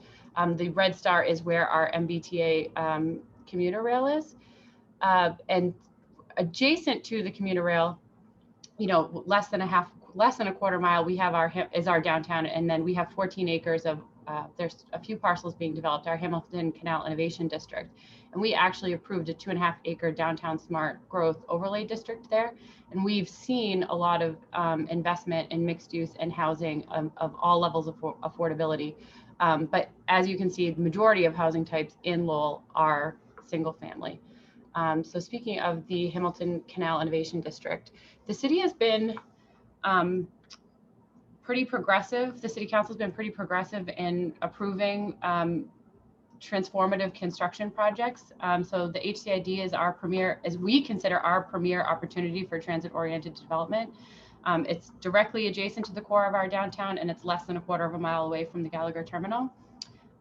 the red star is where our MBTA commuter rail is, and adjacent to the commuter rail, you know, less than a quarter mile, we have our downtown, and then we have 14 acres of there's a few parcels being developed, our Hamilton Canal Innovation District. And we actually approved a 2.5 acre downtown smart growth overlay district there. And we've seen a lot of investment in mixed use and housing of all levels of affordability. But as you can see, the majority of housing types in Lowell are single family. So speaking of the Hamilton Canal Innovation District, the city has been pretty progressive. The city council has been pretty progressive in approving transformative construction projects. So the HCID is our premier, as we consider our premier opportunity for transit-oriented development. It's directly adjacent to the core of our downtown, and it's less than a quarter of a mile away from the Gallagher Terminal.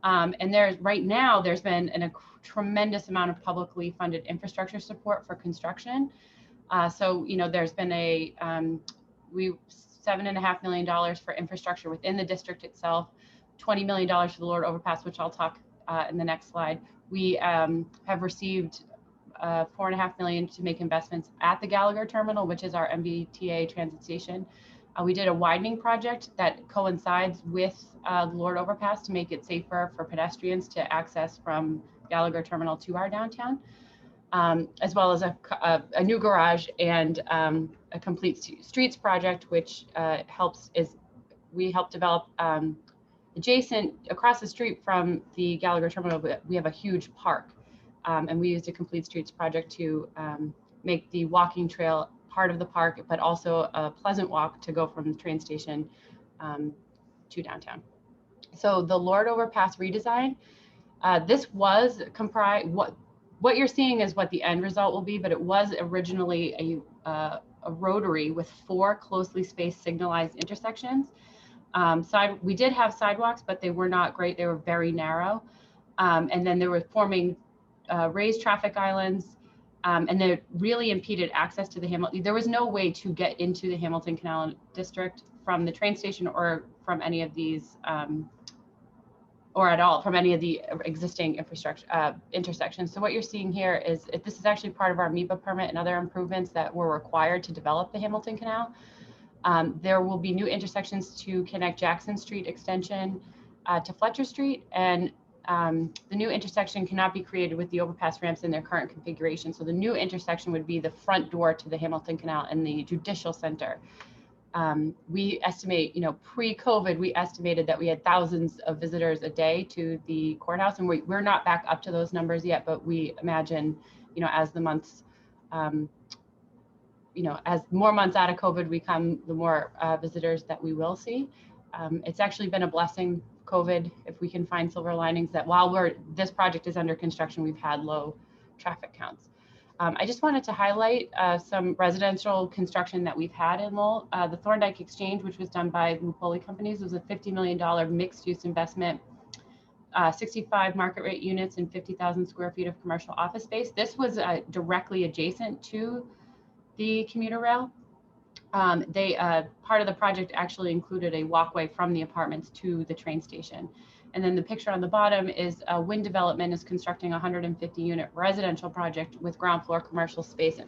And right now, there's been a tremendous amount of publicly funded infrastructure support for construction. So, you know, there's been $7.5 million for infrastructure within the district itself, $20 million for the Lord Overpass, which I'll talk in the next slide. We have received $4.5 million to make investments at the Gallagher Terminal, which is our MBTA transit station. We did a widening project that coincides with the Lord Overpass to make it safer for pedestrians to access from Gallagher Terminal to our downtown, as well as a new garage and a complete streets project, which we help develop adjacent across the street from the Gallagher Terminal. We have a huge park, and we used a complete streets project to make the walking trail part of the park, but also a pleasant walk to go from the train station to downtown. So the Lord Overpass redesign, this was comprised, what you're seeing is what the end result will be, but it was originally a rotary with 4 closely spaced signalized intersections. We did have sidewalks, but they were not great. They were very narrow. And then they were forming raised traffic islands, and they really impeded access to the Hamilton. There was no way to get into the Hamilton Canal District from the train station or from any of these, or at all from any of the existing infrastructure intersections. So what you're seeing here is this is actually part of our MEPA permit and other improvements that were required to develop the Hamilton Canal. There will be new intersections to connect Jackson Street extension to Fletcher Street, and the new intersection cannot be created with the overpass ramps in their current configuration. So the new intersection would be the front door to the Hamilton Canal and the Judicial Center. We estimate, you know, pre-COVID, we estimated that we had thousands of visitors a day to the courthouse, and we're not back up to those numbers yet, but we imagine, you know, as the months, you know, as more months out of COVID we come, the more visitors that we will see. It's actually been a blessing, COVID, if we can find silver linings, that while this project is under construction, we've had low traffic counts. I just wanted to highlight some residential construction that we've had in Lowell. The Thorndike Exchange, which was done by Lupoli Companies, was a $50 million mixed use investment 65 market rate units and 50,000 square feet of commercial office space. This was directly adjacent to the commuter rail. Part of the project actually included a walkway from the apartments to the train station. And then the picture on the bottom is Wind Development is constructing a 150 unit residential project with ground floor commercial space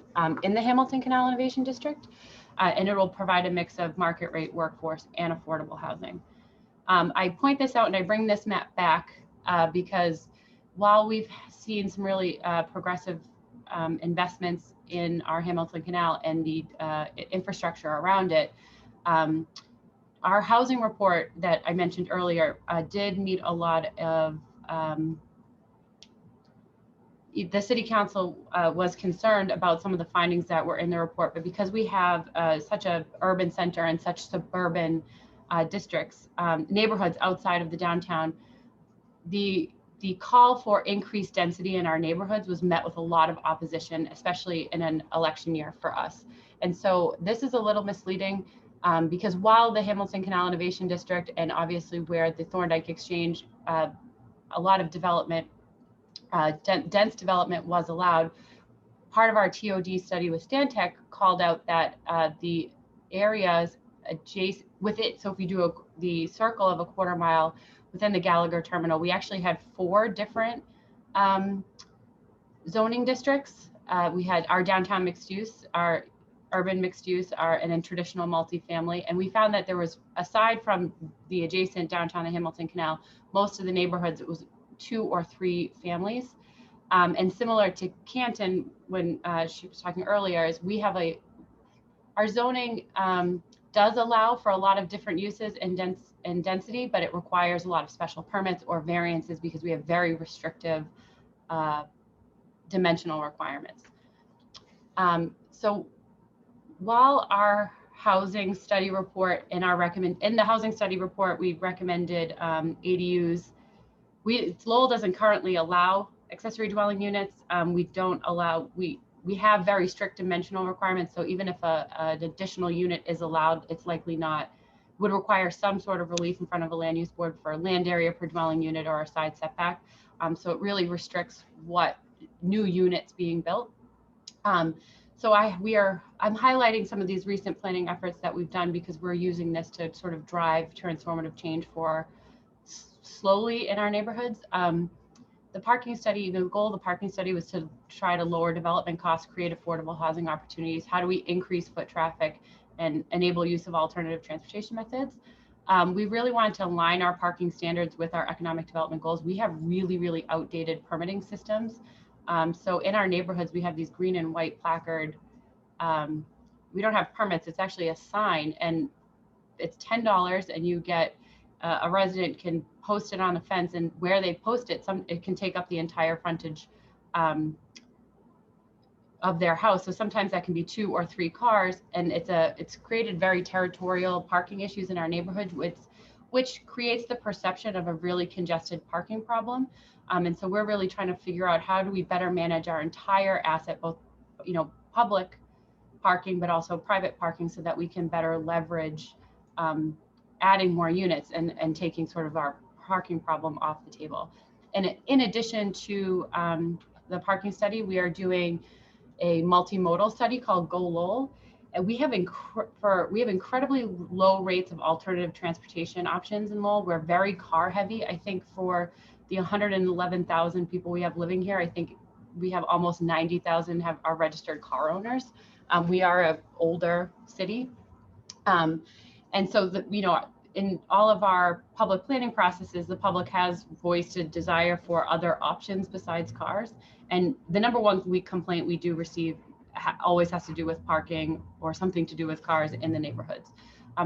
in the Hamilton Canal Innovation District. And it will provide a mix of market rate workforce and affordable housing. I point this out and I bring this map back because while we've seen some really progressive investments in our Hamilton Canal and the infrastructure around it, our housing report that I mentioned earlier did meet a lot of, the city council was concerned about some of the findings that were in the report, but because we have such a urban center and such suburban districts, neighborhoods outside of the downtown, the call for increased density in our neighborhoods was met with a lot of opposition, especially in an election year for us. And so this is a little misleading because while the Hamilton Canal Innovation District and obviously where the Thorndike Exchange, a lot of development, dense development was allowed, part of our TOD study with Stantec called out that the areas adjacent with it, so if you do the circle of a quarter mile within the Gallagher terminal, we actually had 4 different zoning districts. We had our downtown mixed use, our urban mixed use, and then traditional multifamily. And we found that there was, aside from the adjacent downtown and Hamilton Canal, most of the neighborhoods, it was 2 or 3 families. And similar to Canton, when she was talking earlier, is we have our zoning does allow for a lot of different uses and density, but it requires a lot of special permits or variances because we have very restrictive dimensional requirements. So while our housing study report and in the housing study report, we recommended ADUs. Lowell doesn't currently allow accessory dwelling units. We have very strict dimensional requirements. So even if an additional unit is allowed, it's likely would require some sort of relief in front of a land use board for land area per dwelling unit or a side setback. So it really restricts what new units being built. So I'm highlighting some of these recent planning efforts that we've done because we're using this to sort of drive transformative change for slowly in our neighborhoods. The parking study, the goal of the parking study was to try to lower development costs, create affordable housing opportunities. How do we increase foot traffic and enable use of alternative transportation methods? We really wanted to align our parking standards with our economic development goals. We have really, really outdated permitting systems. So in our neighborhoods, we have these green and white placard. We don't have permits, it's actually a sign, and it's $10 and you get a resident can post it on the fence, and where they post it, it can take up the entire frontage of their house. So sometimes that can be 2 or 3 cars, and it's created very territorial parking issues in our neighborhood, which creates the perception of a really congested parking problem. And so we're really trying to figure out how do we better manage our entire asset, both public parking, but also private parking, so that we can better leverage adding more units and taking sort of our parking problem off the table. And in addition to the parking study, we are doing a multimodal study called Go Lowell. And we have incredibly low rates of alternative transportation options in Lowell. We're very car heavy. I think for the 111,000 people we have living here, I think we have almost 90,000 are registered car owners. We are an older city. And so in all of our public planning processes, the public has voiced a desire for other options besides cars. And the number one complaint we do receive always has to do with parking or something to do with cars in the neighborhoods.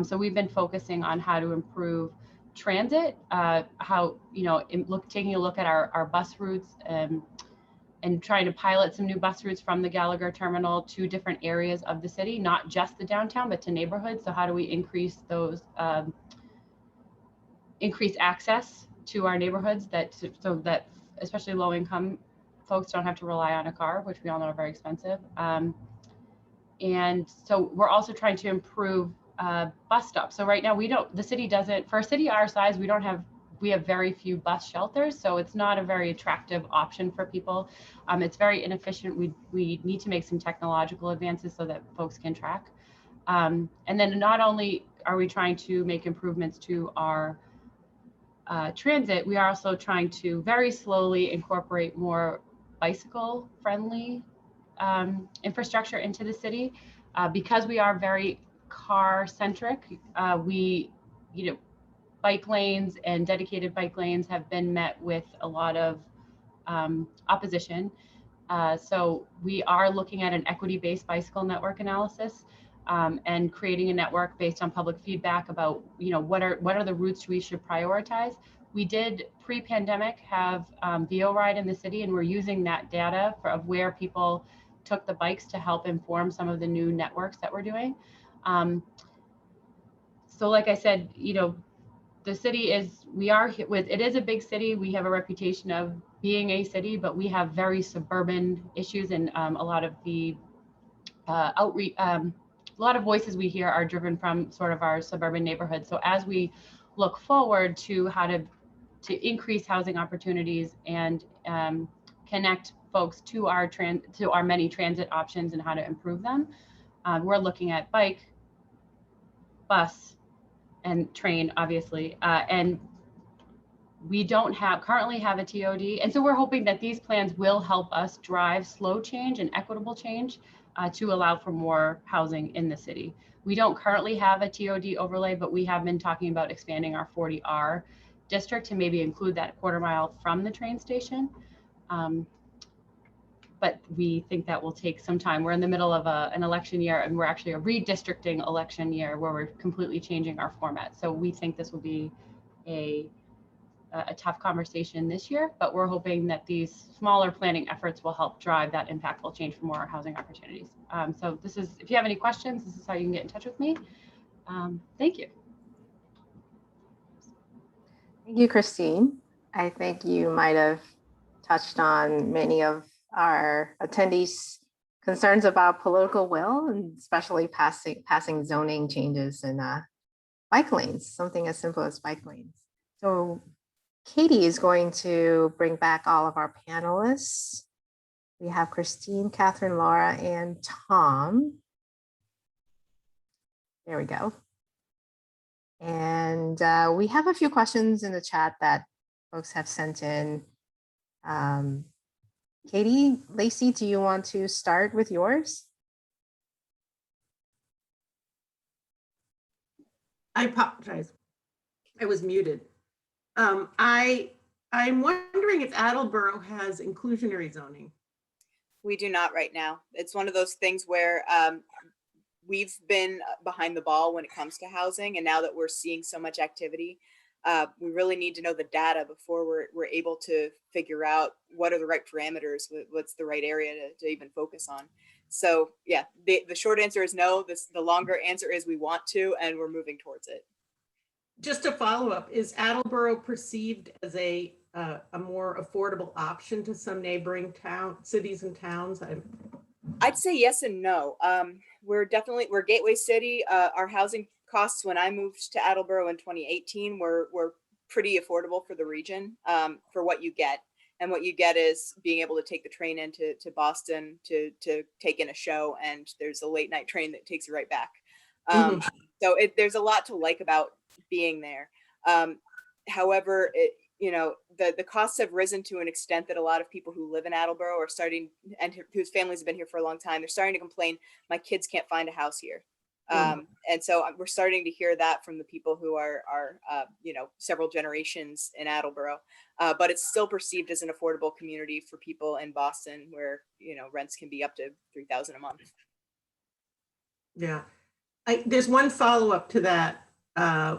So we've been focusing on how to improve transit, taking a look at our bus routes and trying to pilot some new bus routes from the Gallagher terminal to different areas of the city, not just the downtown, but to neighborhoods. So how do we increase those, increase access to our neighborhoods so that especially low income folks don't have to rely on a car, which we all know are very expensive. And so we're also trying to improve bus stops. So right now the city doesn't, for a city our size, we we have very few bus shelters, so it's not a very attractive option for people. It's very inefficient. We need to make some technological advances so that folks can track. And then not only are we trying to make improvements to our transit, we are also trying to very slowly incorporate more bicycle friendly infrastructure into the city. Because we are very car centric, bike lanes and dedicated bike lanes have been met with a lot of opposition. So we are looking at an equity-based bicycle network analysis and creating a network based on public feedback about, what are the routes we should prioritize. We did pre-pandemic have VO Ride in the city, and we're using that data of where people took the bikes to help inform some of the new networks that we're doing. So like I said, the city it is a big city. We have a reputation of being a city, but we have very suburban issues, and a lot of the outreach, a lot of voices we hear are driven from sort of our suburban neighborhoods. So as we look forward to how to increase housing opportunities and connect folks to our many transit options and how to improve them, we're looking at bike, bus, and train, obviously, and we don't currently have a TOD. And so we're hoping that these plans will help us drive slow change and equitable change to allow for more housing in the city. We don't currently have a TOD overlay, but we have been talking about expanding our 40R district to maybe include that quarter mile from the train station. But we think that will take some time. We're in the middle of an election year, and we're actually a redistricting election year where we're completely changing our format. So we think this will be a tough conversation this year, but we're hoping that these smaller planning efforts will help drive that impactful change for more housing opportunities. So if you have any questions, this is how you can get in touch with me. Thank you. Thank you, Christine. I think you might have touched on many of our attendees' concerns about political will, and especially passing zoning changes in bike lanes, something as simple as bike lanes. So Katie is going to bring back all of our panelists. We have Christine, Catherine, Laura, and Tom. There we go. And we have a few questions in the chat that folks have sent in. Katie, Lacey, do you want to start with yours? I apologize. I was muted. I'm wondering if Attleboro has inclusionary zoning. We do not right now. It's one of those things where we've been behind the ball when it comes to housing, and now that we're seeing so much activity, we really need to know the data before we're able to figure out what are the right parameters, what's the right area to even focus on. So yeah, the short answer is no. The longer answer is we want to, and we're moving towards it. Just to follow up, is Attleboro perceived as a more affordable option to some neighboring cities and towns? I'd say yes and no. We're gateway city. Our housing costs when I moved to Attleboro in 2018 were pretty affordable for the region for what you get. And what you get is being able to take the train into Boston to take in a show, and there's a late night train that takes you right back. So there's a lot to like about being there. However, the costs have risen to an extent that a lot of people who live in Attleboro are starting, and whose families have been here for a long time, they're starting to complain, my kids can't find a house here. And so we're starting to hear that from the people who are several generations in Attleboro, but it's still perceived as an affordable community for people in Boston, where rents can be up to $3,000 a month. Yeah, there's one follow up to that,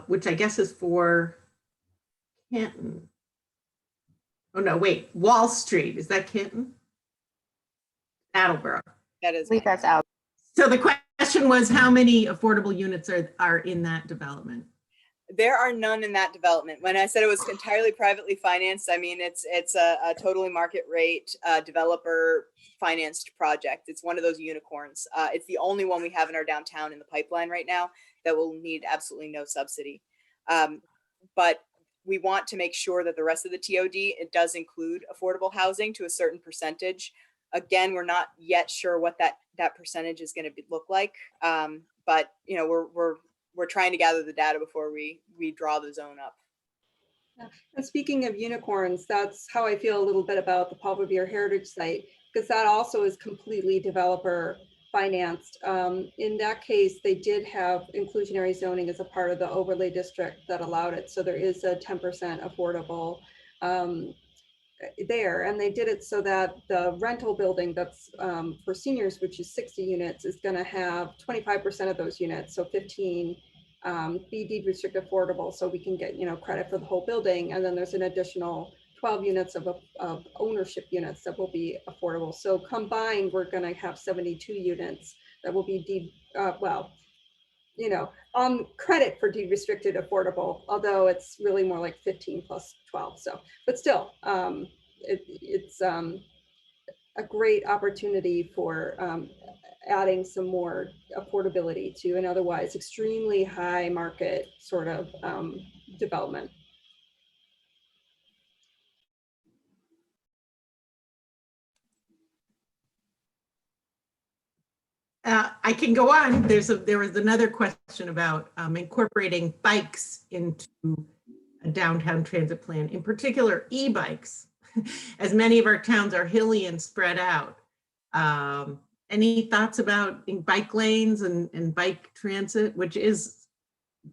which I guess is for Canton. Oh no, wait, Wall Street, is that Canton? Attleboro. That is. I think that's out. So the question was, how many affordable units are in that development? There are none in that development. When I said it was entirely privately financed, I mean it's a totally market rate developer financed project. It's one of those unicorns. It's the only one we have in our downtown in the pipeline right now that will need absolutely no subsidy. But we want to make sure that the rest of the TOD, it does include affordable housing to a certain percentage. Again, we're not yet sure what that percentage is going to look like. But you know, we're trying to gather the data before we draw the zone up. And speaking of unicorns, that's how I feel a little bit about the Paul Revere Heritage Site, because that also is completely developer financed. In that case, they did have inclusionary zoning as a part of the overlay district that allowed it. So there is a 10% affordable there, and they did it so that the rental building that's for seniors, which is 60 units, is going to have 25% of those units, so 15 be deed restricted affordable, so we can get, you know, credit for the whole building. And then there's an additional 12 units of ownership units that will be affordable. So combined, we're going to have 72 units that will be deed, well, you know, on credit for deed restricted affordable, although it's really more like 15 plus 12. So, but still, it's a great opportunity for adding some more affordability to an otherwise extremely high market sort of development. I can go on. There was another question about incorporating bikes into a downtown transit plan, in particular e-bikes, as many of our towns are hilly and spread out. Any thoughts about bike lanes and bike transit, which is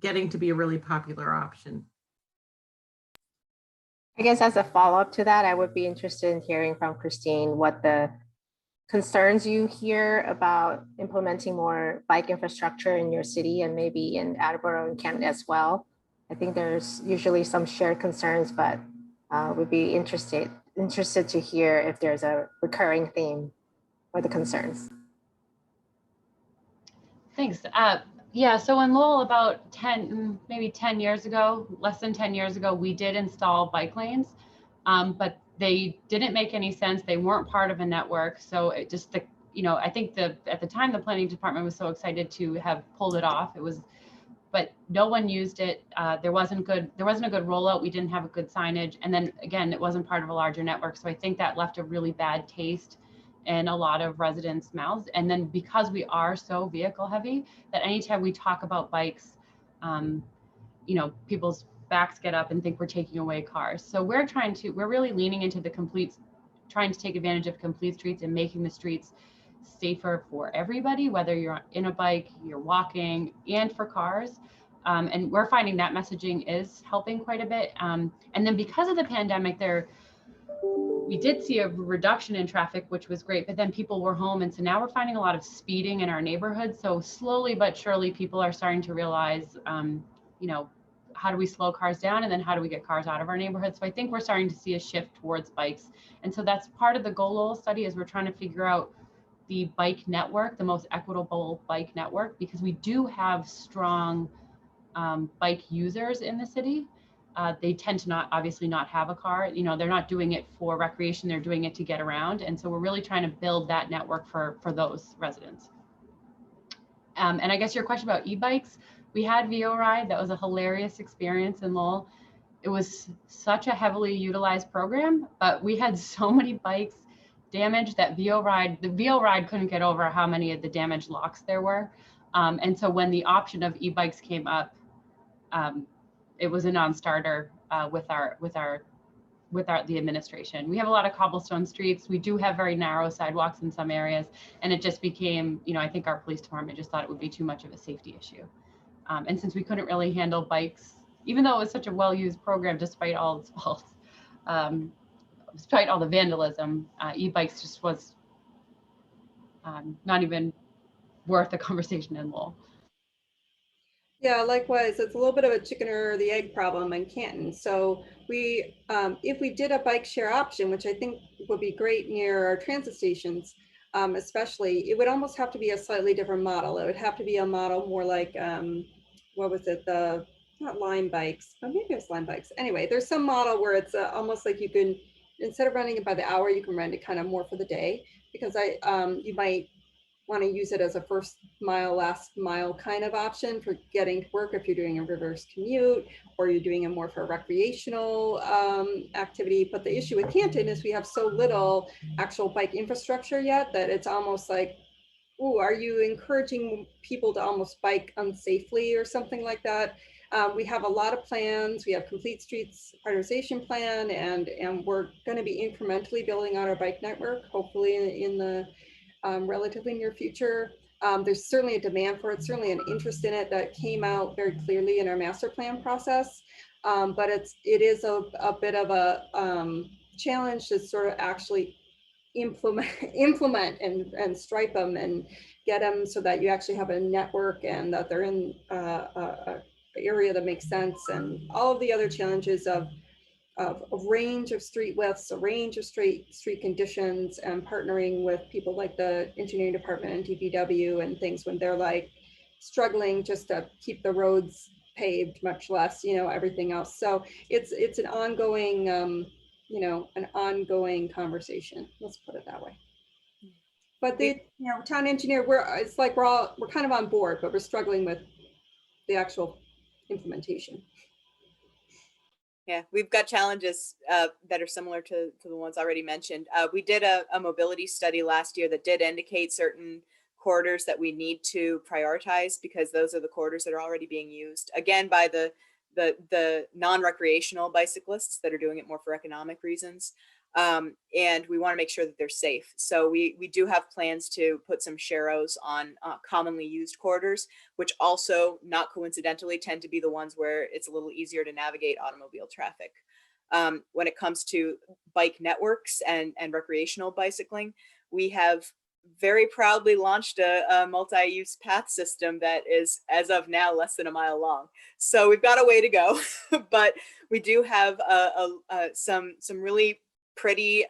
getting to be a really popular option? I guess as a follow-up to that, I would be interested in hearing from Christine what the concerns you hear about implementing more bike infrastructure in your city and maybe in Attleboro and Canton as well. I think there's usually some shared concerns, but would be interested to hear if there's a recurring theme or the concerns. Thanks. Yeah, so in Lowell about maybe 10 years ago, less than 10 years ago, we did install bike lanes, but they didn't make any sense. They weren't part of a network. So it just, I think at the time the planning department was so excited to have pulled it off. But no one used it. There wasn't a good rollout. We didn't have a good signage. And then again, it wasn't part of a larger network. So I think that left a really bad taste in a lot of residents' mouths. And then because we are so vehicle heavy, that anytime we talk about bikes, people's backs get up and think we're taking away cars. So we're really leaning into trying to take advantage of complete streets and making the streets safer for everybody, whether you're in a bike, you're walking, and for cars. And we're finding that messaging is helping quite a bit. And then because of the pandemic, we did see a reduction in traffic, which was great, but then people were home. And so now we're finding a lot of speeding in our neighborhood. So slowly but surely, people are starting to realize, how do we slow cars down, and then how do we get cars out of our neighborhood? So I think we're starting to see a shift towards bikes. And so that's part of the Lowell study, is we're trying to figure out the bike network, the most equitable bike network, because we do have strong bike users in the city. They tend to obviously not have a car. They're not doing it for recreation, they're doing it to get around. And so we're really trying to build that network for those residents. And I guess your question about e-bikes, we had VO Ride. That was a hilarious experience in Lowell. It was such a heavily utilized program, but we had so many bikes damaged that the VO Ride couldn't get over how many of the damaged locks there were. And so when the option of e-bikes came up, it was a non-starter with the administration. We have a lot of cobblestone streets. We do have very narrow sidewalks in some areas, and it just became, I think our police department just thought it would be too much of a safety issue. And since we couldn't really handle bikes, even though it was such a well-used program, despite all its faults, despite all the vandalism, e-bikes just was not even worth a conversation in Lowell. Yeah, likewise, it's a little bit of a chicken or the egg problem in Canton. So we, if we did a bike share option, which I think would be great near our transit stations, especially, it would almost have to be a slightly different model. It would have to be a model more like, what was it? Not Lime bikes, but maybe it was Lime bikes. Anyway, there's some model where it's almost like you can, instead of running it by the hour, you can rent it kind of more for the day, because you might want to use it as a first mile, last mile kind of option for getting to work if you're doing a reverse commute or you're doing it more for a recreational activity. But the issue with Canton is we have so little actual bike infrastructure yet that it's almost like, ooh, are you encouraging people to almost bike unsafely or something like that? We have a lot of plans. We have complete streets prioritization plan, and we're going to be incrementally building out our bike network, hopefully in the relatively near future. There's certainly a demand for it, certainly an interest in it that came out very clearly in our master plan process. But it is a bit of a challenge to sort of actually implement and stripe them and get them so that you actually have a network and that they're in a area that makes sense, and all of the other challenges of a range of street widths, a range of street conditions, and partnering with people like the engineering department and DPW and things when they're like struggling just to keep the roads paved, much less, you know, everything else. So it's an ongoing, you know, an ongoing conversation. Let's put it that way. But the town engineer, it's like we're kind of on board, but we're struggling with the actual implementation. Yeah, we've got challenges that are similar to the ones already mentioned. We did a mobility study last year that did indicate certain corridors that we need to prioritize because those are the corridors that are already being used, again, by the non-recreational bicyclists that are doing it more for economic reasons. And we want to make sure that they're safe. So we do have plans to put some sharrows on commonly used corridors, which also, not coincidentally, tend to be the ones where it's a little easier to navigate automobile traffic. When it comes to bike networks and recreational bicycling, we have very proudly launched a multi-use path system that is, as of now, less than a mile long. So we've got a way to go, but we do have some really pretty,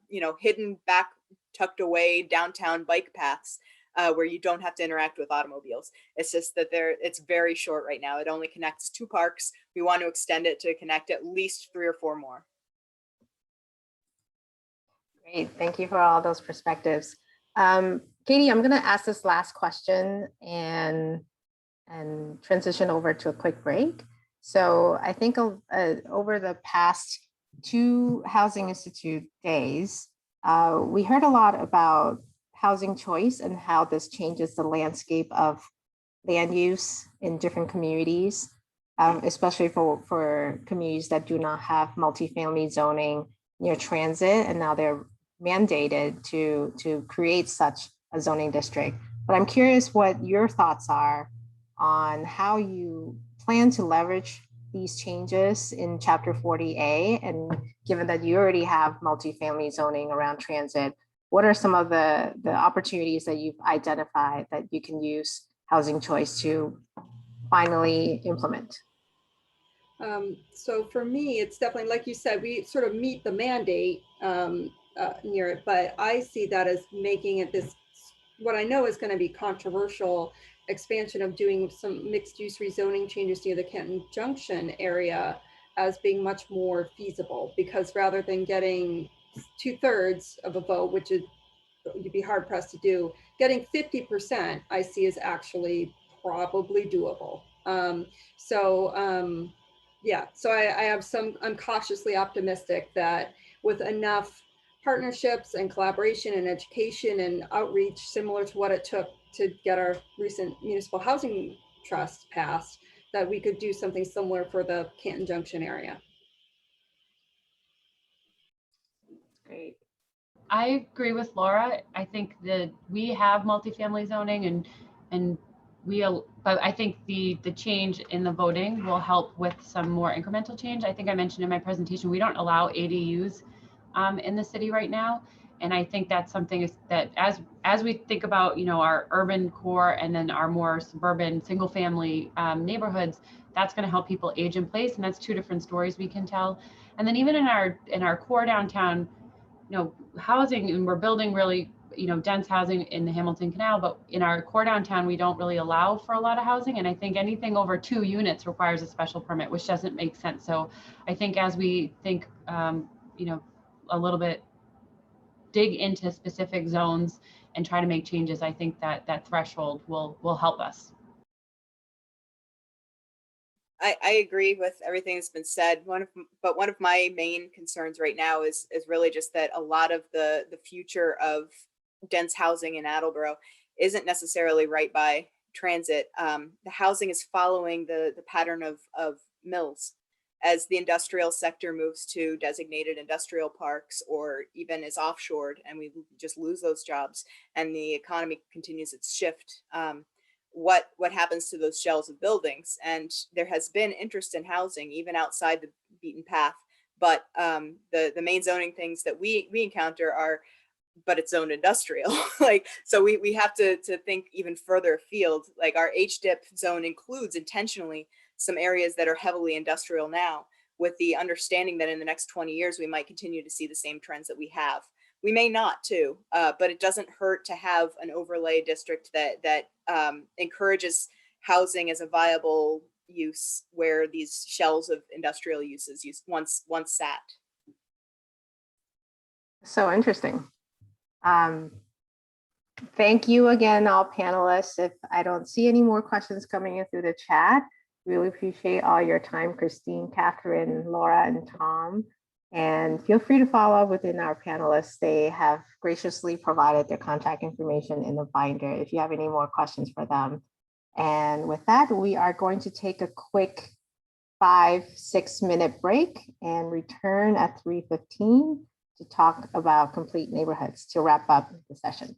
you know, hidden back, tucked away downtown bike paths where you don't have to interact with automobiles. It's just that it's very short right now. It only connects 2 parks. We want to extend it to connect at least 3 or 4 more. Great, thank you for all those perspectives. Katie, I'm going to ask this last question and transition over to a quick break. So I think over the past 2 Housing Institute days, we heard a lot about housing choice and how this changes the landscape of land use in different communities, especially for communities that do not have multifamily zoning near transit, and now they're mandated to create such a zoning district. But I'm curious what your thoughts are on how you plan to leverage these changes in Chapter 40A, and given that you already have multifamily zoning around transit, what are some of the opportunities that you've identified that you can use housing choice to finally implement? So for me, it's definitely, like you said, we sort of meet the mandate near it, but I see that as making it this, what I know is going to be controversial expansion of doing some mixed use rezoning changes near the Canton Junction area as being much more feasible, because rather than getting 2/3 of a vote, which is you'd be hard pressed to do, getting 50% I see is actually probably doable. Yeah, so I have I'm cautiously optimistic that with enough partnerships and collaboration and education and outreach, similar to what it took to get our recent municipal housing trust passed, that we could do something similar for the Canton Junction area. Great. I agree with Laura. I think that we have multifamily zoning but I think the change in the voting will help with some more incremental change. I think I mentioned in my presentation, we don't allow ADUs in the city right now. And I think that's something that as we think about, you know, our urban core and then our more suburban single family neighborhoods, that's going to help people age in place. And that's 2 different stories we can tell. And then even in our core downtown, you know, housing, and we're building really, you know, dense housing in the Hamilton Canal, but in our core downtown, we don't really allow for a lot of housing. And I think anything over 2 units requires a special permit, which doesn't make sense. So I think as we think, you know, a little bit dig into specific zones and try to make changes, I think that that threshold will help us. I agree with everything that's been said. One of my main concerns right now is really just that a lot of the future of dense housing in Attleboro isn't necessarily right by transit. The housing is following the pattern of mills. As the industrial sector moves to designated industrial parks or even is offshored, and we just lose those jobs, and the economy continues its shift. What happens to those shells of buildings? And there has been interest in housing even outside the beaten path, but the main zoning things that we encounter are, but it's zoned industrial. Like, so we have to think even further afield. Like our HDIP zone includes intentionally some areas that are heavily industrial now, with the understanding that in the next 20 years we might continue to see the same trends that we have. We may not too, but it doesn't hurt to have an overlay district that encourages housing as a viable use where these shells of industrial uses once sat. So interesting. Thank you again, all panelists. If I don't see any more questions coming in through the chat, really appreciate all your time, Christine, Catherine, Laura, and Tom. And feel free to follow up within our panelists. They have graciously provided their contact information in the binder if you have any more questions for them. And with that, we are going to take a quick 5-6 minute break and return at 3:15 to talk about complete neighborhoods to wrap up the session.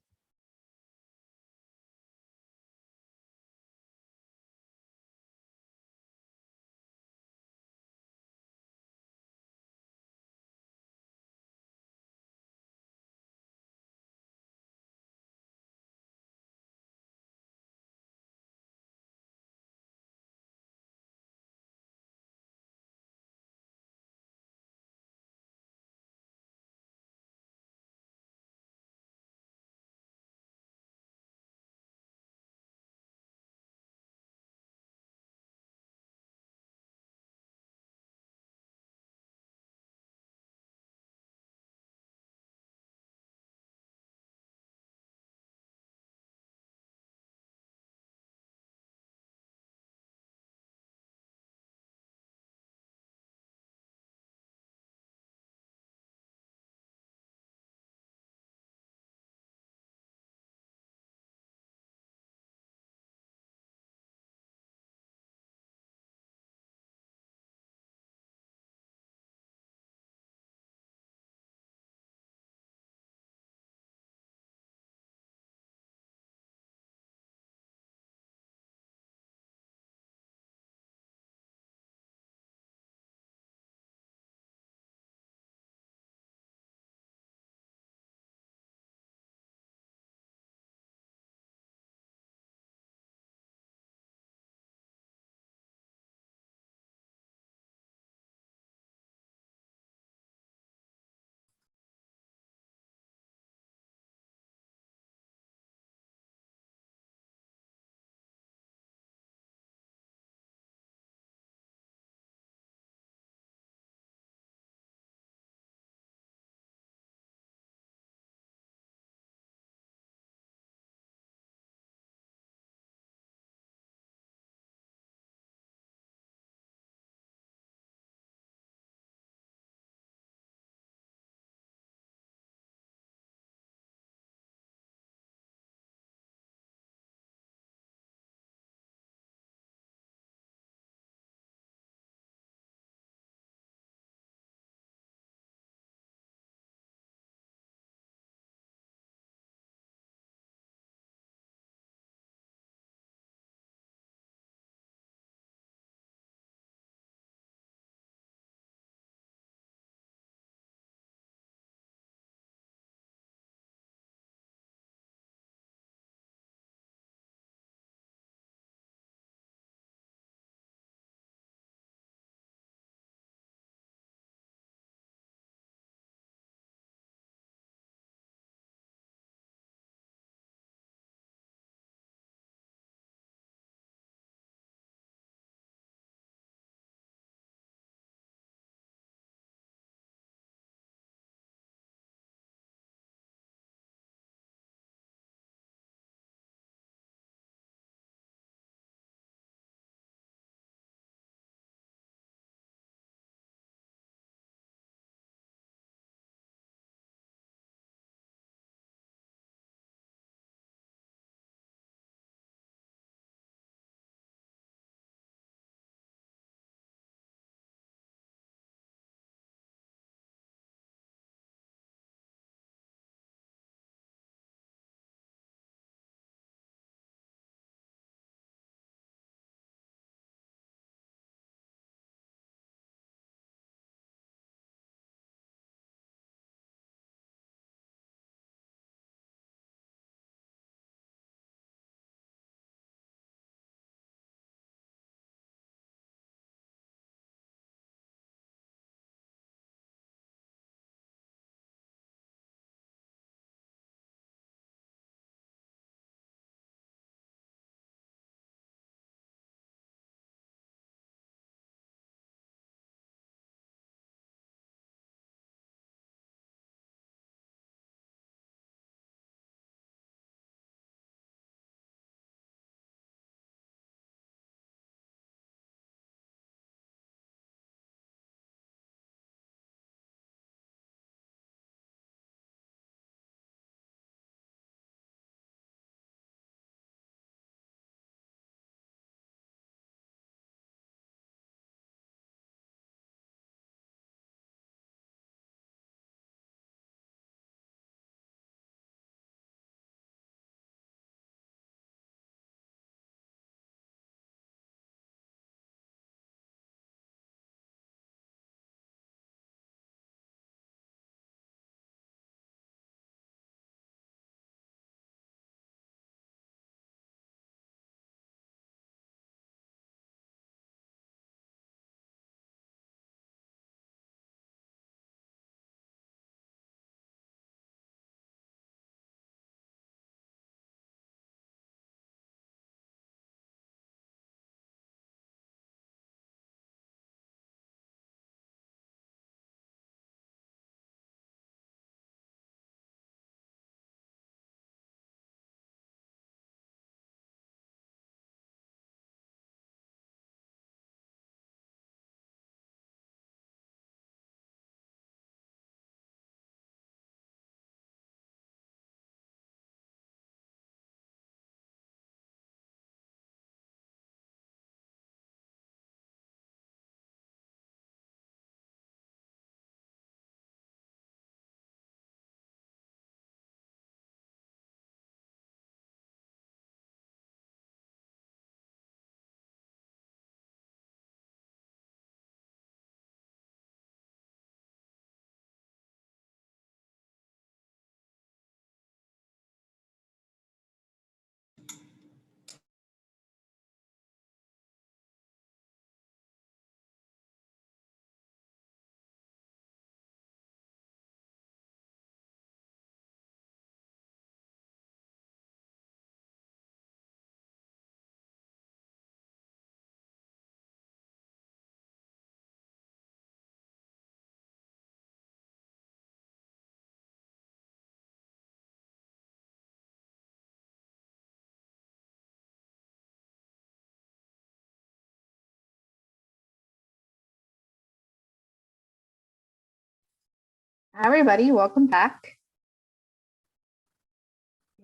Hi, everybody, welcome back.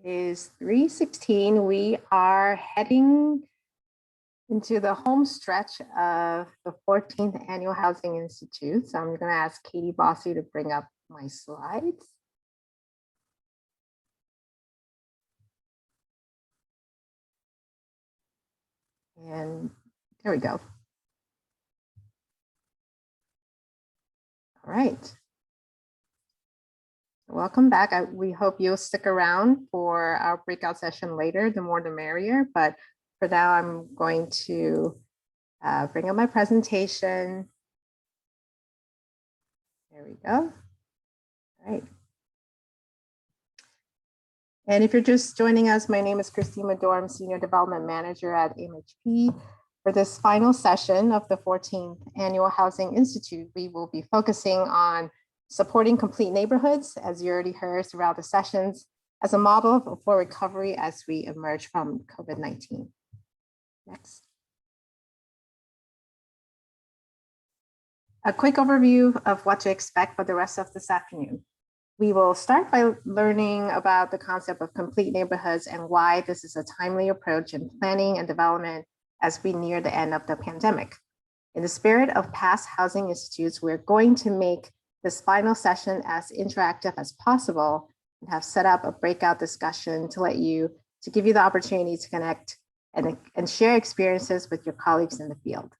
It is 3:16. We are heading into the home stretch of the 14th Annual Housing Institute. So I'm going to ask Katie Bossy to bring up my slides. And there we go. All right. Welcome back. We hope you'll stick around for our breakout session later. The more the merrier. But for now, I'm going to bring up my presentation. There we go. All right. And if you're just joining us, my name is Christine Madore. I'm Senior Development Manager at MHP. For this final session of the 14th Annual Housing Institute, we will be focusing on supporting complete neighborhoods, as you already heard throughout the sessions, as a model for recovery as we emerge from COVID-19. Next. A quick overview of what to expect for the rest of this afternoon. We will start by learning about the concept of complete neighborhoods and why this is a timely approach in planning and development as we near the end of the pandemic. In the spirit of past housing institutes, we're going to make this final session as interactive as possible and have set up a breakout discussion to give you the opportunity to connect and share experiences with your colleagues in the field.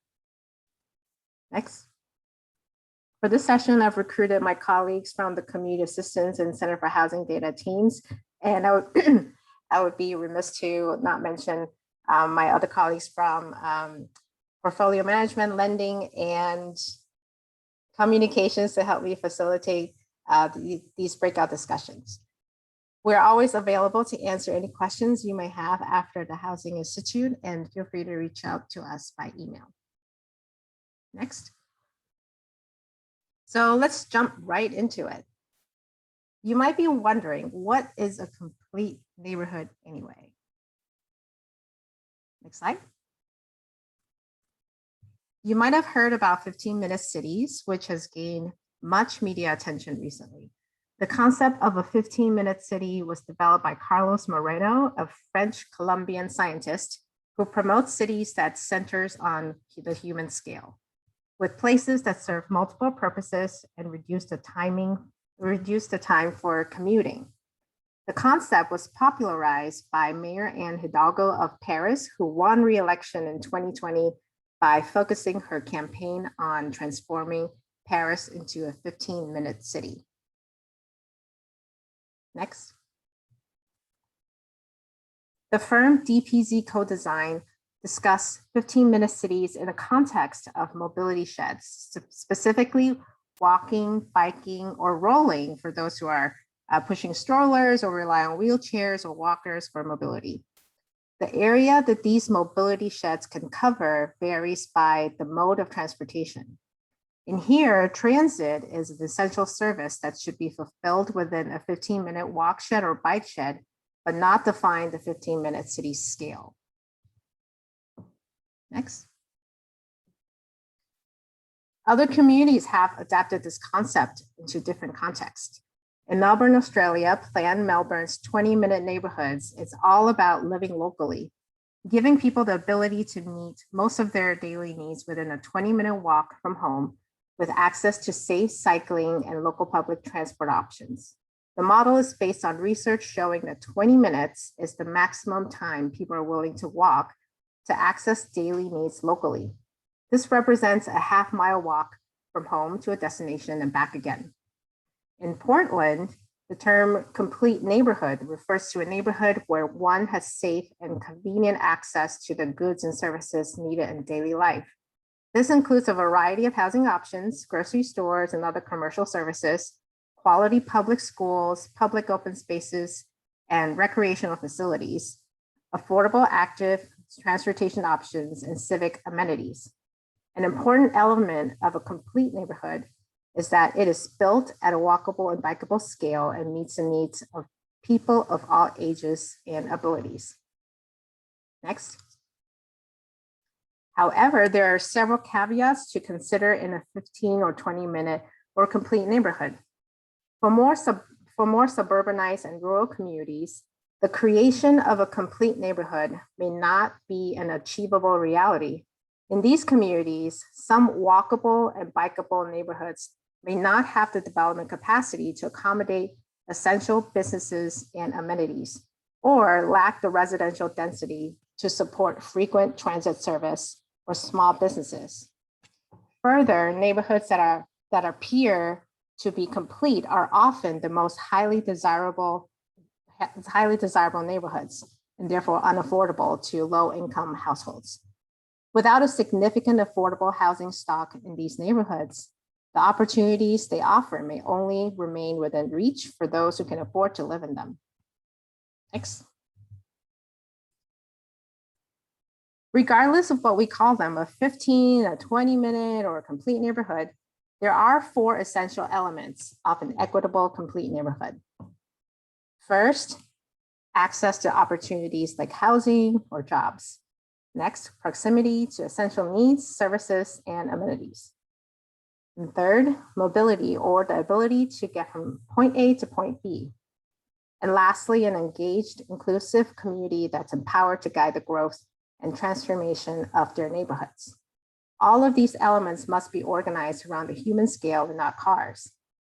Next. For this session, I've recruited my colleagues from the Community Assistance and Center for Housing Data teams, and I would be remiss to not mention my other colleagues from portfolio management, lending, and communications to help me facilitate these breakout discussions. We're always available to answer any questions you may have after the Housing Institute, and feel free to reach out to us by email. Next. So let's jump right into it. You might be wondering, what is a complete neighborhood anyway? Next slide. You might have heard about 15-minute cities, which has gained much media attention recently. The concept of a 15-minute city was developed by Carlos Moreno, a French-Colombian scientist who promotes cities that centers on the human scale, with places that serve multiple purposes and reduce the time for commuting. The concept was popularized by Mayor Anne Hidalgo of Paris, who won re-election in 2020 by focusing her campaign on transforming Paris into a 15-minute city. Next. The firm DPZ Co-Design discuss 15-minute cities in the context of mobility sheds, specifically walking, biking, or rolling for those who are pushing strollers or rely on wheelchairs or walkers for mobility. The area that these mobility sheds can cover varies by the mode of transportation. In here, transit is an essential service that should be fulfilled within a 15-minute walk shed or bike shed, but not define the 15-minute city scale. Next. Other communities have adapted this concept into different contexts. In Melbourne, Australia, Plan Melbourne's 20-minute neighborhoods is all about living locally, giving people the ability to meet most of their daily needs within a 20-minute walk from home with access to safe cycling and local public transport options. The model is based on research showing that 20 minutes is the maximum time people are willing to walk to access daily needs locally. This represents a half-mile walk from home to a destination and back again. In Portland, the term complete neighborhood refers to a neighborhood where one has safe and convenient access to the goods and services needed in daily life. This includes a variety of housing options, grocery stores, and other commercial services, quality public schools, public open spaces, and recreational facilities, affordable active transportation options, and civic amenities. An important element of a complete neighborhood is that it is built at a walkable and bikeable scale and meets the needs of people of all ages and abilities. Next. However, there are several caveats to consider in a 15 or 20-minute or complete neighborhood. For more suburbanized and rural communities, the creation of a complete neighborhood may not be an achievable reality. In these communities, some walkable and bikeable neighborhoods may not have the development capacity to accommodate essential businesses and amenities, or lack the residential density to support frequent transit service for small businesses. Further, neighborhoods that appear to be complete are often the most highly desirable neighborhoods, and therefore unaffordable to low-income households. Without a significant affordable housing stock in these neighborhoods, the opportunities they offer may only remain within reach for those who can afford to live in them. Next. Regardless of what we call them, a 15, a 20-minute, or a complete neighborhood, there are 4 essential elements of an equitable complete neighborhood. First, access to opportunities like housing or jobs. Next, proximity to essential needs, services, and amenities. And third, mobility, or the ability to get from point A to point B. And lastly, an engaged, inclusive community that's empowered to guide the growth and transformation of their neighborhoods. All of these elements must be organized around the human scale and not cars.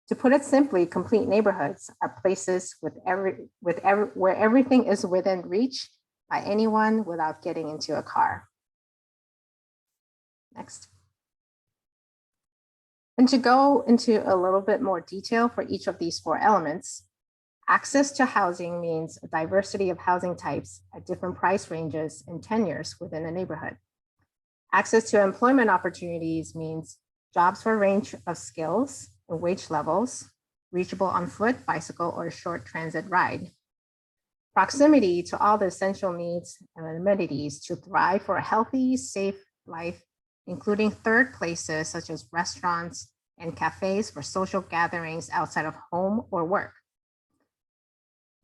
To put it simply, complete neighborhoods are places where everything is within reach by anyone without getting into a car. Next. And to go into a little bit more detail for each of these 4 elements, access to housing means a diversity of housing types at different price ranges and tenures within a neighborhood. Access to employment opportunities means jobs for a range of skills and wage levels, reachable on foot, bicycle, or short transit ride. Proximity to all the essential needs and amenities to thrive for a healthy, safe life, including third places such as restaurants and cafes for social gatherings outside of home or work.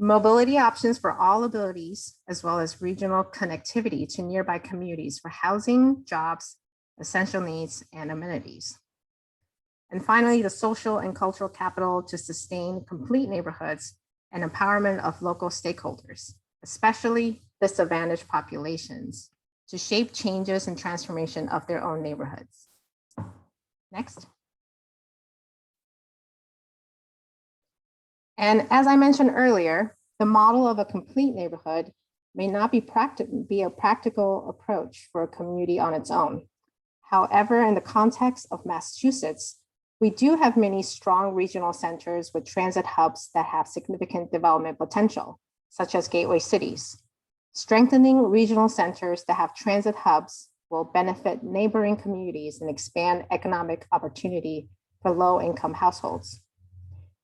Mobility options for all abilities, as well as regional connectivity to nearby communities for housing, jobs, essential needs, and amenities. And finally, the social and cultural capital to sustain complete neighborhoods and empowerment of local stakeholders, especially disadvantaged populations, to shape changes and transformation of their own neighborhoods. Next. And as I mentioned earlier, the model of a complete neighborhood may not be a practical approach for a community on its own. However, in the context of Massachusetts, we do have many strong regional centers with transit hubs that have significant development potential, such as gateway cities. Strengthening regional centers that have transit hubs will benefit neighboring communities and expand economic opportunity for low-income households.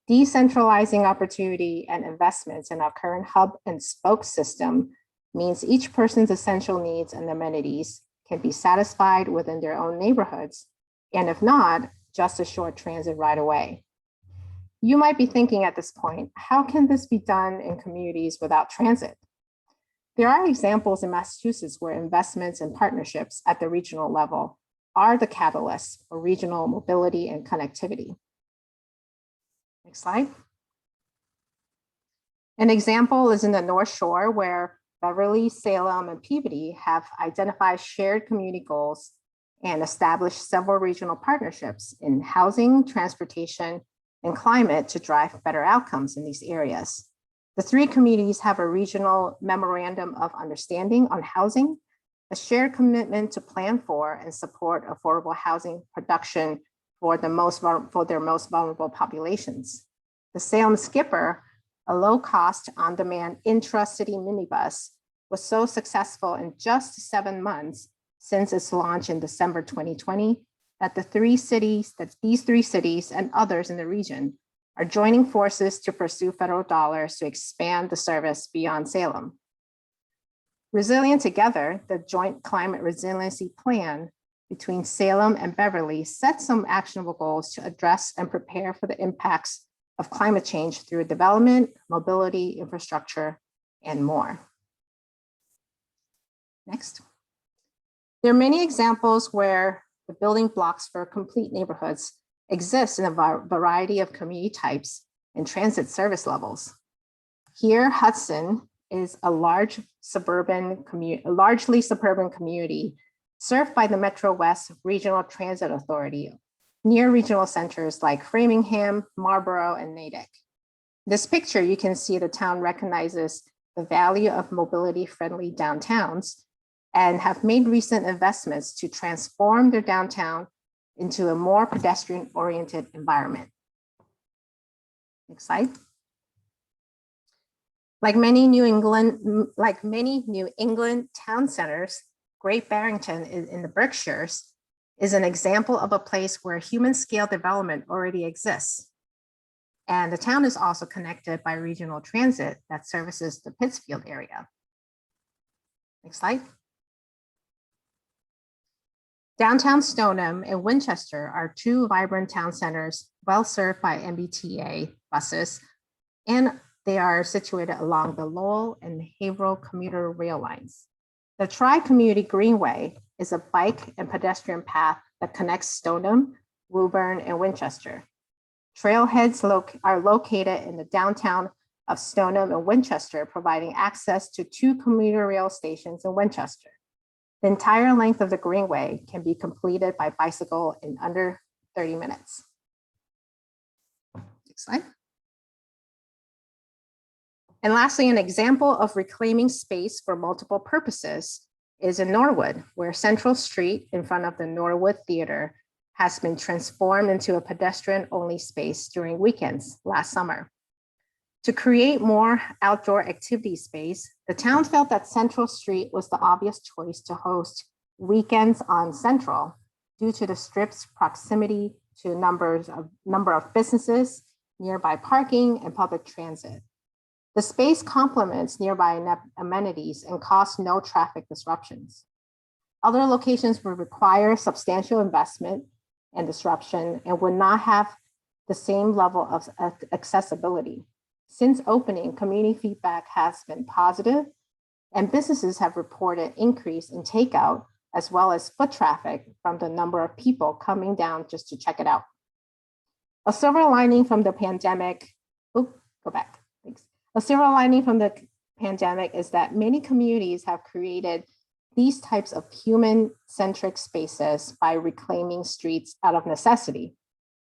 Decentralizing opportunity and investments in our current hub and spoke system means each person's essential needs and amenities can be satisfied within their own neighborhoods, and if not, just a short transit ride away. You might be thinking at this point, how can this be done in communities without transit? There are examples in Massachusetts where investments and partnerships at the regional level are the catalysts for regional mobility and connectivity. Next slide. An example is in the North Shore, where Beverly, Salem, and Peabody have identified shared community goals and established several regional partnerships in housing, transportation, and climate to drive better outcomes in these areas. The 3 communities have a regional memorandum of understanding on housing, a shared commitment to plan for and support affordable housing production for their most vulnerable populations. The Salem Skipper, a low-cost, on-demand intra-city minibus, was so successful in just 7 months since its launch in December 2020 that these three cities and others in the region are joining forces to pursue federal dollars to expand the service beyond Salem. Resilient Together, the joint climate resiliency plan between Salem and Beverly, set some actionable goals to address and prepare for the impacts of climate change through development, mobility, infrastructure, and more. Next. There are many examples where the building blocks for complete neighborhoods exist in a variety of community types and transit service levels. Here, Hudson is a largely suburban community served by the Metro West Regional Transit Authority near regional centers like Framingham, Marlborough, and Natick. This picture, you can see the town recognizes the value of mobility-friendly downtowns and have made recent investments to transform their downtown into a more pedestrian-oriented environment. Next slide. Like many New England town centers, Great Barrington in the Berkshires is an example of a place where human scale development already exists. And the town is also connected by regional transit that services the Pittsfield area. Next slide. Downtown Stoneham and Winchester are two vibrant town centers well served by MBTA buses, and they are situated along the Lowell and Haverhill commuter rail lines. The Tri-Community Greenway is a bike and pedestrian path that connects Stoneham, Woburn, and Winchester. Trailheads are located in the downtown of Stoneham and Winchester, providing access to two commuter rail stations in Winchester. The entire length of the Greenway can be completed by bicycle in under 30 minutes. Next slide. And lastly, an example of reclaiming space for multiple purposes is in Norwood, where Central Street in front of the Norwood Theater has been transformed into a pedestrian-only space during weekends last summer. To create more outdoor activity space, the town felt that Central Street was the obvious choice to host weekends on Central due to the strip's proximity to a number of businesses, nearby parking, and public transit. The space complements nearby amenities and costs no traffic disruptions. Other locations would require substantial investment and disruption and would not have the same level of accessibility. Since opening, community feedback has been positive, and businesses have reported increase in takeout as well as foot traffic from the number of people coming down just to check it out. A silver lining from the pandemic, A silver lining from the pandemic is that many communities have created these types of human-centric spaces by reclaiming streets out of necessity.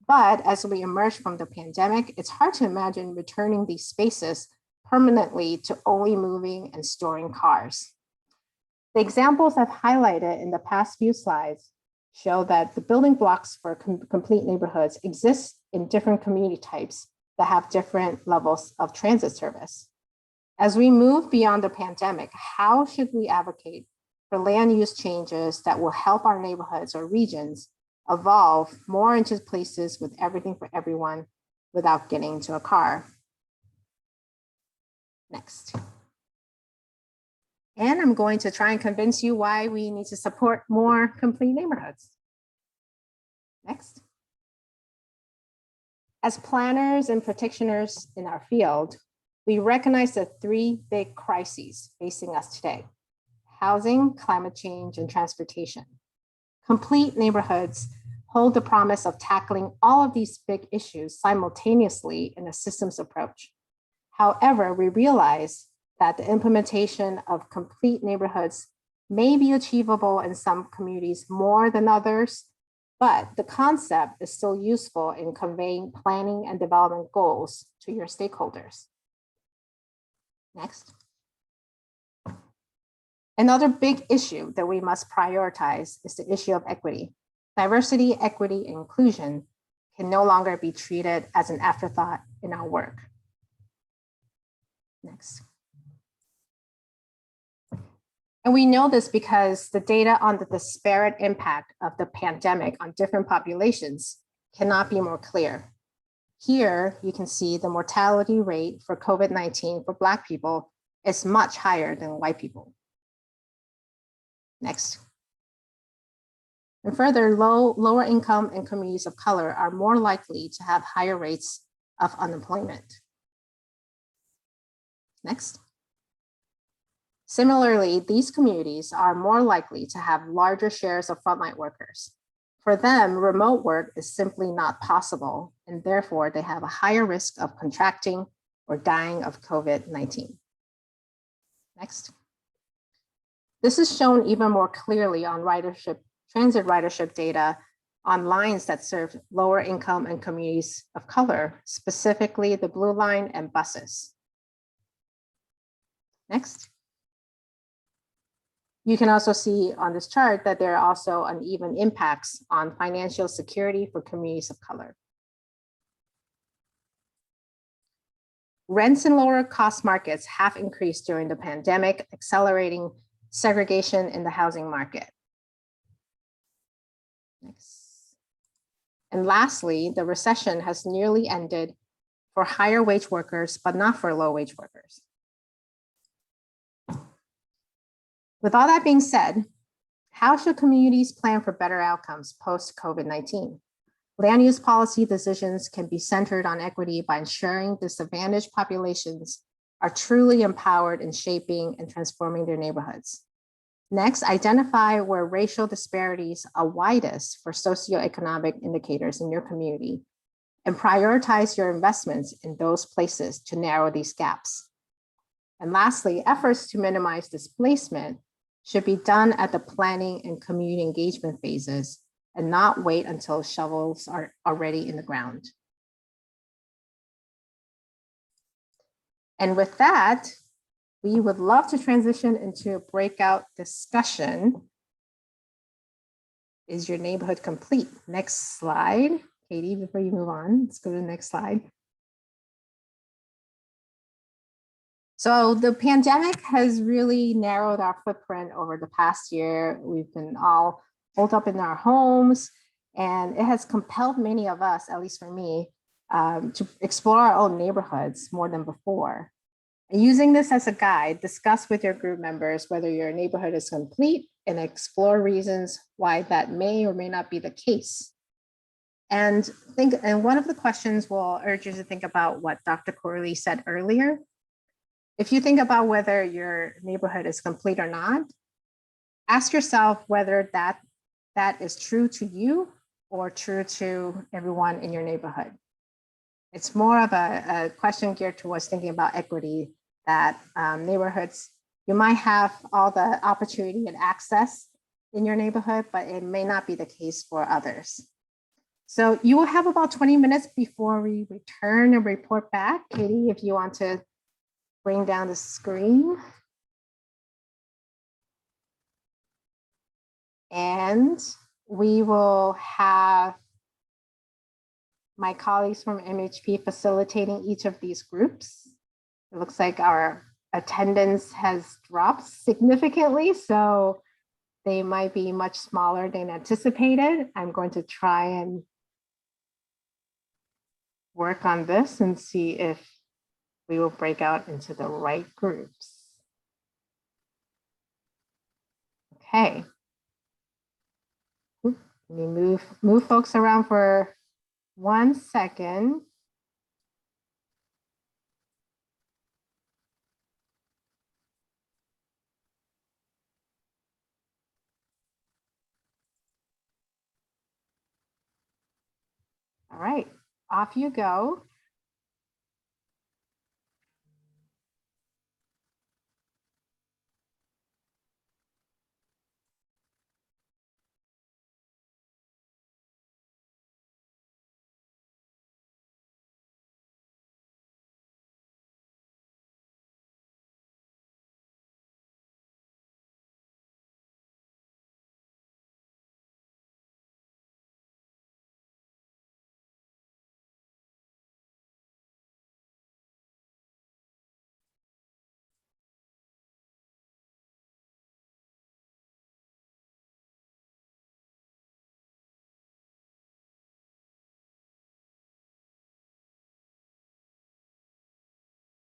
But as we emerge from the pandemic, it's hard to imagine returning these spaces permanently to only moving and storing cars. The examples I've highlighted in the past few slides show that the building blocks for complete neighborhoods exist in different community types that have different levels of transit service. As we move beyond the pandemic, how should we advocate for land use changes that will help our neighborhoods or regions evolve more into places with everything for everyone without getting into a car? Next. And I'm going to try and convince you why we need to support more complete neighborhoods. Next. As planners and practitioners in our field, we recognize the three big crises facing us today: housing, climate change, and transportation. Complete neighborhoods hold the promise of tackling all of these big issues simultaneously in a systems approach. However, we realize that the implementation of complete neighborhoods may be achievable in some communities more than others, but the concept is still useful in conveying planning and development goals to your stakeholders. Next. Another big issue that we must prioritize is the issue of equity. Diversity, equity, and inclusion can no longer be treated as an afterthought in our work. Next. And we know this because the data on the disparate impact of the pandemic on different populations cannot be more clear. Here, you can see the mortality rate for COVID-19 for Black people is much higher than white people. Next. And further, lower income and communities of color are more likely to have higher rates of unemployment. Next. Similarly, these communities are more likely to have larger shares of frontline workers. For them, remote work is simply not possible, and therefore they have a higher risk of contracting or dying of COVID-19. Next. This is shown even more clearly on transit ridership data on lines that serve lower income and communities of color, specifically the Blue Line and buses. Next. You can also see on this chart that there are also uneven impacts on financial security for communities of color. Rents in lower cost markets have increased during the pandemic, accelerating segregation in the housing market. Next. And lastly, the recession has nearly ended for higher wage workers, but not for low wage workers. With all that being said, how should communities plan for better outcomes post-COVID-19? Land use policy decisions can be centered on equity by ensuring disadvantaged populations are truly empowered in shaping and transforming their neighborhoods. Next, identify where racial disparities are widest for socioeconomic indicators in your community and prioritize your investments in those places to narrow these gaps. And lastly, efforts to minimize displacement should be done at the planning and community engagement phases and not wait until shovels are already in the ground. And with that, we would love to transition into a breakout discussion. Is your neighborhood complete? Next slide. Katie, before you move on, let's go to the next slide. So the pandemic has really narrowed our footprint over the past year. We've been all holed up in our homes, and it has compelled many of us, at least for me, to explore our own neighborhoods more than before. And using this as a guide, discuss with your group members whether your neighborhood is complete and explore reasons why that may or may not be the case. And one of the questions will urge you to think about what Dr. Corley said earlier. If you think about whether your neighborhood is complete or not, ask yourself whether that is true to you or true to everyone in your neighborhood. It's more of a question geared towards thinking about equity, that neighborhoods, you might have all the opportunity and access in your neighborhood, but it may not be the case for others. So you will have about 20 minutes before we return and report back. Katie, if you want to bring down the screen. And we will have my colleagues from MHP facilitating each of these groups. It looks like our attendance has dropped significantly, so they might be much smaller than anticipated. I'm going to try and work on this and see if we will break out into the right groups. Okay. Let me move folks around for 1 second. All right, off you go.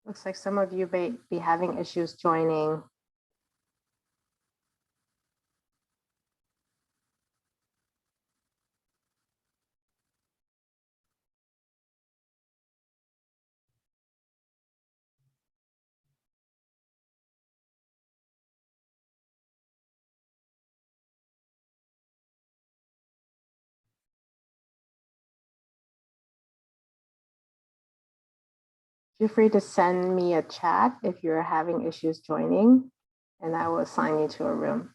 Looks like some of you may be having issues joining. feel free to send me a chat if you're having issues joining, and I will assign you to a room.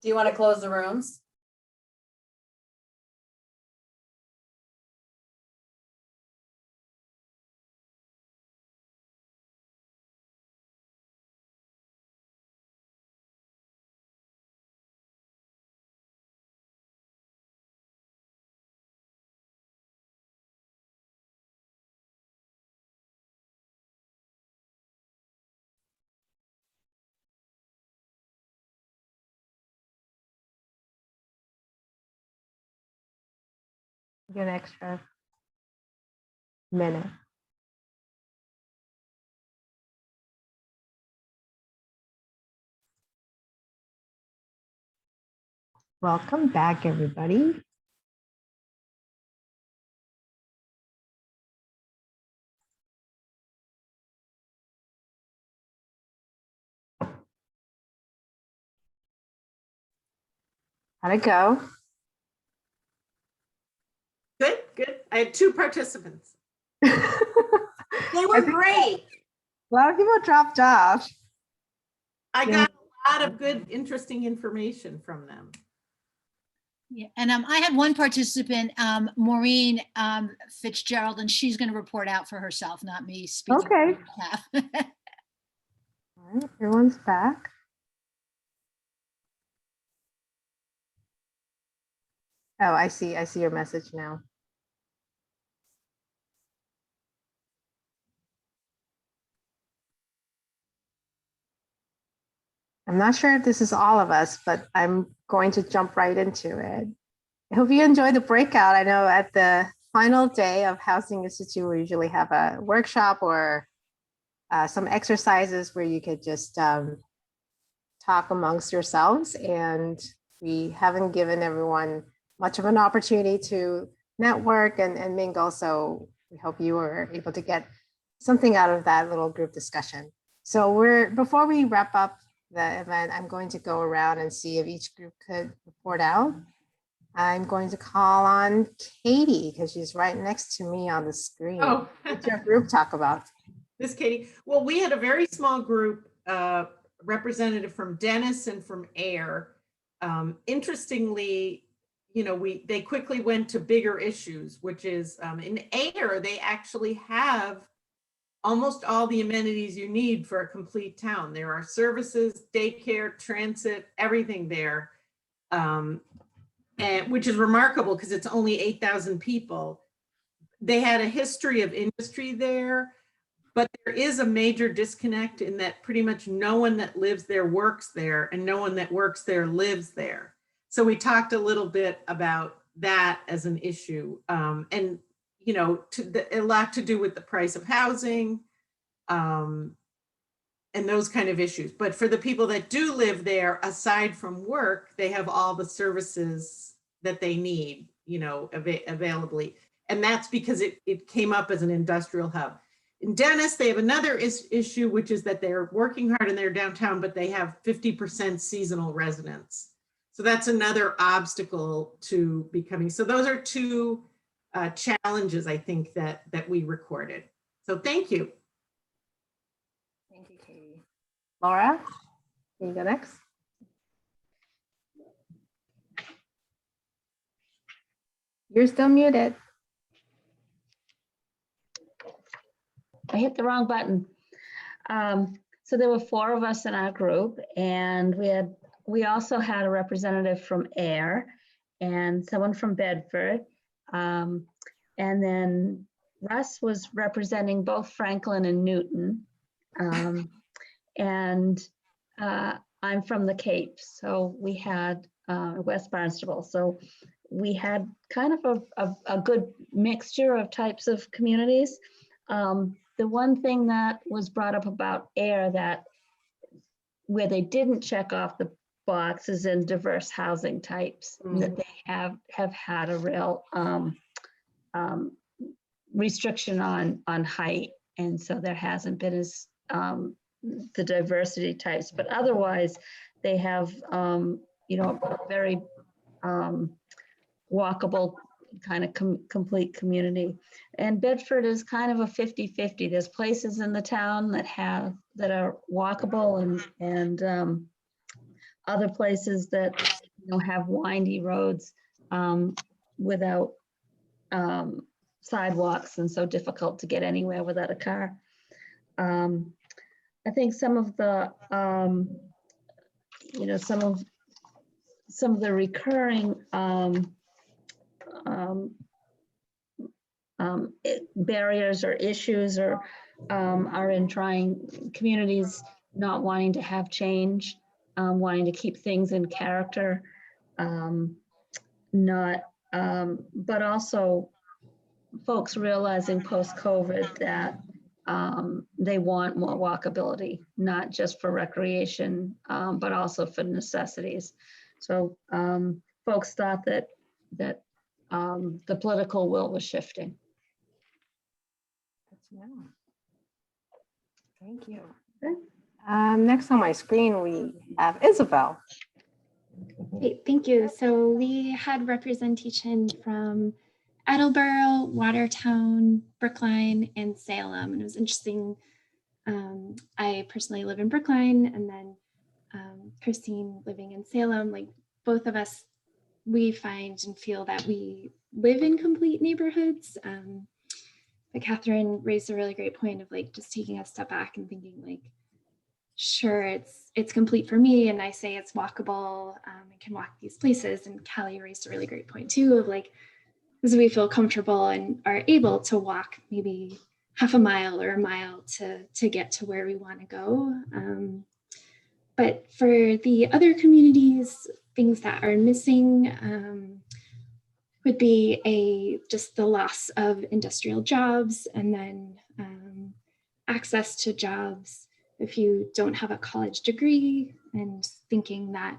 Do you want to close the rooms? Get an extra minute. Welcome back, everybody. How'd it go? Good, good. I had 2 participants. They were great. A lot of people dropped off. I got a lot of good, interesting information from them. Yeah, and I had one participant, Maureen Fitzgerald, and she's going to report out for herself, not me speaking. Okay. On her behalf. All right, everyone's back. Oh, I see your message now. I'm not sure if this is all of us, but I'm going to jump right into it. I hope you enjoyed the breakout. I know at the final day of Housing Institute, we usually have a workshop or some exercises where you could just talk amongst yourselves. And we haven't given everyone much of an opportunity to network and mingle. So we hope you were able to get something out of that little group discussion. So before we wrap up the event, I'm going to go around and see if each group could report out. I'm going to call on Katie because she's right next to me on the screen. Oh, What's your group talk about? Miss Katie. Well, we had a very small group, representative from Dennis and from Air. Interestingly, you know, they quickly went to bigger issues, which is in Air, they actually have almost all the amenities you need for a complete town. There are services, daycare, transit, everything there, and which is remarkable because it's only 8,000 people. They had a history of industry there, but there is a major disconnect in that pretty much no one that lives there works there, and no one that works there lives there. So we talked a little bit about that as an issue, and you know, a lot to do with the price of housing, and those kind of issues. But for the people that do live there, aside from work, they have all the services that they need, you know, availably. And that's because it came up as an industrial hub. In Dennis, they have another issue, which is that they're working hard in their downtown, but they have 50% seasonal residents. So that's another obstacle to becoming. So those are 2 challenges, I think, that we recorded. So thank you. Thank you, Katie. Laura, can you go next? You're still muted. I hit the wrong button. So there were 4 of us in our group, and we also had a representative from Air and someone from Bedford. And then Russ was representing both Franklin and Newton. And I'm from the Cape, so we had West Barnstable. So we had kind of a good mixture of types of communities. The one thing that was brought up about Air that where they didn't check off the boxes in diverse housing types, that they have had a real restriction on height. And so there hasn't been as the diversity types, but otherwise they have, you know, a very walkable kind of complete community. And Bedford is kind of a 50-50. There's places in the town that are walkable and other places that have windy roads without sidewalks, and so difficult to get anywhere without a car. I think some of the, some of the recurring barriers or issues are in trying communities not wanting to have change, wanting to keep things in character, but also folks realizing post-COVID that they want more walkability, not just for recreation, but also for necessities. So folks thought that the political will was shifting. Thank you. Next on my screen, we have Isabel. Great, thank you. So we had representation from Attleboro, Watertown, Brookline, and Salem. And it was interesting. I personally live in Brookline, and then Christine living in Salem. Like both of us, we find and feel that we live in complete neighborhoods. But Catherine raised a really great point of like just taking a step back and thinking like, sure, it's complete for me, and I say it's walkable. I can walk these places. And Callie raised a really great point too of like, as we feel comfortable and are able to walk maybe half a mile or a mile to get to where we want to go. But for the other communities, things that are missing would be just the loss of industrial jobs, and then access to jobs if you don't have a college degree, and thinking that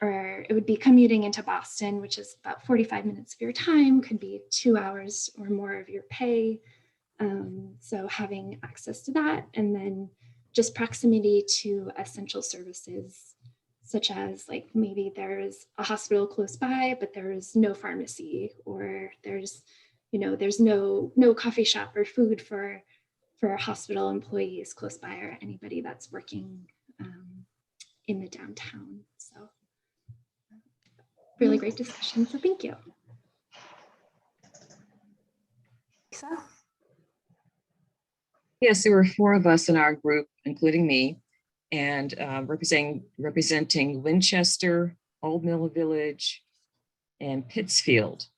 or it would be commuting into Boston, which is about 45 minutes of your time, could be 2 hours or more of your pay. So having access to that, and then just proximity to essential services, such as like maybe there's a hospital close by, but there is no pharmacy, or there's no coffee shop or food for hospital employees close by, or anybody that's working in the downtown. So really great discussion. So thank you. Lisa? Yes, there were 4 of us in our group, including me, and representing Winchester, Old Mill Village, and Pittsfield.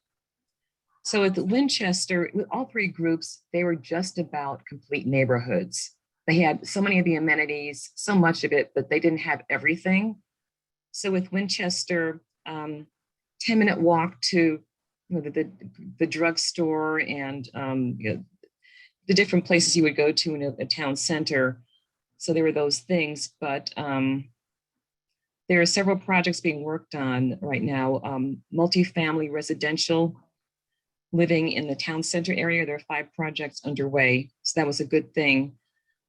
So at the Winchester, with all 3 groups, they were just about complete neighborhoods. They had so many of the amenities, so much of it, but they didn't have everything. So with Winchester, 10-minute walk to the drugstore and the different places you would go to in a town center. So there were those things, but there are several projects being worked on right now. Multifamily residential living in the town center area. There are 5 projects underway, so that was a good thing.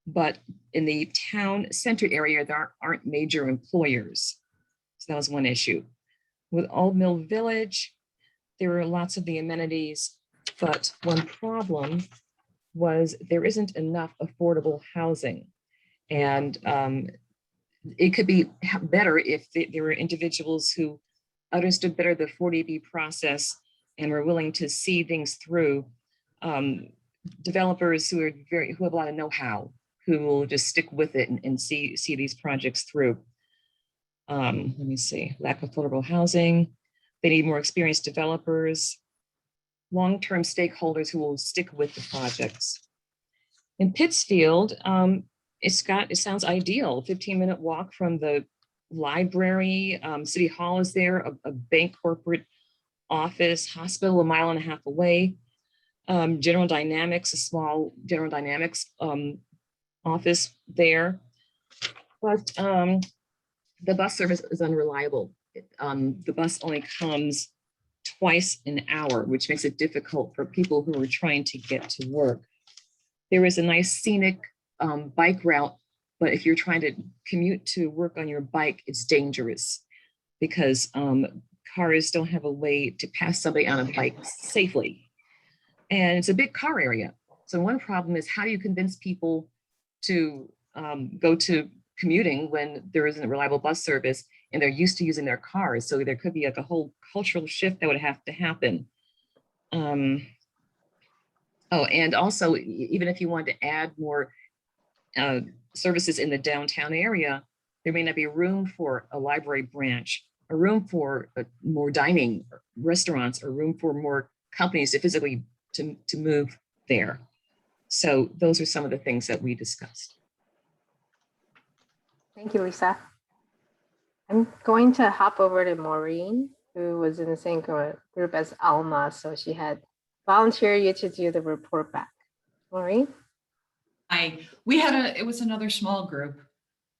But in the town center area, there aren't major employers. So that was one issue. With Old Mill Village, there were lots of the amenities, but one problem was there isn't enough affordable housing. And it could be better if there were individuals who understood better the 40B process and were willing to see things through. Developers who have a lot of know-how, who will just stick with it and see these projects through. Let me see, lack of affordable housing. They need more experienced developers, long-term stakeholders who will stick with the projects. In Pittsfield, it sounds ideal. 15-minute walk from the library, City Hall is there, a bank corporate office, hospital 1.5 miles away, General Dynamics, a small General Dynamics office there. But the bus service is unreliable. The bus only comes twice an hour, which makes it difficult for people who are trying to get to work. There is a nice scenic bike route, but if you're trying to commute to work on your bike, it's dangerous because cars don't have a way to pass somebody on a bike safely. And it's a big car area. So one problem is, how do you convince people to go to commuting when there isn't a reliable bus service? and they're used to using their cars. So there could be like a whole cultural shift that would have to happen. Oh, and also, even if you want to add more services in the downtown area, there may not be room for a library branch, a room for more dining restaurants, or room for more companies to physically to move there. So those are some of the things that we discussed. Thank you, Lisa. I'm going to hop over to Maureen, who was in the same group as Alma, so she had volunteered you to do the report back. Maureen? It was another small group.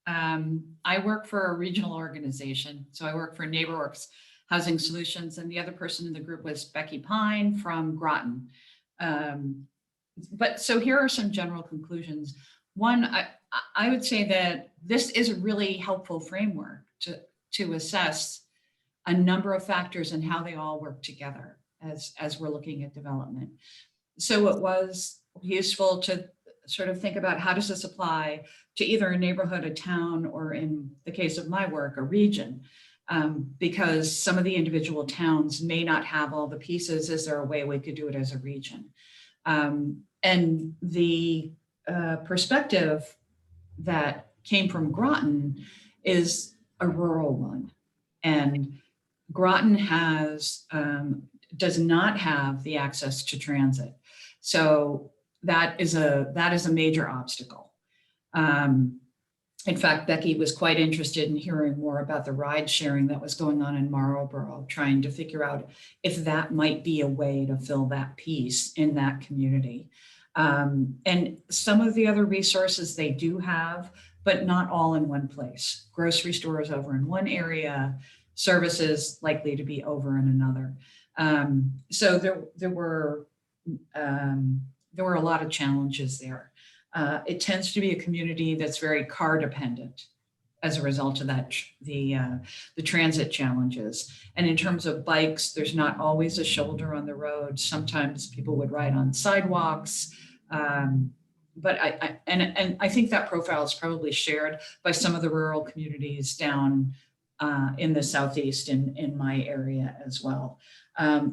I work for a regional organization. So I work for NeighborWorks Housing Solutions, and the other person in the group was Becky Pine from Groton. But so here are some general conclusions. One, I would say that this is a really helpful framework to assess a number of factors and how they all work together as we're looking at development. So it was useful to sort of think about, how does this apply to either a neighborhood, a town, or in the case of my work, a region? Because some of the individual towns may not have all the pieces. Is there a way we could do it as a region? And the perspective that came from Groton is a rural one. And Groton does not have the access to transit. So that is a major obstacle. In fact, Becky was quite interested in hearing more about the ride sharing that was going on in Marlborough, trying to figure out if that might be a way to fill that piece in that community. And some of the other resources they do have, but not all in one place. Grocery stores over in one area, services likely to be over in another. So there were a lot of challenges there. It tends to be a community that's very car dependent as a result of that, the transit challenges. And in terms of bikes, there's not always a shoulder on the road. Sometimes people would ride on sidewalks. But I think that profile is probably shared by some of the rural communities down in the Southeast in my area as well.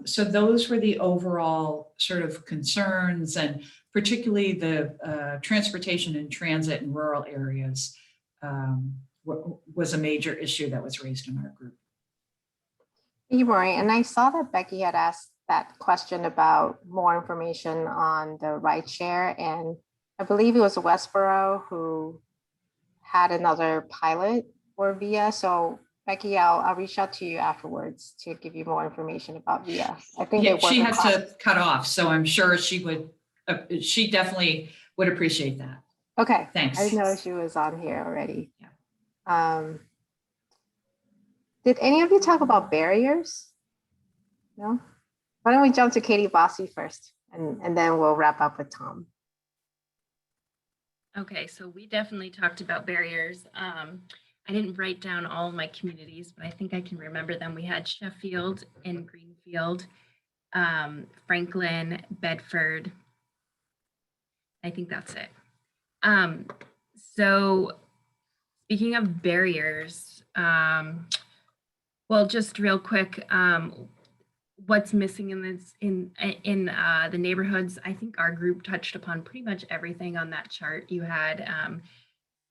So those were the overall sort of concerns, and particularly the transportation and transit in rural areas was a major issue that was raised in our group. Thank you, Maureen. And I saw that Becky had asked that question about more information on the ride share, and I believe it was Westboro who had another pilot for VIA. So Becky, I'll reach out to you afterwards to give you more information about VIA. I think she has to cut off, so I'm sure she would. She definitely would appreciate that. Okay, thanks. I know she was on here already. Yeah. Did any of you talk about barriers? No. Why don't we jump to Katie Bossy first, and then we'll wrap up with Tom. Okay, so we definitely talked about barriers. I didn't write down all of my communities, but I think I can remember them. We had Sheffield and Greenfield, Franklin, Bedford. I think that's it. So speaking of barriers, well, just real quick, what's missing in this in the neighborhoods? I think our group touched upon pretty much everything on that chart. You had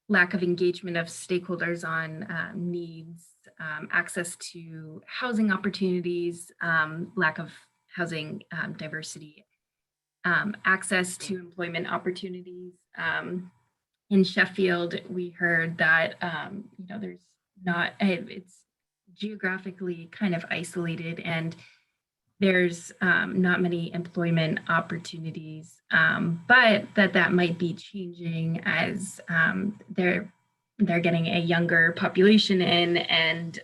lack of engagement of stakeholders on needs, access to housing opportunities, lack of housing diversity, access to employment opportunities. In Sheffield, we heard that there's not, it's geographically kind of isolated, and there's not many employment opportunities, but that might be changing as they're getting a younger population in, and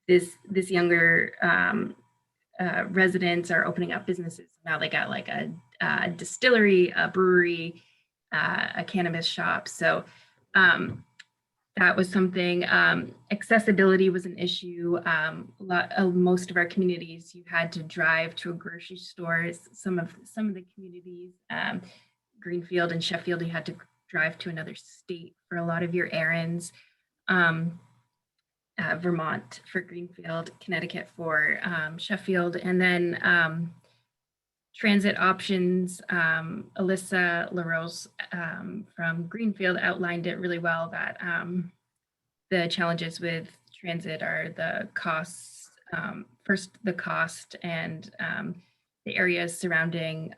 this younger residents are opening up businesses. Now they got like a distillery, a brewery, a cannabis shop. So that was something. Accessibility was an issue. Most of our communities, you had to drive to a grocery store. Some of the communities, Greenfield and Sheffield, you had to drive to another state for a lot of your errands. Vermont for Greenfield, Connecticut for Sheffield, and then transit options. Alyssa LaRose from Greenfield outlined it really well, that the challenges with transit are the costs, first the cost, and the areas surrounding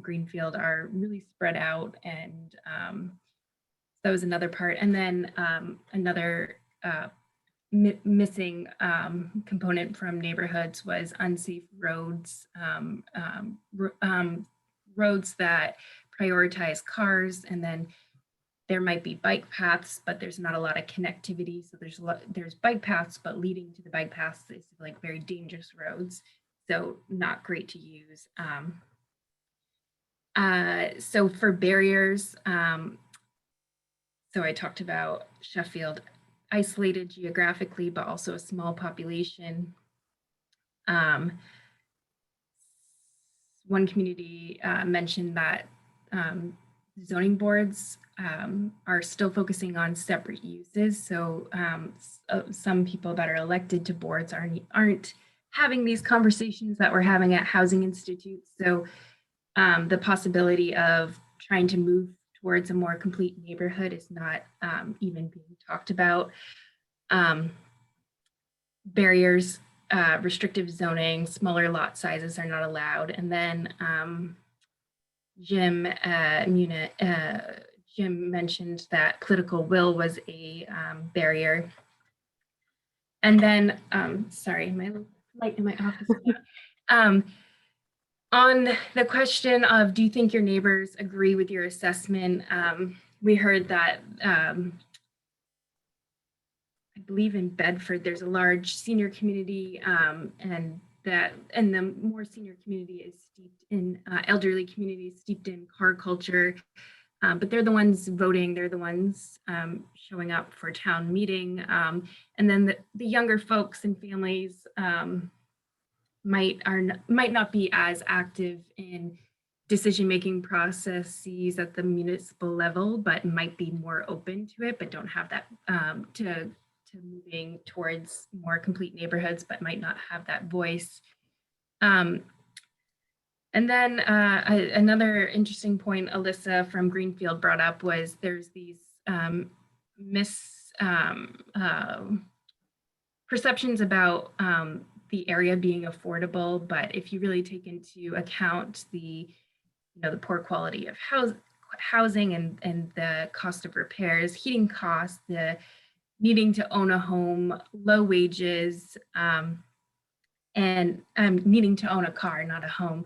Greenfield are really spread out, and that was another part. And then another missing component from neighborhoods was unsafe roads, roads that prioritize cars, and then there might be bike paths, but there's not a lot of connectivity. So there's bike paths, but leading to the bike paths is like very dangerous roads, so not great to use. So for barriers, so I talked about Sheffield, isolated geographically, but also a small population. One community mentioned that zoning boards are still focusing on separate uses. So some people that are elected to boards aren't having these conversations that we're having at housing institutes. So the possibility of trying to move towards a more complete neighborhood is not even being talked about. Barriers, restrictive zoning, smaller lot sizes are not allowed. And then Jim mentioned that political will was a barrier. And then, sorry, my light in my office. On the question of, do you think your neighbors agree with your assessment? We heard that, I believe in Bedford, there's a large senior community, and the more senior community is steeped in, elderly communities steeped in car culture, but they're the ones voting, they're the ones showing up for town meeting. And then the younger folks and families might not be as active in decision-making processes at the municipal level, but might be more open to it, but don't have that to moving towards more complete neighborhoods, but might not have that voice. And then another interesting point Alyssa from Greenfield brought up was there's these perceptions about the area being affordable, but if you really take into account the poor quality of housing and the cost of repairs, heating costs, the needing to own a home, low wages, and needing to own a car, not a home,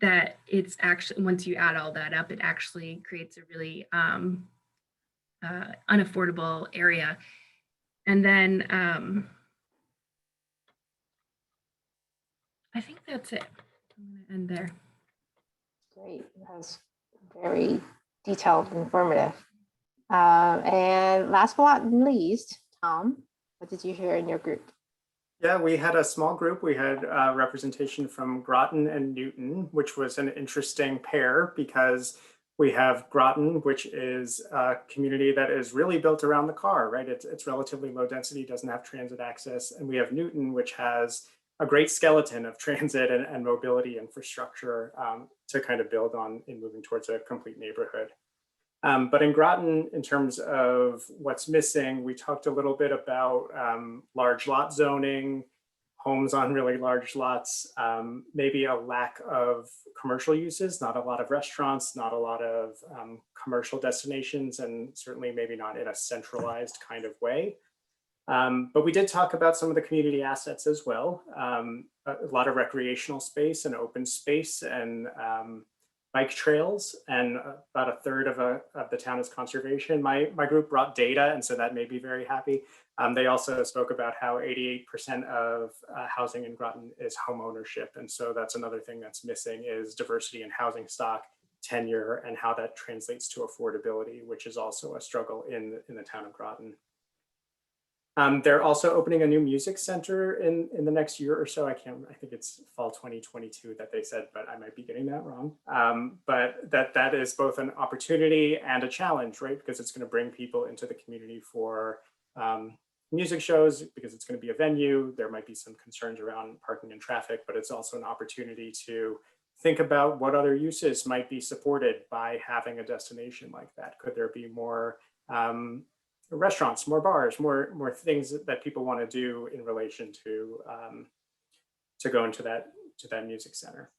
that it's actually, once you add all that up, it actually creates a really unaffordable area. And then I think that's it. I'm gonna end there. Great, that was very detailed and informative. And last but not least, Tom, what did you hear in your group? Yeah, we had a small group. We had representation from Groton and Newton, which was an interesting pair because we have Groton, which is a community that is really built around the car, right? It's relatively low density, doesn't have transit access. And we have Newton, which has a great skeleton of transit and mobility infrastructure to kind of build on in moving towards a complete neighborhood. But in Groton, in terms of what's missing, we talked a little bit about large lot zoning, homes on really large lots, maybe a lack of commercial uses, not a lot of restaurants, not a lot of commercial destinations, and certainly maybe not in a centralized kind of way. But we did talk about some of the community assets as well. A lot of recreational space and open space and bike trails, and about a third of the town is conservation. My group brought data, and so that made me very happy. They also spoke about how 88% of housing in Groton is home ownership. And so that's another thing that's missing is diversity in housing stock, tenure, and how that translates to affordability, which is also a struggle in the town of Groton. They're also opening a new music center in the next year or so. I think it's fall 2022 that they said, but I might be getting that wrong. But that is both an opportunity and a challenge, right? Because it's going to bring people into the community for music shows because it's going to be a venue. There might be some concerns around parking and traffic, but it's also an opportunity to think about what other uses might be supported by having a destination like that. Could there be more restaurants, more bars, more things that people want to do in relation to go into that music center?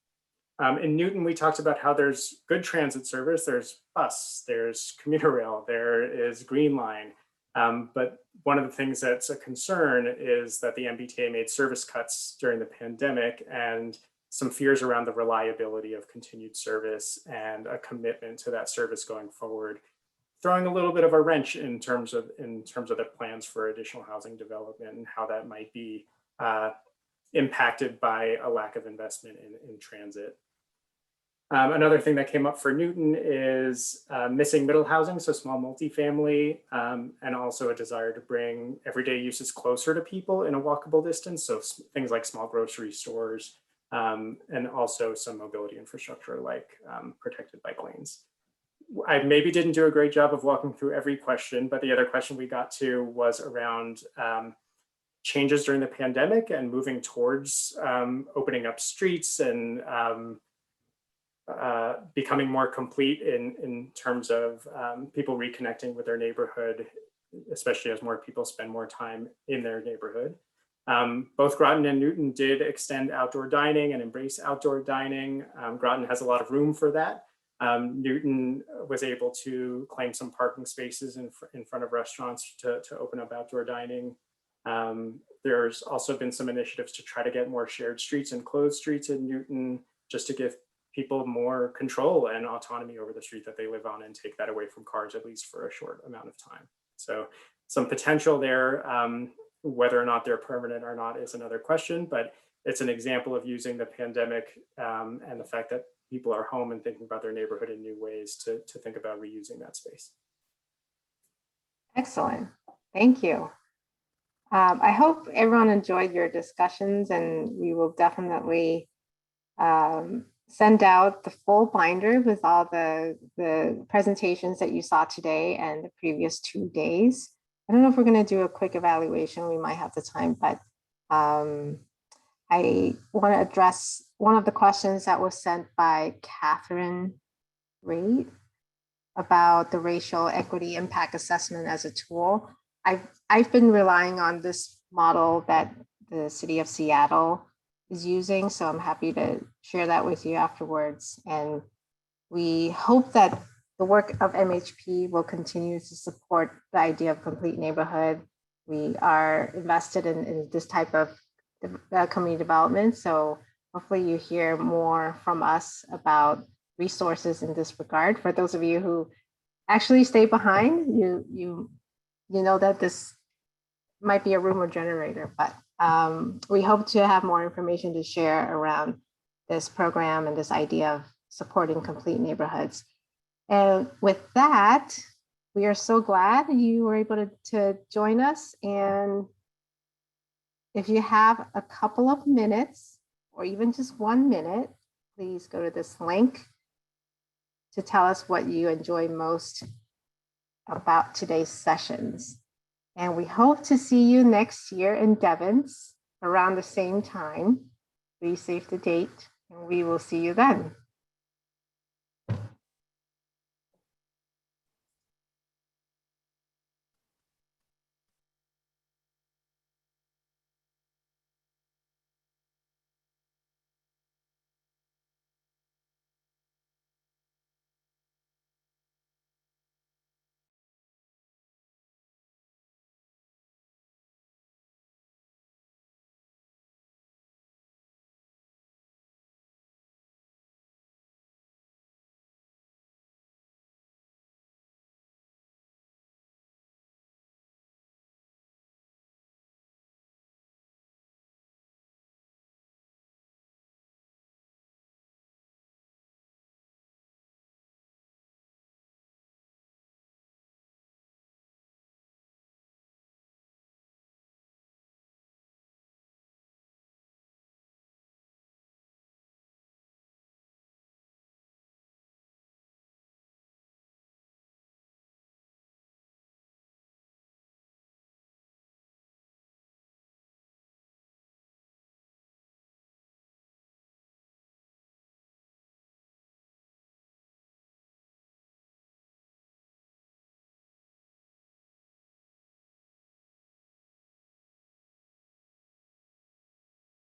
In Newton, we talked about how there's good transit service. There's bus, there's commuter rail, there is Green Line. But one of the things that's a concern is that the MBTA made service cuts during the pandemic, and some fears around the reliability of continued service and a commitment to that service going forward, throwing a little bit of a wrench in terms of the plans for additional housing development and how that might be impacted by a lack of investment in transit. Another thing that came up for Newton is missing middle housing, so small multifamily, and also a desire to bring everyday uses closer to people in a walkable distance. So things like small grocery stores, and also some mobility infrastructure like protected bike lanes. I maybe didn't do a great job of walking through every question, but the other question we got to was around changes during the pandemic and moving towards opening up streets and becoming more complete in terms of people reconnecting with their neighborhood, especially as more people spend more time in their neighborhood. Both Groton and Newton did extend outdoor dining and embrace outdoor dining. Groton has a lot of room for that. Newton was able to claim some parking spaces in front of restaurants to open up outdoor dining. There's also been some initiatives to try to get more shared streets and closed streets in Newton, just to give people more control and autonomy over the street that they live on and take that away from cars, at least for a short amount of time. So some potential there. Whether or not they're permanent or not is another question, but it's an example of using the pandemic and the fact that people are home and thinking about their neighborhood in new ways to think about reusing that space. Excellent, thank you. I hope everyone enjoyed your discussions, and we will definitely send out the full binder with all the presentations that you saw today and the previous 2 days. I don't know if we're going to do a quick evaluation. We might have the time, but I want to address one of the questions that was sent by Catherine Reed about the racial equity impact assessment as a tool. I've been relying on this model that the city of Seattle is using, so I'm happy to share that with you afterwards. And we hope that the work of MHP will continue to support the idea of complete neighborhood. We are invested in this type of community development, so hopefully you hear more from us about resources in this regard. For those of you who actually stay behind, you know that this might be a rumor generator, but we hope to have more information to share around this program and this idea of supporting complete neighborhoods. And with that, we are so glad you were able to join us. And if you have a couple of minutes, or even just 1 minute, please go to this link to tell us what you enjoy most about today's sessions. And we hope to see you next year in Devens around the same time. Please save the date, and we will see you then.